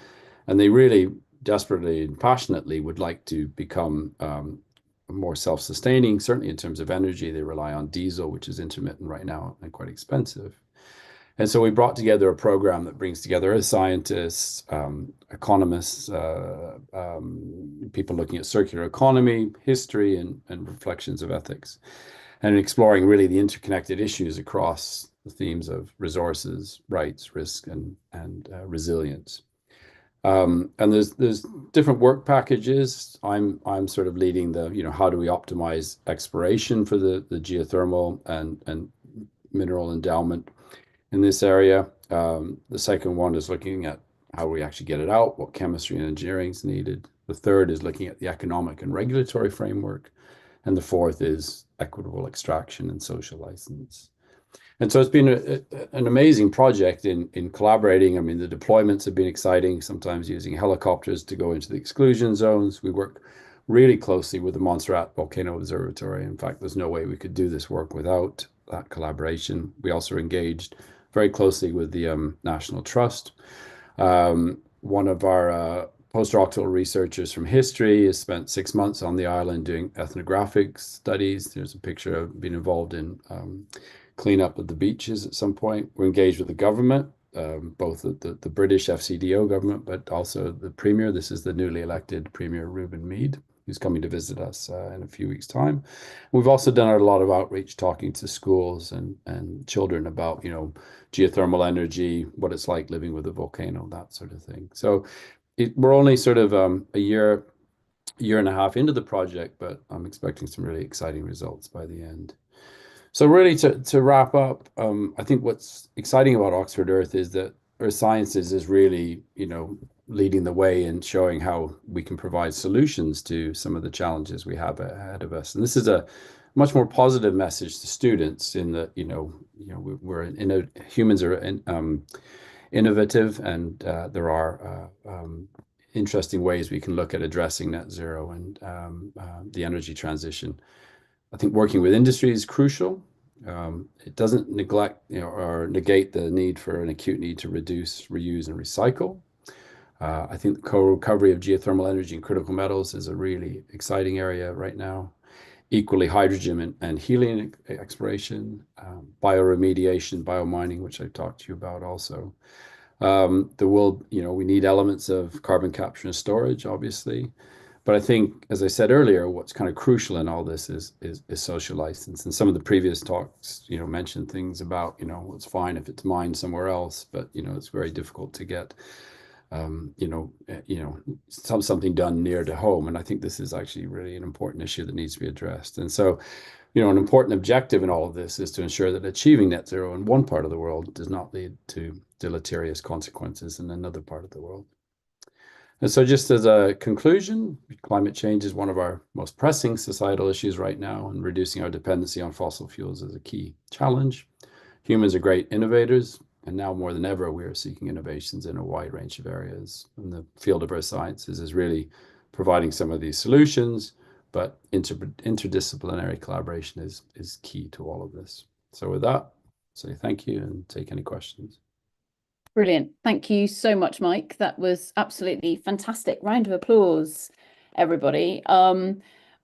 And they really desperately and passionately would like to become more self-sustaining, certainly in terms of energy. They rely on diesel, which is intermittent right now and quite expensive. And so we brought together a program that brings together scientists, economists, people looking at circular economy, history, and reflections of ethics, and exploring really the interconnected issues across the themes of resources, rights, risk, and resilience. And there's different work packages. I'm sort of leading the, how do we optimize exploration for the geothermal and mineral endowment in this area. The second one is looking at how we actually get it out, what chemistry and engineering is needed. The third is looking at the economic and regulatory framework. And the fourth is equitable extraction and social license. And so it's been an amazing project in collaborating. I mean, the deployments have been exciting, sometimes using helicopters to go into the exclusion zones. We work really closely with the Montserrat Volcano Observatory. In fact, there's no way we could do this work without that collaboration. We also engaged very closely with the National Trust. One of our postdoctoral researchers from history has spent 6 months on the island doing ethnographic studies. There's a picture of being involved in cleanup of the beaches at some point. We're engaged with the government, both the British FCDO government, but also the Premier. This is the newly elected Premier Ruben Mead, who's coming to visit us in a few weeks' time. We've also done a lot of outreach, talking to schools and children about, geothermal energy, what it's like living with a volcano, that sort of thing. So we're only sort of a year and a half into the project, but I'm expecting some really exciting results by the end. So really to wrap up, I think what's exciting about Oxford Earth is that Earth Sciences is really, leading the way in showing how we can provide solutions to some of the challenges we have ahead of us. And this is a much more positive message to students in that, humans are innovative, and there are interesting ways we can look at addressing net zero and the energy transition. I think working with industry is crucial. It doesn't neglect or negate the need for an acute need to reduce, reuse, and recycle. I think the co-recovery of geothermal energy and critical metals is a really exciting area right now. Equally, hydrogen and helium exploration, bioremediation, biomining, which I talked to you about also. We need elements of carbon capture and storage, obviously. But I think, as I said earlier, what's kind of crucial in all this is social license. And some of the previous talks, mentioned things about, it's fine if it's mined somewhere else, but, it's very difficult to get, something done near to home. And I think this is actually really an important issue that needs to be addressed. And so, an important objective in all of this is to ensure that achieving net zero in one part of the world does not lead to deleterious consequences in another part of the world. And so just as a conclusion, climate change is one of our most pressing societal issues right now, and reducing our dependency on fossil fuels is a key challenge. Humans are great innovators, and now more than ever, we are seeking innovations in a wide range of areas. And the field of earth sciences is really providing some of these solutions, but interdisciplinary collaboration is key to all of this. So with that, say thank you and take any questions. Brilliant. Thank you so much, Mike. That was absolutely fantastic. Round of applause, everybody.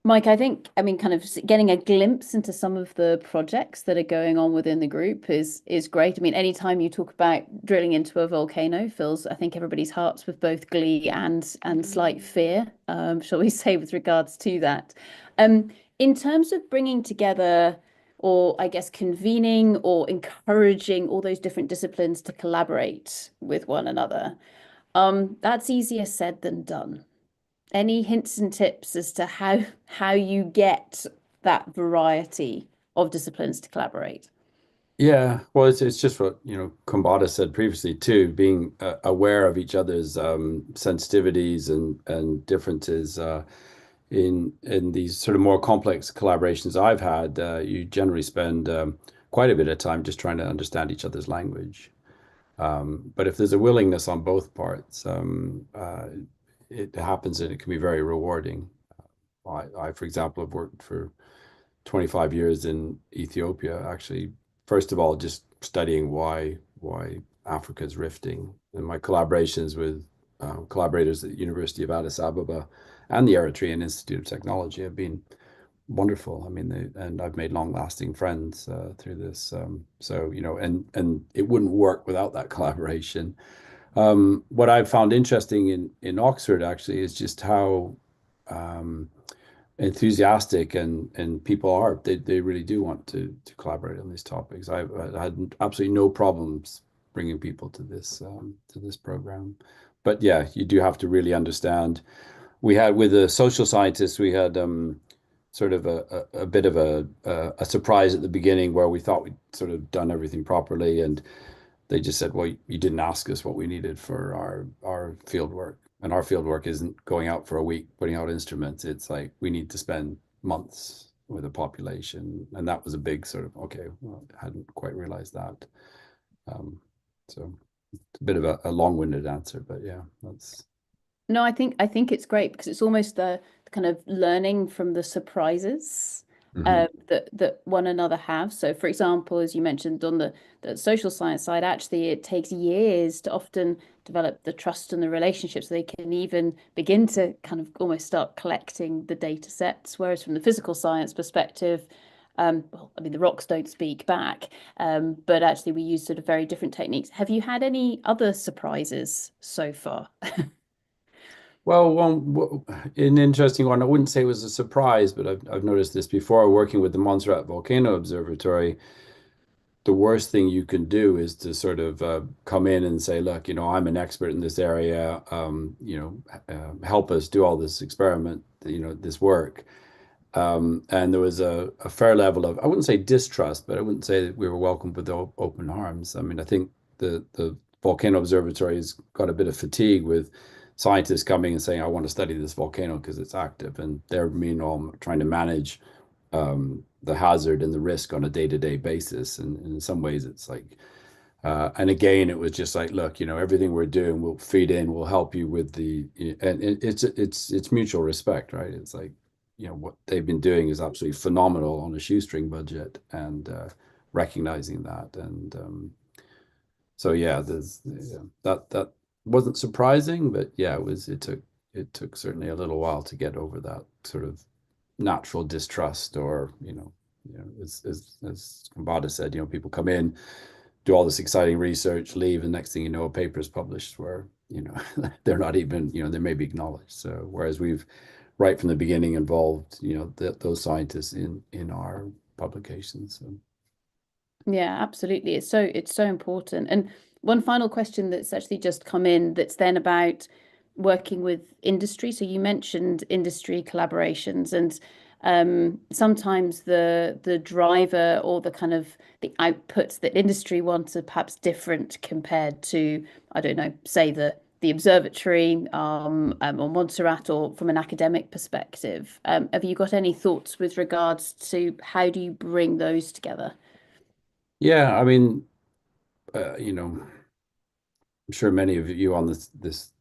Mike, kind of getting a glimpse into some of the projects that are going on within the group is great. Anytime you talk about drilling into a volcano fills, I think, everybody's hearts with both glee and slight fear, shall we say, with regards to that. In terms of bringing together, or I guess convening or encouraging all those different disciplines to collaborate with one another, that's easier said than done. Any hints and tips as to how you get that variety of disciplines to collaborate? Yeah, well, it's just what Kombata said previously too, being aware of each other's sensitivities and differences. In these sort of more complex collaborations I've had, you generally spend quite a bit of time just trying to understand each other's language. But if there's a willingness on both parts, it happens and it can be very rewarding. I, for example, have worked for 25 years in Ethiopia, actually, first of all, just studying why Africa is rifting. And my collaborations with collaborators at the University of Addis Ababa and the Eritrean Institute of Technology have been wonderful. And I've made long-lasting friends through this. And it wouldn't work without that collaboration. What I've found interesting in Oxford actually is just how enthusiastic and people are. They really do want to collaborate on these topics. I had absolutely no problems bringing people to this program. But yeah, you do have to really understand. We had with the social scientists, we had sort of a bit of a surprise at the beginning where we thought we'd sort of done everything properly, and they just said, well, you didn't ask us what we needed for our field work. And our field work isn't going out for a week, putting out instruments. It's like we need to spend months with a population. And that was a big sort of, okay, well, I hadn't quite realized that. So it's a bit of a long-winded answer, but yeah, that's. No, I think it's great because it's almost the kind of learning from the surprises that one another have. So, for example, as you mentioned on the social science side, actually, it takes years to often develop the trust and the relationships so they can even begin to kind of almost start collecting the data sets. Whereas from the physical science perspective, the rocks don't speak back, but actually we use sort of very different techniques. Have you had any other surprises so far? Well, an interesting one, I wouldn't say it was a surprise, but I've noticed this before working with the Montserrat Volcano Observatory. The worst thing you can do is to sort of come in and say, look, I'm an expert in this area, help us do all this experiment, this work. And there was a fair level of, I wouldn't say distrust, but I wouldn't say that we were welcomed with open arms. I think the volcano observatory has got a bit of fatigue with scientists coming and saying, I want to study this volcano because it's active, and they're meanwhile trying to manage the hazard and the risk on a day-to-day basis. And in some ways it's like, and again, it was just like, look, you know, everything we're doing will feed in, will help you with the, and it's mutual respect, right? It's like, you know, what they've been doing is absolutely phenomenal on a shoestring budget, and recognizing that. And so yeah, there's that wasn't surprising, but yeah, it took certainly a little while to get over that sort of natural distrust, or as Kambada said, you know, people come in, do all this exciting research, leave, and next thing you know, a paper is published where, you know, they're not even, you know, they may be acknowledged. So whereas we've right from the beginning involved, you know, those scientists in our publications. So. Yeah, absolutely. It's so important. And one final question that's actually just come in, that's then about working with industry. So you mentioned industry collaborations, and sometimes the driver or the kind of the outputs that industry wants are perhaps different compared to, I don't know, say the observatory or Montserrat, or from an academic perspective. Have you got any thoughts with regards to how do you bring those together? Yeah, I mean, you know, I'm sure many of you on this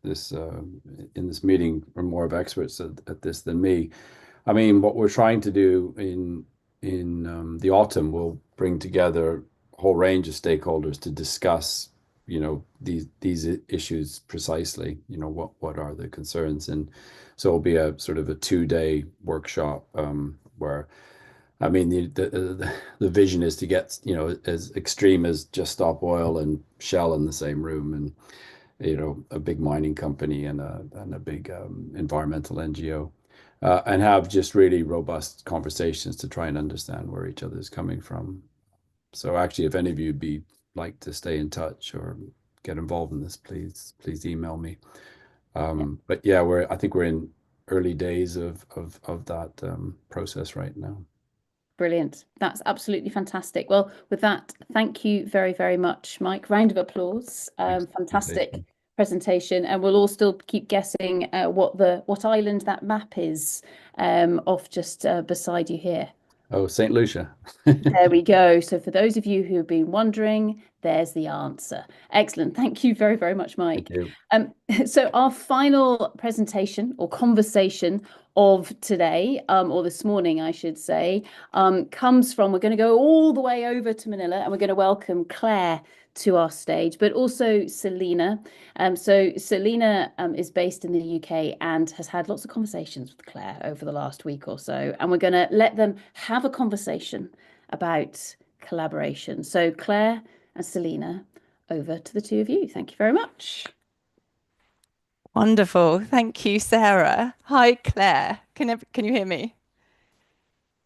in this meeting are more of experts at this than me. I mean, what we're trying to do in the autumn, we'll bring together a whole range of stakeholders to discuss, you know, these issues precisely. You know, what are the concerns, and so it'll be a sort of a 2-day workshop where, I mean, the vision is to get, you know, as extreme as Just Stop Oil and Shell in the same room, and, you know, a big mining company and a big environmental NGO, and have just really robust conversations to try and understand where each other is coming from. So actually, if any of you'd be like to stay in touch or get involved in this, please email me. But yeah, I think we're in early days of that process right now. Brilliant. That's absolutely fantastic. Well, with that, thank you very, very much, Mike. Round of applause. Fantastic presentation. And we'll all still keep guessing what island that map is off just beside you here. Oh, St. Lucia. There we go. So for those of you who have been wondering, there's the answer. Excellent. Thank you very, very much, Mike. Thank you. So our final presentation or conversation of today, or this morning, I should say, comes from, we're going to go all the way over to Manila, and we're going to welcome Claire to our stage, but also Selena. So Selena is based in the UK and has had lots of conversations with Claire over the last week or so, and we're going to let them have a conversation about collaboration. So Claire and Selena, over to the two of you. Thank you very much. Wonderful. Thank you, Sarah. Hi, Claire. Can you hear me?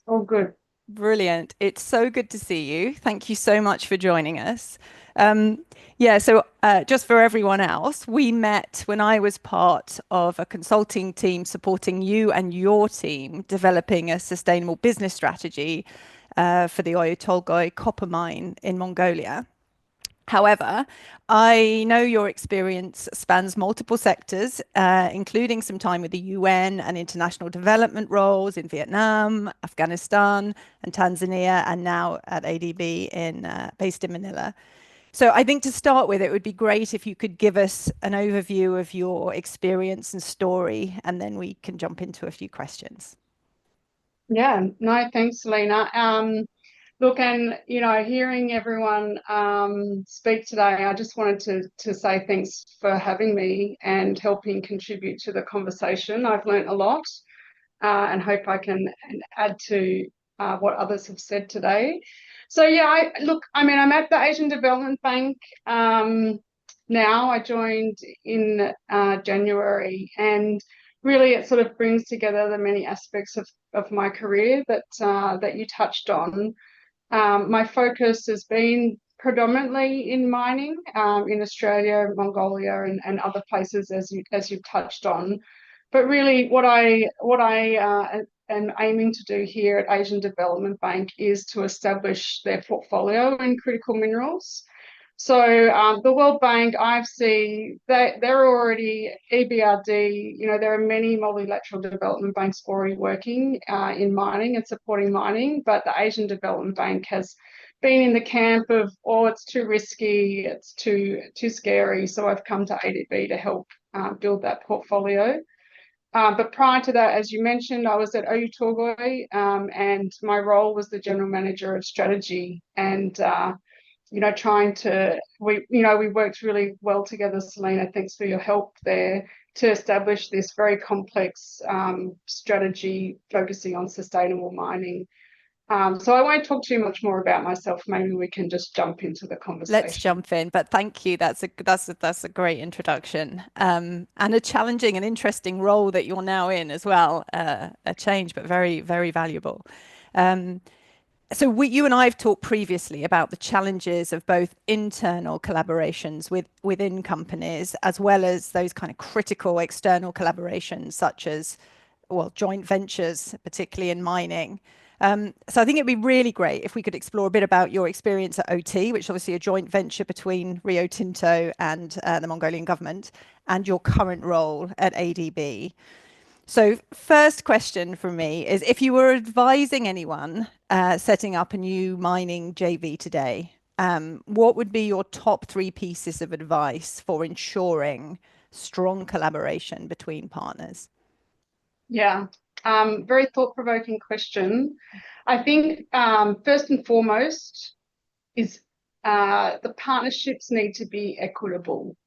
Oh, good. Brilliant. It's so good to see you. Thank you so much for joining us. Yeah, so just for everyone else, we met when I was part of a consulting team supporting you and your team developing a sustainable business strategy for the Oyu Tolgoi copper mine in Mongolia. However, I know your experience spans multiple sectors, including some time with the UN and international development roles in Vietnam, Afghanistan, and Tanzania, and now at ADB based in Manila. So I think to start with, it would be great if you could give us an overview of your experience and story, and then we can jump into a few questions. Yeah, no, thanks, Selena. Look, and, you know, hearing everyone speak today, I just wanted to say thanks for having me and helping contribute to the conversation. I've learned a lot and hope I can add to what others have said today. So, yeah, I'm at the Asian Development Bank now. I joined in January, and really it sort of brings together the many aspects of my career that you touched on. My focus has been predominantly in mining in Australia, Mongolia, and other places, as you've touched on. But really, what I am aiming to do here at Asian Development Bank is to establish their portfolio in critical minerals. So the World Bank, IFC, they're already EBRD. You know, there are many multilateral development banks already working in mining and supporting mining, but the Asian Development Bank has been in the camp of, oh, it's too risky, it's too scary. So I've come to ADB to help build that portfolio. But prior to that, as you mentioned, I was at Oyu Tolgoi, and my role was the general manager of strategy. And you know, we worked really well together, Selena. Thanks for your help there to establish this very complex strategy focusing on sustainable mining. So I won't talk too much more about myself. Maybe we can just jump into the conversation. Let's jump in, but thank you. That's a great introduction, and a challenging and interesting role that you're now in as well. A change, but very, very valuable. So you and I have talked previously about the challenges of both internal collaborations within companies, as well as those kind of critical external collaborations, such as, well, joint ventures, particularly in mining. So I think it'd be really great if we could explore a bit about your experience at OT, which is obviously a joint venture between Rio Tinto and the Mongolian government, and your current role at ADB. So first question from me is, if you were advising anyone setting up a new mining JV today, what would be your top 3 pieces of advice for ensuring strong collaboration between partners? Yeah, very thought-provoking question. I think first and foremost is the partnerships need to be equitable,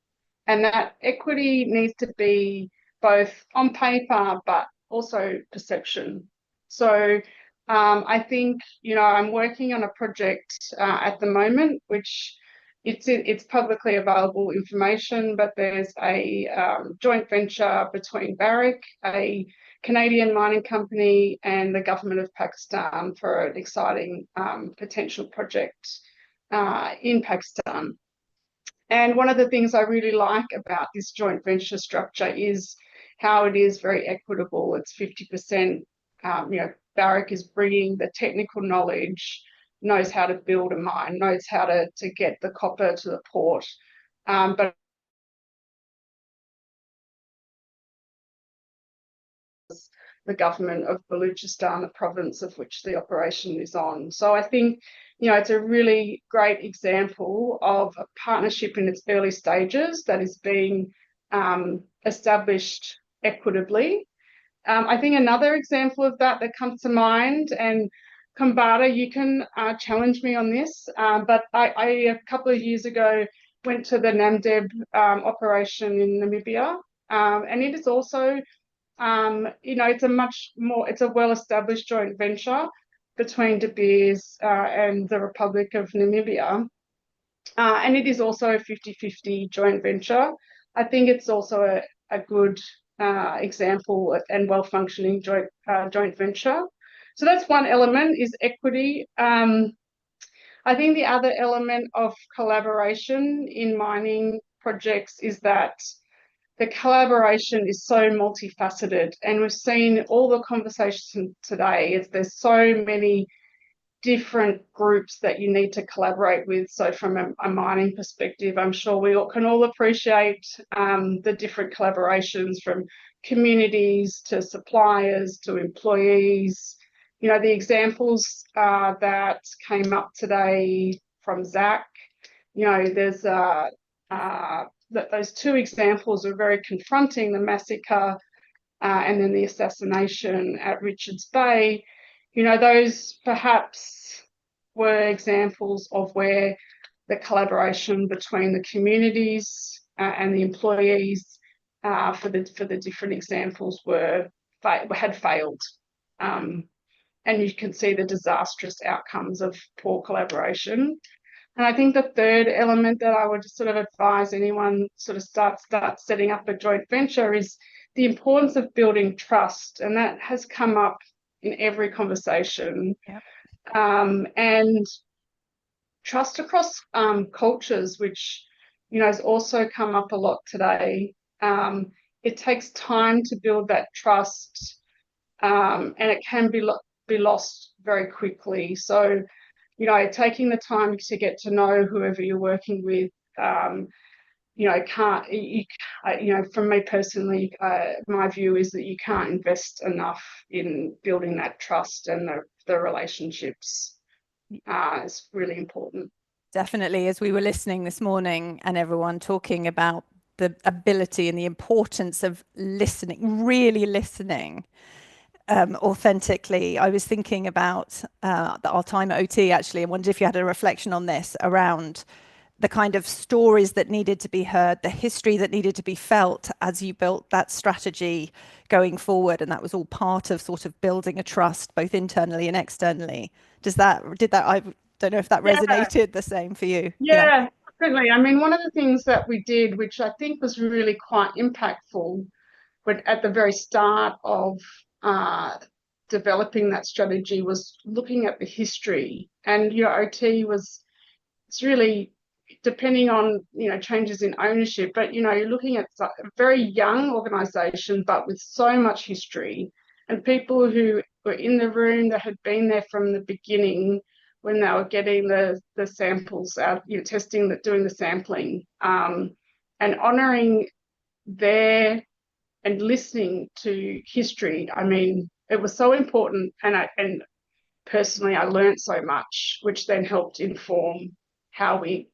and that equity needs to be both on paper but also perception. So I think, you know, I'm working on a project at the moment, which it's publicly available information, but there's a joint venture between Barrick, a Canadian mining company, and the government of Pakistan for an exciting potential project in Pakistan. And one of the things I really like about this joint venture structure is how it is very equitable. It's 50%, you know, Barrick is bringing the technical knowledge, knows how to build a mine, knows how to get the copper to the port. But the government of Balochistan, the province of which the operation is on. So I think, you know, it's a really great example of a partnership in its early stages that is being established equitably. I think another example of that comes to mind, and Kombata, you can challenge me on this, but I a couple of years ago went to the Namdeb operation in Namibia, and it is also, you know, it's a well-established joint venture between De Beers and the Republic of Namibia, and it is also a 50-50 joint venture. I think it's also a good example and well-functioning joint venture. So that's one element, is equity. I think the other element of collaboration in mining projects is that the collaboration is so multifaceted, and we've seen all the conversations today. There's so many different groups that you need to collaborate with. So from a mining perspective, I'm sure we can all appreciate the different collaborations, from communities to suppliers to employees. You know, the examples that came up today from Zach, you know, there's those 2 examples are very confronting, the massacre and then the assassination at Richards Bay. You know, those perhaps were examples of where the collaboration between the communities and the employees for the different examples had failed. And you can see the disastrous outcomes of poor collaboration. And I think the third element that I would sort of advise anyone sort of start setting up a joint venture is the importance of building trust, and that has come up in every conversation. Yep. And trust across cultures, which, you know, has also come up a lot today. It takes time to build that trust, and it can be lost very quickly. So, you know, taking the time to get to know whoever you're working with. You know, you know, from me personally, my view is that you can't invest enough in building that trust and the relationships. It's really important. Definitely, as we were listening this morning and everyone talking about the ability and the importance of listening, really listening authentically, I was thinking about our time at OT actually, and wondered if you had a reflection on this around the kind of stories that needed to be heard, the history that needed to be felt as you built that strategy going forward. And that was all part of sort of building a trust, both internally and externally. I don't know if that resonated the same for you. Yeah, definitely. I mean, one of the things that we did, which I think was really quite impactful, but at the very start of developing that strategy, was looking at the history. And, you know, OT it's really, depending on, you know, changes in ownership, but, you know, you're looking at a very young organisation, but with so much history, and people who were in the room that had been there from the beginning when they were getting the samples out, you know, doing the sampling, and honouring their and listening to history. I mean, it was so important, and personally I learned so much, which then helped inform how we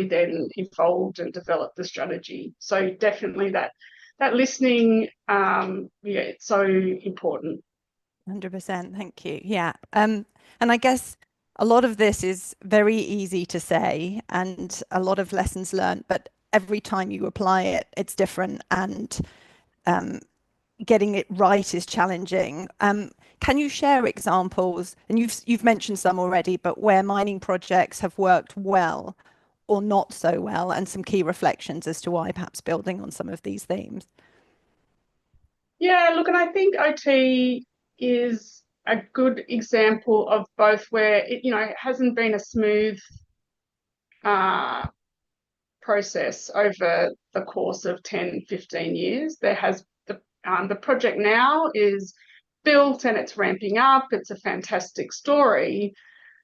then evolved and developed the strategy. So definitely that listening, it's so important. 100%. Thank you. Yeah. And I guess a lot of this is very easy to say and a lot of lessons learned, but every time you apply it, it's different, and getting it right is challenging. Can you share examples, and you've mentioned some already, but where mining projects have worked well or not so well, and some key reflections as to why, perhaps building on some of these themes? Yeah, look, and I think OT is a good example of both, where it, you know, it hasn't been a smooth process over the course of 10, 15 years. There has the project now is built and it's ramping up. It's a fantastic story,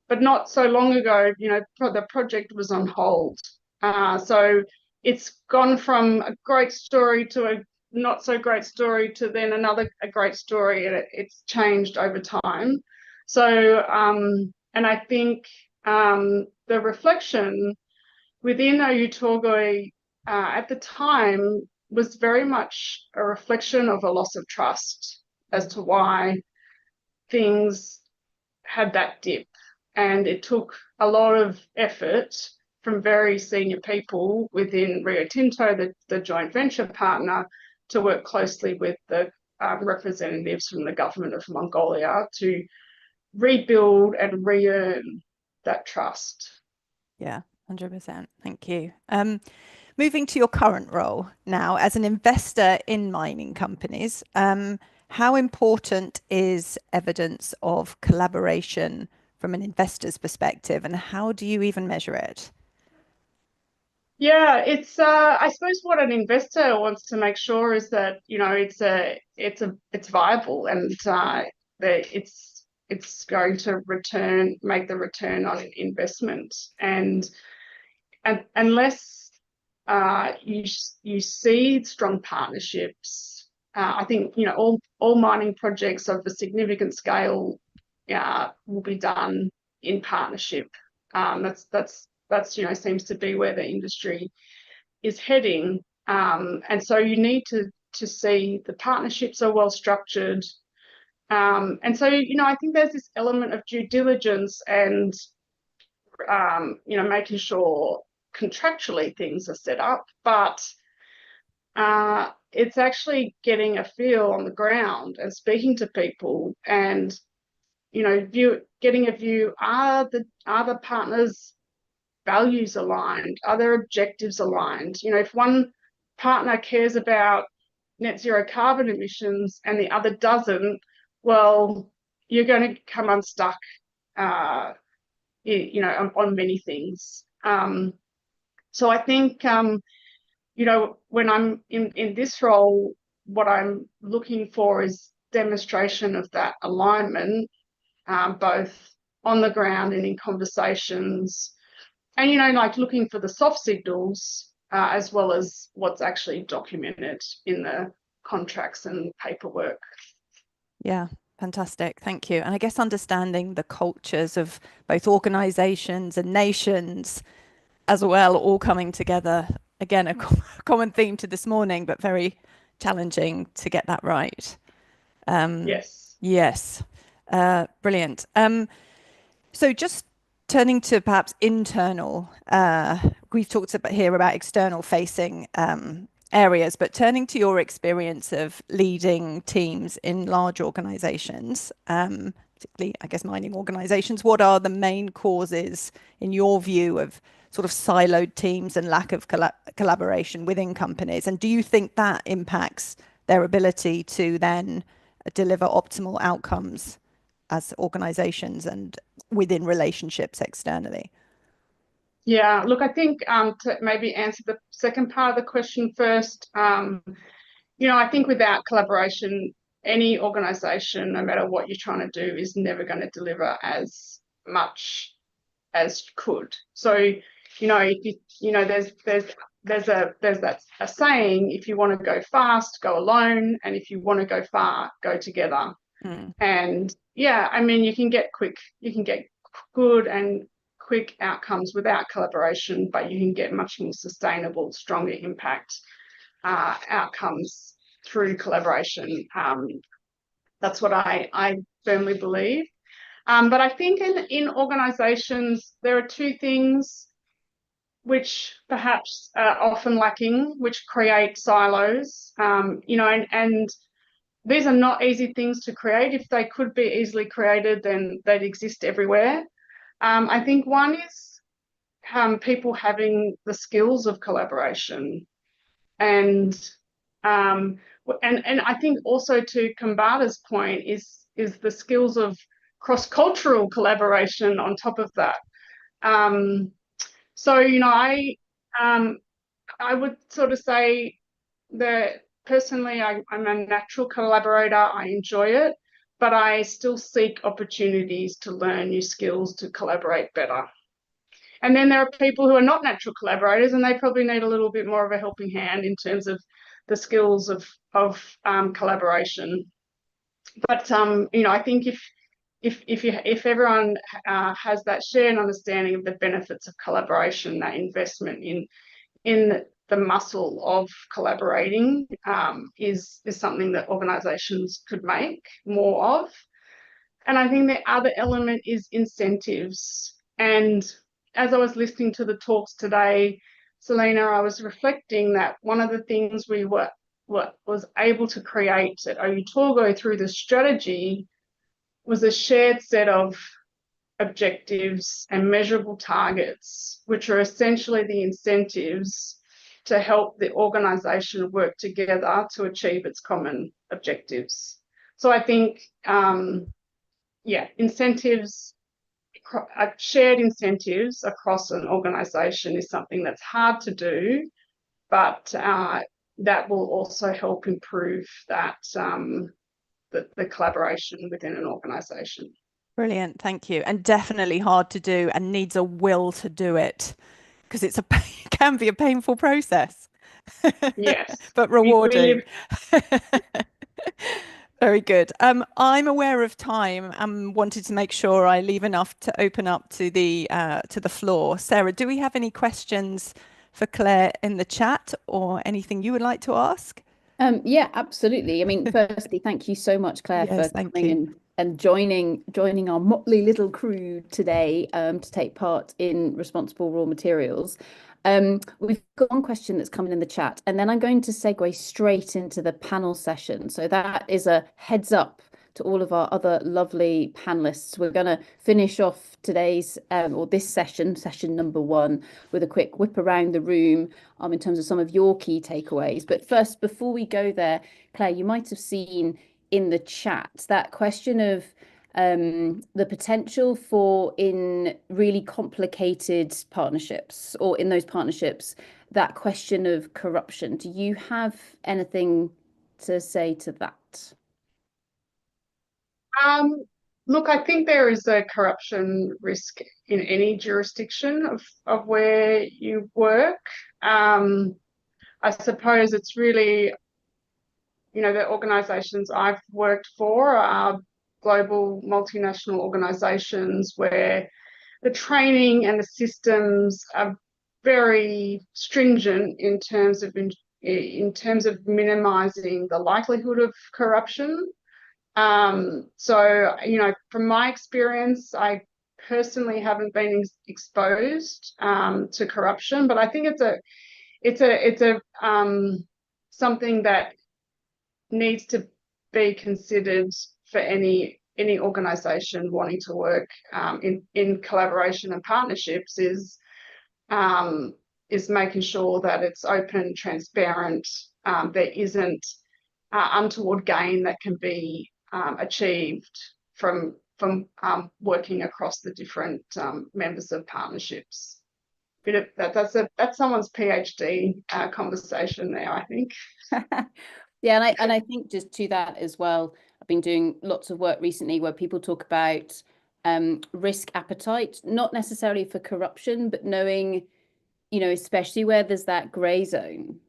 but not so long ago, you know, the project was on hold. So it's gone from a great story to a not so great story to then a great story, and it's changed over time. So, and I think the reflection within Oyu Tolgoi at the time was very much a reflection of a loss of trust as to why things had that dip. And it took a lot of effort from very senior people within Rio Tinto, the joint venture partner, to work closely with the representatives from the government of Mongolia to rebuild and re-earn that trust. Yeah, 100%. Thank you. Moving to your current role now as an investor in mining companies, how important is evidence of collaboration from an investor's perspective, and how do you even measure it? Yeah, it's I suppose what an investor wants to make sure is that, you know, it's viable, and that it's going to make the return on investment, and unless you see strong partnerships, I think, you know, all mining projects of a significant scale will be done in partnership. That's you know, seems to be where the industry is heading, and so you need to see the partnerships are well structured, and so, you know, I think there's this element of due diligence and you know, making sure contractually things are set up, but it's actually getting a feel on the ground and speaking to people, and, you know, getting a view, are the partners' values aligned? Are their objectives aligned? You know, if one partner cares about net zero carbon emissions and the other doesn't, well, you're going to come unstuck, you know, on many things. So I think, you know, when I'm in this role, what I'm looking for is demonstration of that alignment, both on the ground and in conversations, and, you know, like looking for the soft signals as well as what's actually documented in the contracts and paperwork. Yeah, fantastic. Thank you. And I guess understanding the cultures of both organizations and nations as well, all coming together. Again, a common theme to this morning, but very challenging to get that right. Yes. Yes. Brilliant. So just turning to perhaps internal, we've talked about here about external facing areas, but turning to your experience of leading teams in large organizations, particularly, I guess, mining organizations, what are the main causes, in your view, of sort of siloed teams and lack of collaboration within companies? And do you think that impacts their ability to then deliver optimal outcomes as organizations and within relationships externally? Yeah, look, I think to maybe answer the second part of the question first, you know, I think without collaboration, any organization, no matter what you're trying to do, is never going to deliver as much as you could. So, you know, if you know, there's that a saying: if you want to go fast, go alone, and if you want to go far, go together. And yeah, I mean, you can get good and quick outcomes without collaboration, but you can get much more sustainable, stronger impact outcomes through collaboration. That's what I firmly believe. But I think in organizations, there are two things which perhaps are often lacking, which create silos, you know, and these are not easy things to create. If they could be easily created, then they'd exist everywhere. I think one is people having the skills of collaboration, and I think also, to Kambata's point, is the skills of cross-cultural collaboration on top of that. So, you know, I would sort of say that personally, I'm a natural collaborator. I enjoy it, but I still seek opportunities to learn new skills to collaborate better. And then there are people who are not natural collaborators, and they probably need a little bit more of a helping hand in terms of the skills of collaboration. But you know, I think if everyone has that shared understanding of the benefits of collaboration, that investment in the muscle of collaborating is something that organisations could make more of. And I think the other element is incentives. And as I was listening to the talks today, Selena, I was reflecting that one of the things we was able to create at Oyu Tolgoi through the strategy was a shared set of objectives and measurable targets, which are essentially the incentives to help the organisation work together to achieve its common objectives. So I think, yeah, incentives, shared incentives across an organisation is something that's hard to do, but that will also help improve that the collaboration within an organisation. Brilliant, thank you. And definitely hard to do, and needs a will to do it, because it can be a painful process. Yes. But rewarding. Very good. I'm aware of time and wanted to make sure I leave enough to open up to the floor. Sarah, do we have any questions for Claire in the chat, or anything you would like to ask? Yeah, absolutely. I mean, firstly, thank you so much, Claire, Yes, for coming and joining our motley little crew today to take part in Responsible Raw Materials. We've got one question that's coming in the chat, and then I'm going to segue straight into the panel session. So that is a heads up to all of our other lovely panelists. We're going to finish off today's or this session number 1, with a quick whip around the room in terms of some of your key takeaways. But first, before we go there, Claire, you might have seen in the chat that question of the potential for, in really complicated partnerships, or in those partnerships, that question of corruption. Do you have anything to say to that? Look, I think there is a corruption risk in any jurisdiction of where you work. I suppose it's really, the organisations I've worked for are global multinational organisations where the training and the systems are very stringent in terms of minimising the likelihood of corruption. So, from my experience, I personally haven't been exposed to corruption, but I think it's something that needs to be considered for any organisation wanting to work in collaboration and partnerships is making sure that it's open, transparent. There isn't untoward gain that can be achieved from working across the different members of partnerships. That's someone's PhD conversation there, I think. Yeah, and I think just to that as well, I've been doing lots of work recently where people talk about risk appetite, not necessarily for corruption, but knowing, especially where there's that grey zone,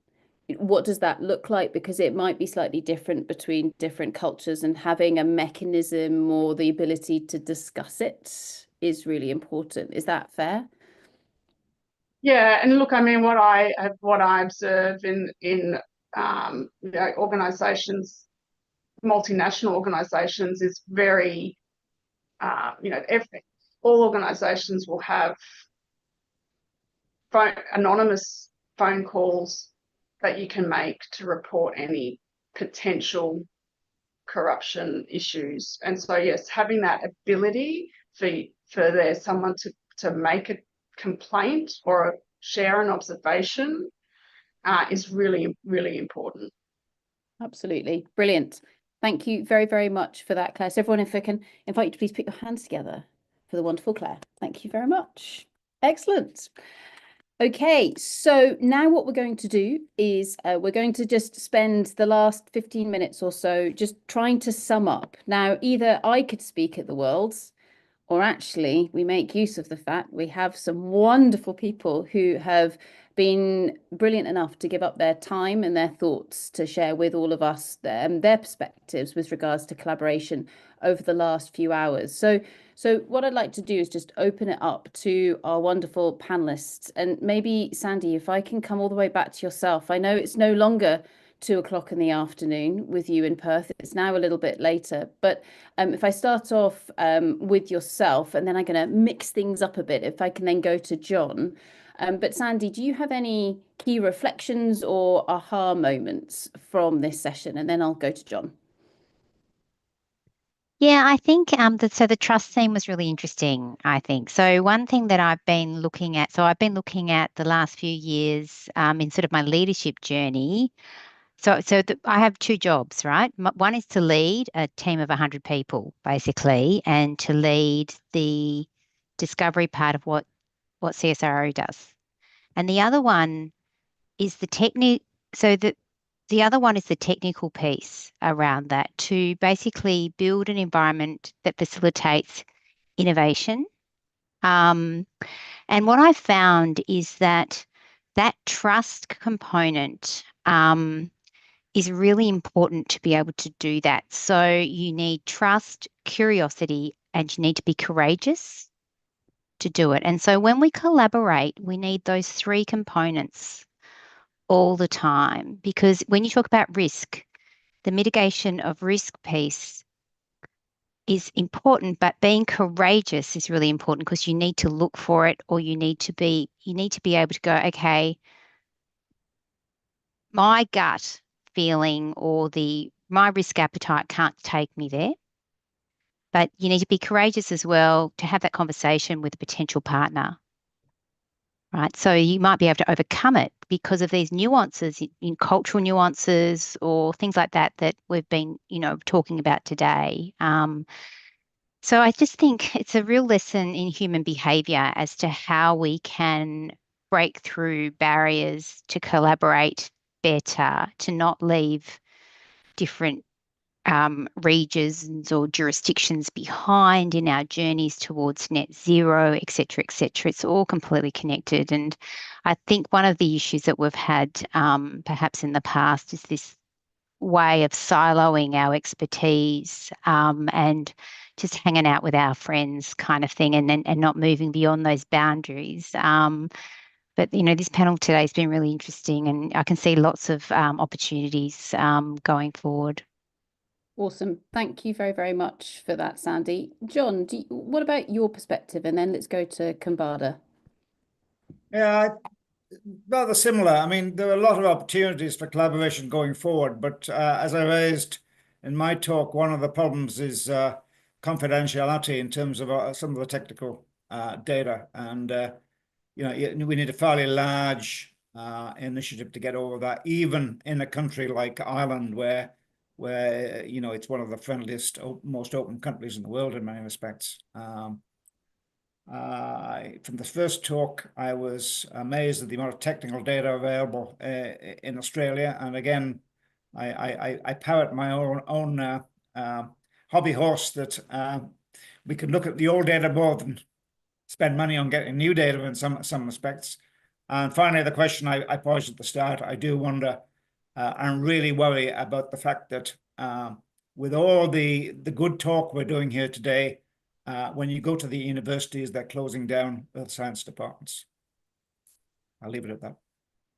what does that look like? Because it might be slightly different between different cultures, and having a mechanism or the ability to discuss it is really important. Is that fair? Yeah, and look, I mean, what I observe in organisations, multinational organisations, is very, all organisations will have anonymous phone calls that you can make to report any potential corruption issues. And so, yes, having that ability for there's someone to make a complaint or share an observation is really, really important. Absolutely. Brilliant. Thank you very, very much for that, Claire. So everyone, if I can invite you to please put your hands together for the wonderful Claire. Thank you very much. Excellent. Okay, so now what we're going to do is we're going to just spend the last 15 minutes or so just trying to sum up. Now, either I could speak at the Worlds, or actually we make use of the fact we have some wonderful people who have been brilliant enough to give up their time and their thoughts to share with all of us their perspectives with regards to collaboration over the last few hours. So what I'd like to do is just open it up to our wonderful panelists. And maybe, Sandy, if I can come all the way back to yourself. I know it's no longer 2 o'clock in the afternoon with you in Perth. It's now a little bit later. But if I start off with yourself, and then I'm going to mix things up a bit, if I can then go to John. But Sandy, do you have any key reflections or aha moments from this session? And then I'll go to John. Yeah, I think so the trust theme was really interesting, I think. So one thing that I've been looking at, the last few years in sort of my leadership journey. So I have 2 jobs, right? One is to lead a team of 100 people, basically, and to lead the discovery part of what CSIRO does. And the other one is the other one is the technical piece around that, to basically build an environment that facilitates innovation. And what I found is that trust component is really important to be able to do that. So you need trust, curiosity, and you need to be courageous to do it. And so when we collaborate, we need those 3 components all the time, because when you talk about risk, the mitigation of risk piece is important, but being courageous is really important, because you need to look for it, or you need to be able to go, okay, my gut feeling or my risk appetite can't take me there. But you need to be courageous as well to have that conversation with a potential partner, right? So you might be able to overcome it because of these nuances in cultural nuances or things like that we've been, talking about today. So I just think it's a real lesson in human behavior as to how we can break through barriers to collaborate better, to not leave different regions or jurisdictions behind in our journeys towards net zero, et cetera, et cetera. It's all completely connected. And I think one of the issues that we've had perhaps in the past is this way of siloing our expertise and just hanging out with our friends kind of thing, and not moving beyond those boundaries. But, this panel today has been really interesting, and I can see lots of opportunities going forward. Awesome. Thank you very, very much for that, Sandy. John, what about your perspective? And then let's go to Kambada. Yeah, rather similar. I mean, there are a lot of opportunities for collaboration going forward, but as I raised in my talk, one of the problems is confidentiality in terms of some of the technical data. And, we need a fairly large initiative to get over that, even in a country like Ireland, where it's one of the friendliest, most open countries in the world in many respects. From the first talk, I was amazed at the amount of technical data available in Australia. And again, I parrot my own hobby horse that we can look at the old data more than spend money on getting new data in some respects. And finally, the question I posed at the start, I do wonder and really worry about the fact that with all the good talk we're doing here today, when you go to the universities, they're closing down earth science departments. I'll leave it at that.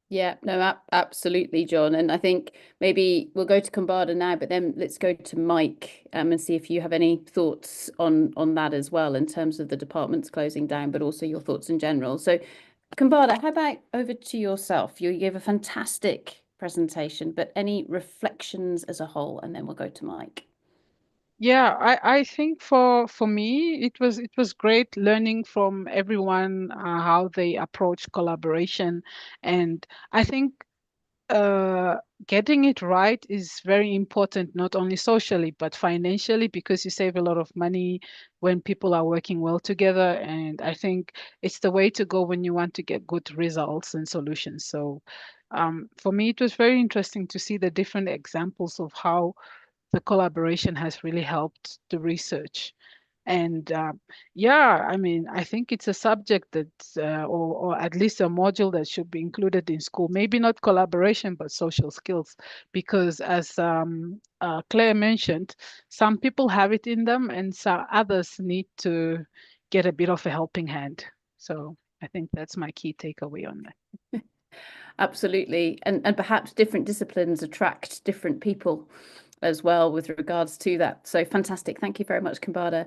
Yeah, no, absolutely, John. And I think maybe we'll go to Kambada now, but then let's go to Mike and see if you have any thoughts on that as well, in terms of the departments closing down, but also your thoughts in general. So Kambada, how about over to yourself? You gave a fantastic presentation, but any reflections as a whole, and then we'll go to Mike. Yeah, I think for me it was great learning from everyone how they approach collaboration, and I think getting it right is very important, not only socially but financially, because you save a lot of money when people are working well together, and I think it's the way to go when you want to get good results and solutions. So for me, it was very interesting to see the different examples of how the collaboration has really helped the research. And yeah, I mean, I think it's a subject that, or at least a module that should be included in school. Maybe not collaboration, but social skills, because as Claire mentioned, some people have it in them, and some others need to get a bit of a helping hand. So I think that's my key takeaway on that. Absolutely, and perhaps different disciplines attract different people as well with regards to that. So fantastic. Thank you very much, Kambada.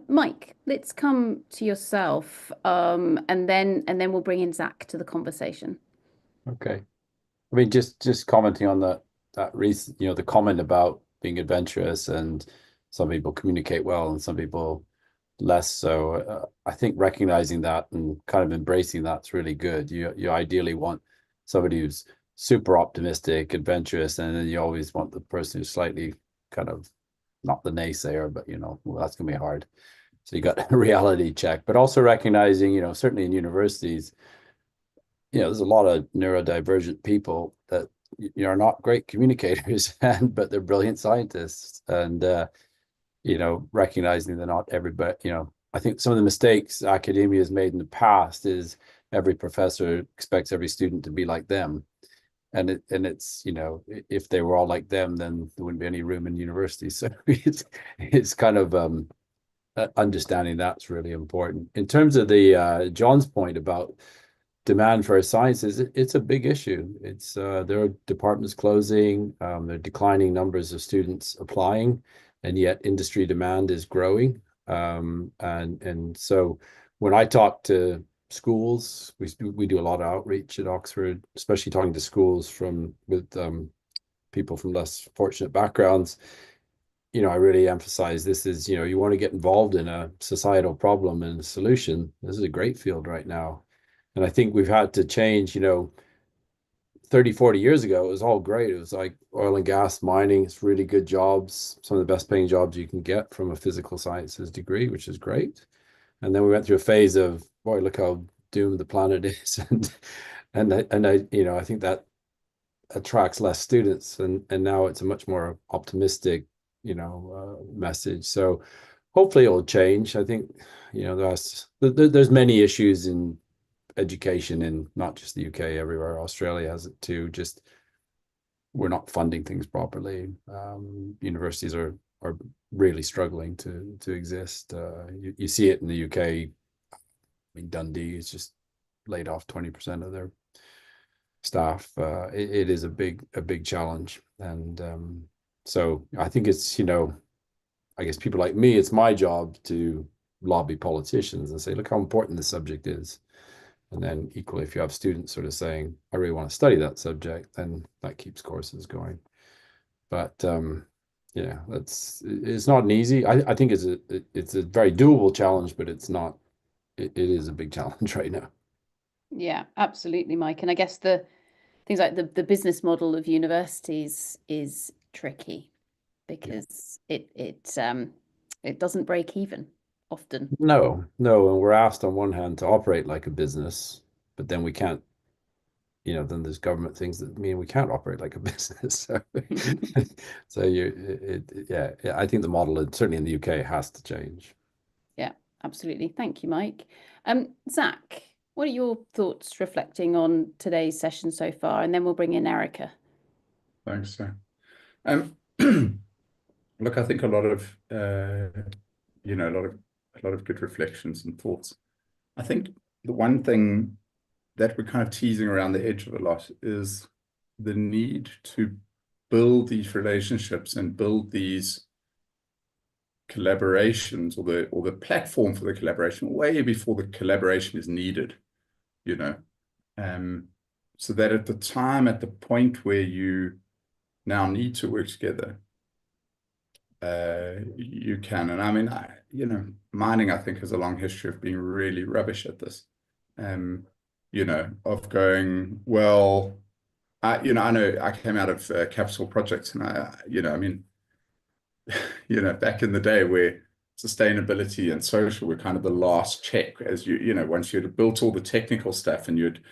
Mike, let's come to yourself, and then we'll bring in Zach to the conversation. Okay. I mean, just commenting on that recent, the comment about being adventurous, and some people communicate well and some people less so. I think recognizing that and kind of embracing that's really good. You ideally want somebody who's super optimistic, adventurous, and then you always want the person who's slightly kind of not the naysayer, but well, that's gonna be hard. So you got a reality check, but also recognizing, certainly in universities, there's a lot of neurodivergent people that are not great communicators, but they're brilliant scientists, and recognizing that not everybody, I think some of the mistakes academia has made in the past is every professor expects every student to be like them. And it's if they were all like them, then there wouldn't be any room in universities. So it's kind of understanding that's really important. In terms of the John's point about demand for sciences, it's a big issue. It's there are departments closing, there are declining numbers of students applying, and yet industry demand is growing. And so when I talk to schools, we do a lot of outreach at Oxford, especially talking to schools with people from less fortunate backgrounds. I really emphasize this is, you want to get involved in a societal problem and a solution. This is a great field right now. And I think we've had to change, 30, 40 years ago, it was all great. It was like oil and gas, mining, it's really good jobs, some of the best paying jobs you can get from a physical sciences degree, which is great. And then we went through a phase of, boy, look how doomed the planet is, and I, I think that attracts less students, and now it's a much more optimistic, message. So hopefully it'll change. I think, there's many issues in education in not just the UK, everywhere. Australia has it too. Just we're not funding things properly. Universities are really struggling to exist. You see it in the UK. I mean, Dundee has just laid off 20% of their staff. It is a big challenge, and so I think it's, I guess people like me, it's my job to lobby politicians and say, look how important this subject is. And then equally, if you have students sort of saying, I really want to study that subject, then that keeps courses going. But it's not an easy, I think it's a very doable challenge, but it is a big challenge right now. Yeah, absolutely, Mike. And I guess the things like the business model of universities is tricky because it doesn't break even often. No, and we're asked on one hand to operate like a business, but then we can't, then there's government things that mean we can't operate like a business. So I think the model, certainly in the UK, has to change. Yeah, absolutely. Thank you, Mike. Zach, what are your thoughts reflecting on today's session so far? And then we'll bring in Erica. Thanks, Sarah. Look, I think a lot of good reflections and thoughts. I think the one thing that we're kind of teasing around the edge of a lot is the need to build these relationships and build these collaborations or the platform for the collaboration way before the collaboration is needed, so that at the point where you now need to work together, you can. And I mean, mining, I think, has a long history of being really rubbish at this, of going, well, I know I came out of capital projects, and back in the day where sustainability and social were kind of the last check, as once you had built all the technical stuff and you'd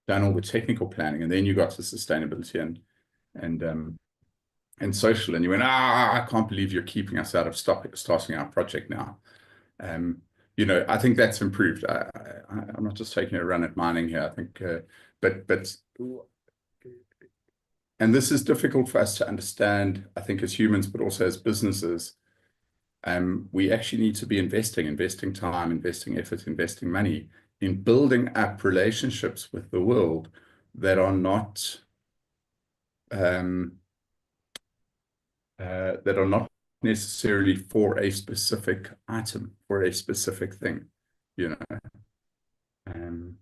done all the technical planning, and then you got to sustainability and social, and you went, I can't believe you're keeping us out of starting our project now. I think that's improved. I'm not just taking a run at mining here. I think, and this is difficult for us to understand, I think, as humans, but also as businesses. We actually need to be investing time, investing effort, investing money in building up relationships with the world that are not necessarily for a specific item, for a specific thing, I think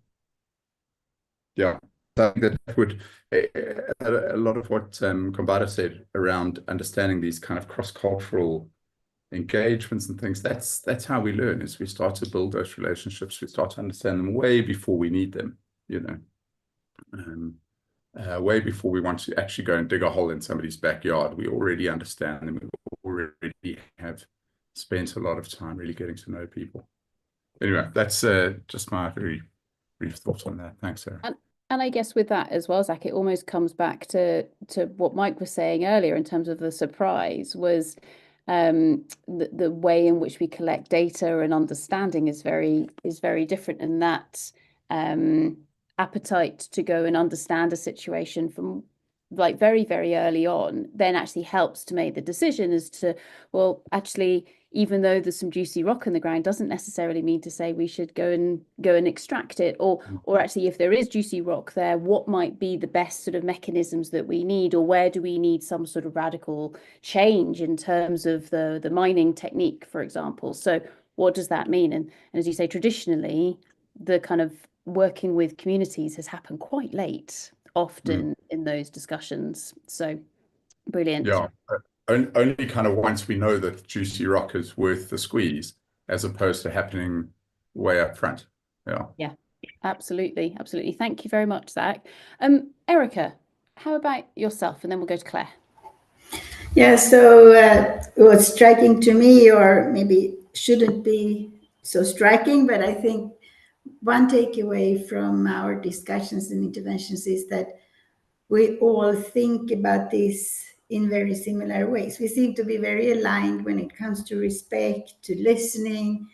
that would, a lot of what Kombata said around understanding these kind of cross-cultural engagements and things, that's how we learn, is we start to build those relationships, we start to understand them way before we need them, way before we want to actually go and dig a hole in somebody's backyard. We already understand them, we already have spent a lot of time really getting to know people. Anyway, that's just my very brief thoughts on that. Thanks, Sarah. And I guess with that as well, Zach, it almost comes back to what Mike was saying earlier in terms of the surprise was the way in which we collect data and understanding is very different, and that appetite to go and understand a situation from like very, very early on then actually helps to make the decision as to, well, actually, even though there's some juicy rock in the ground, doesn't necessarily mean to say we should go and extract it, or actually, if there is juicy rock there, what might be the best sort of mechanisms that we need, or where do we need some sort of radical change in terms of the mining technique, for example. So what does that mean? And as you say, traditionally, the kind of working with communities has happened quite late, often in those discussions. So brilliant. Yeah. Only kind of once we know that juicy rock is worth the squeeze, as opposed to happening way up front. Yeah, absolutely. Thank you very much, Zach. Erica, how about yourself? And then we'll go to Claire. Yeah, so what's striking to me, or maybe shouldn't be so striking, but I think one takeaway from our discussions and interventions is that we all think about this in very similar ways. We seem to be very aligned when it comes to respect, to listening,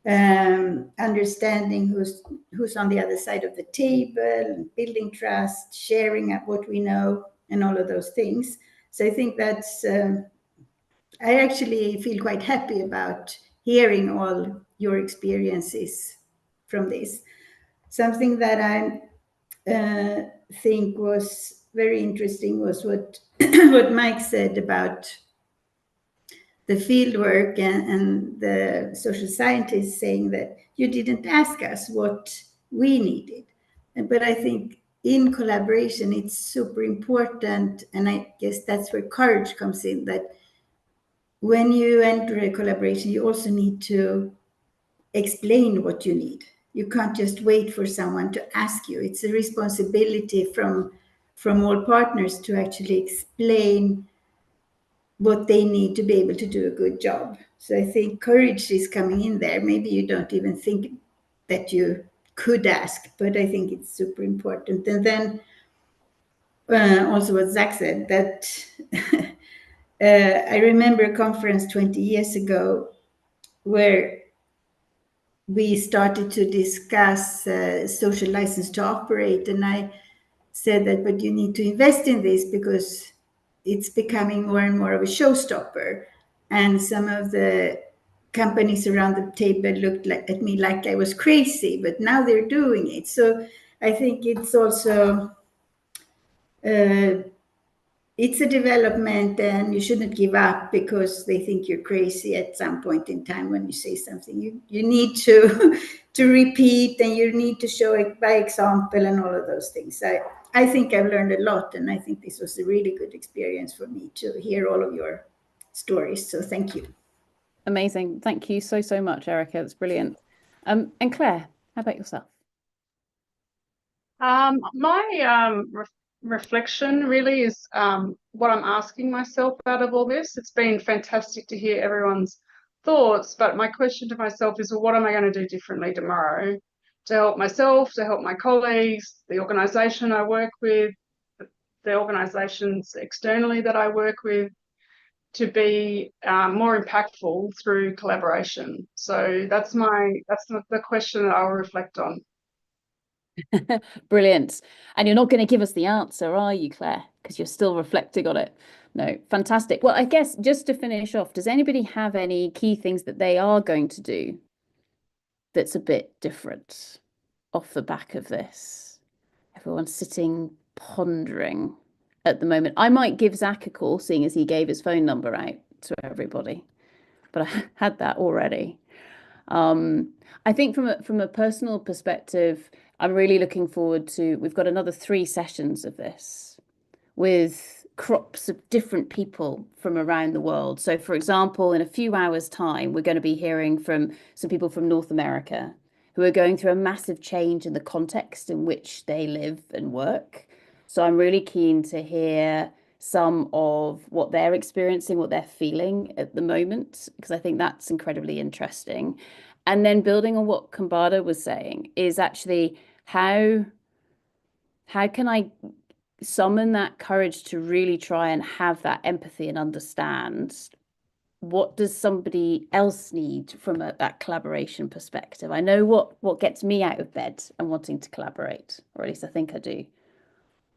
understanding who's on the other side of the table, building trust, sharing what we know, and all of those things. So I think that's, I actually feel quite happy about hearing all your experiences from this. Something that I think was very interesting was what what Mike said about the field work and the social scientists saying that you didn't ask us what we needed. But I think in collaboration, it's super important. And I guess that's where courage comes in, that when you enter a collaboration, you also need to explain what you need. You can't just wait for someone to ask you. It's a responsibility from all partners to actually explain what they need to be able to do a good job. So I think courage is coming in there. Maybe you don't even think that you could ask, but I think it's super important. And then also what Zach said, that I remember a conference 20 years ago where we started to discuss social license to operate. And I said that, but you need to invest in this because it's becoming more and more of a showstopper. And some of the companies around the table looked at me like I was crazy, but now they're doing it. So I think it's also, it's a development, and you shouldn't give up because they think you're crazy at some point in time when you say something. You need to repeat, and you need to show it by example and all of those things. I think I've learned a lot, and I think this was a really good experience for me to hear all of your stories. So thank you. Amazing. Thank you so much, Erica. It's brilliant. And Claire, how about yourself? My reflection really is what I'm asking myself out of all this. It's been fantastic to hear everyone's thoughts, but my question to myself is, well, what am I going to do differently tomorrow to help myself, to help my colleagues, the organisation I work with, the organisations externally that I work with, to be more impactful through collaboration? So that's the question that I'll reflect on. Brilliant. And you're not going to give us the answer, are you, Claire? Because you're still reflecting on it. No, fantastic. Well, I guess just to finish off, does anybody have any key things that they are going to do that's a bit different off the back of this? Everyone's sitting pondering at the moment. I might give Zach a call, seeing as he gave his phone number out to everybody, but I had that already. I think from a personal perspective, I'm really looking forward to, we've got another 3 sessions of this with crops of different people from around the world. So for example, in a few hours' time, we're going to be hearing from some people from North America who are going through a massive change in the context in which they live and work. So I'm really keen to hear some of what they're experiencing, what they're feeling at the moment, because I think that's incredibly interesting. And then building on what Kambada was saying is actually how can I summon that courage to really try and have that empathy and understand what does somebody else need from that collaboration perspective. I know what gets me out of bed and wanting to collaborate, or at least I think I do.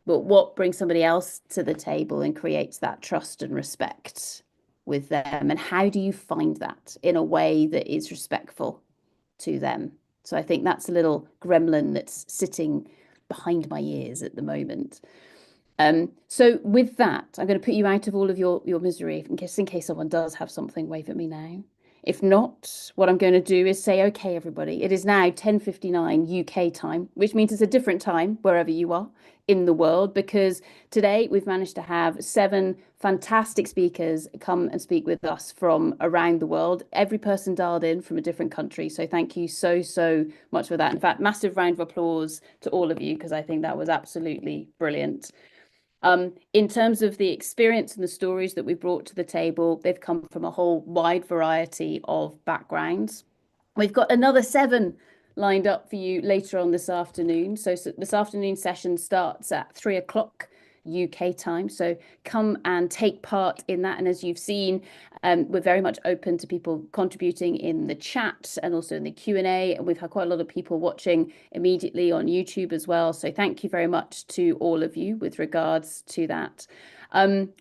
But what brings somebody else to the table and creates that trust and respect with them? And how do you find that in a way that is respectful to them? So I think that's a little gremlin that's sitting behind my ears at the moment. So with that, I'm going to put you out of all of your misery, in case someone does have something, wave at me now. If not, what I'm going to do is say, okay, everybody, it is now 10:59 UK time, which means it's a different time wherever you are in the world, because today we've managed to have 7 fantastic speakers come and speak with us from around the world. Every person dialed in from a different country. So thank you so much for that. In fact, massive round of applause to all of you, because I think that was absolutely brilliant. In terms of the experience and the stories that we brought to the table, they've come from a whole wide variety of backgrounds. We've got another 7 lined up for you later on this afternoon. So this afternoon session starts at 3 o'clock UK time. So come and take part in that. And as you've seen, we're very much open to people contributing in the chat and also in the Q&A. And we've had quite a lot of people watching immediately on YouTube as well. So thank you very much to all of you with regards to that.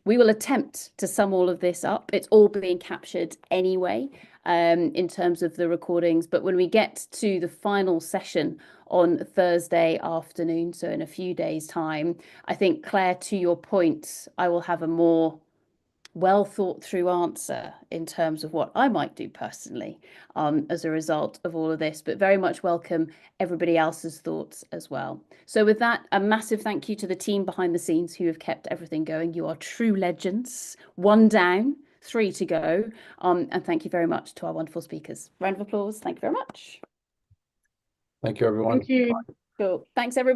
We will attempt to sum all of this up. It's all being captured anyway in terms of the recordings. But when we get to the final session on Thursday afternoon, so in a few days' time, I think, Claire, to your point, I will have a more well thought through answer in terms of what I might do personally as a result of all of this, but very much welcome everybody else's thoughts as well. So with that, a massive thank you to the team behind the scenes who have kept everything going. You are true legends. 1 down, 3 to go. And thank you very much to our wonderful speakers. Round of applause. Thank you very much. Thank you, everyone. Thank you. Cool. Thanks, everybody.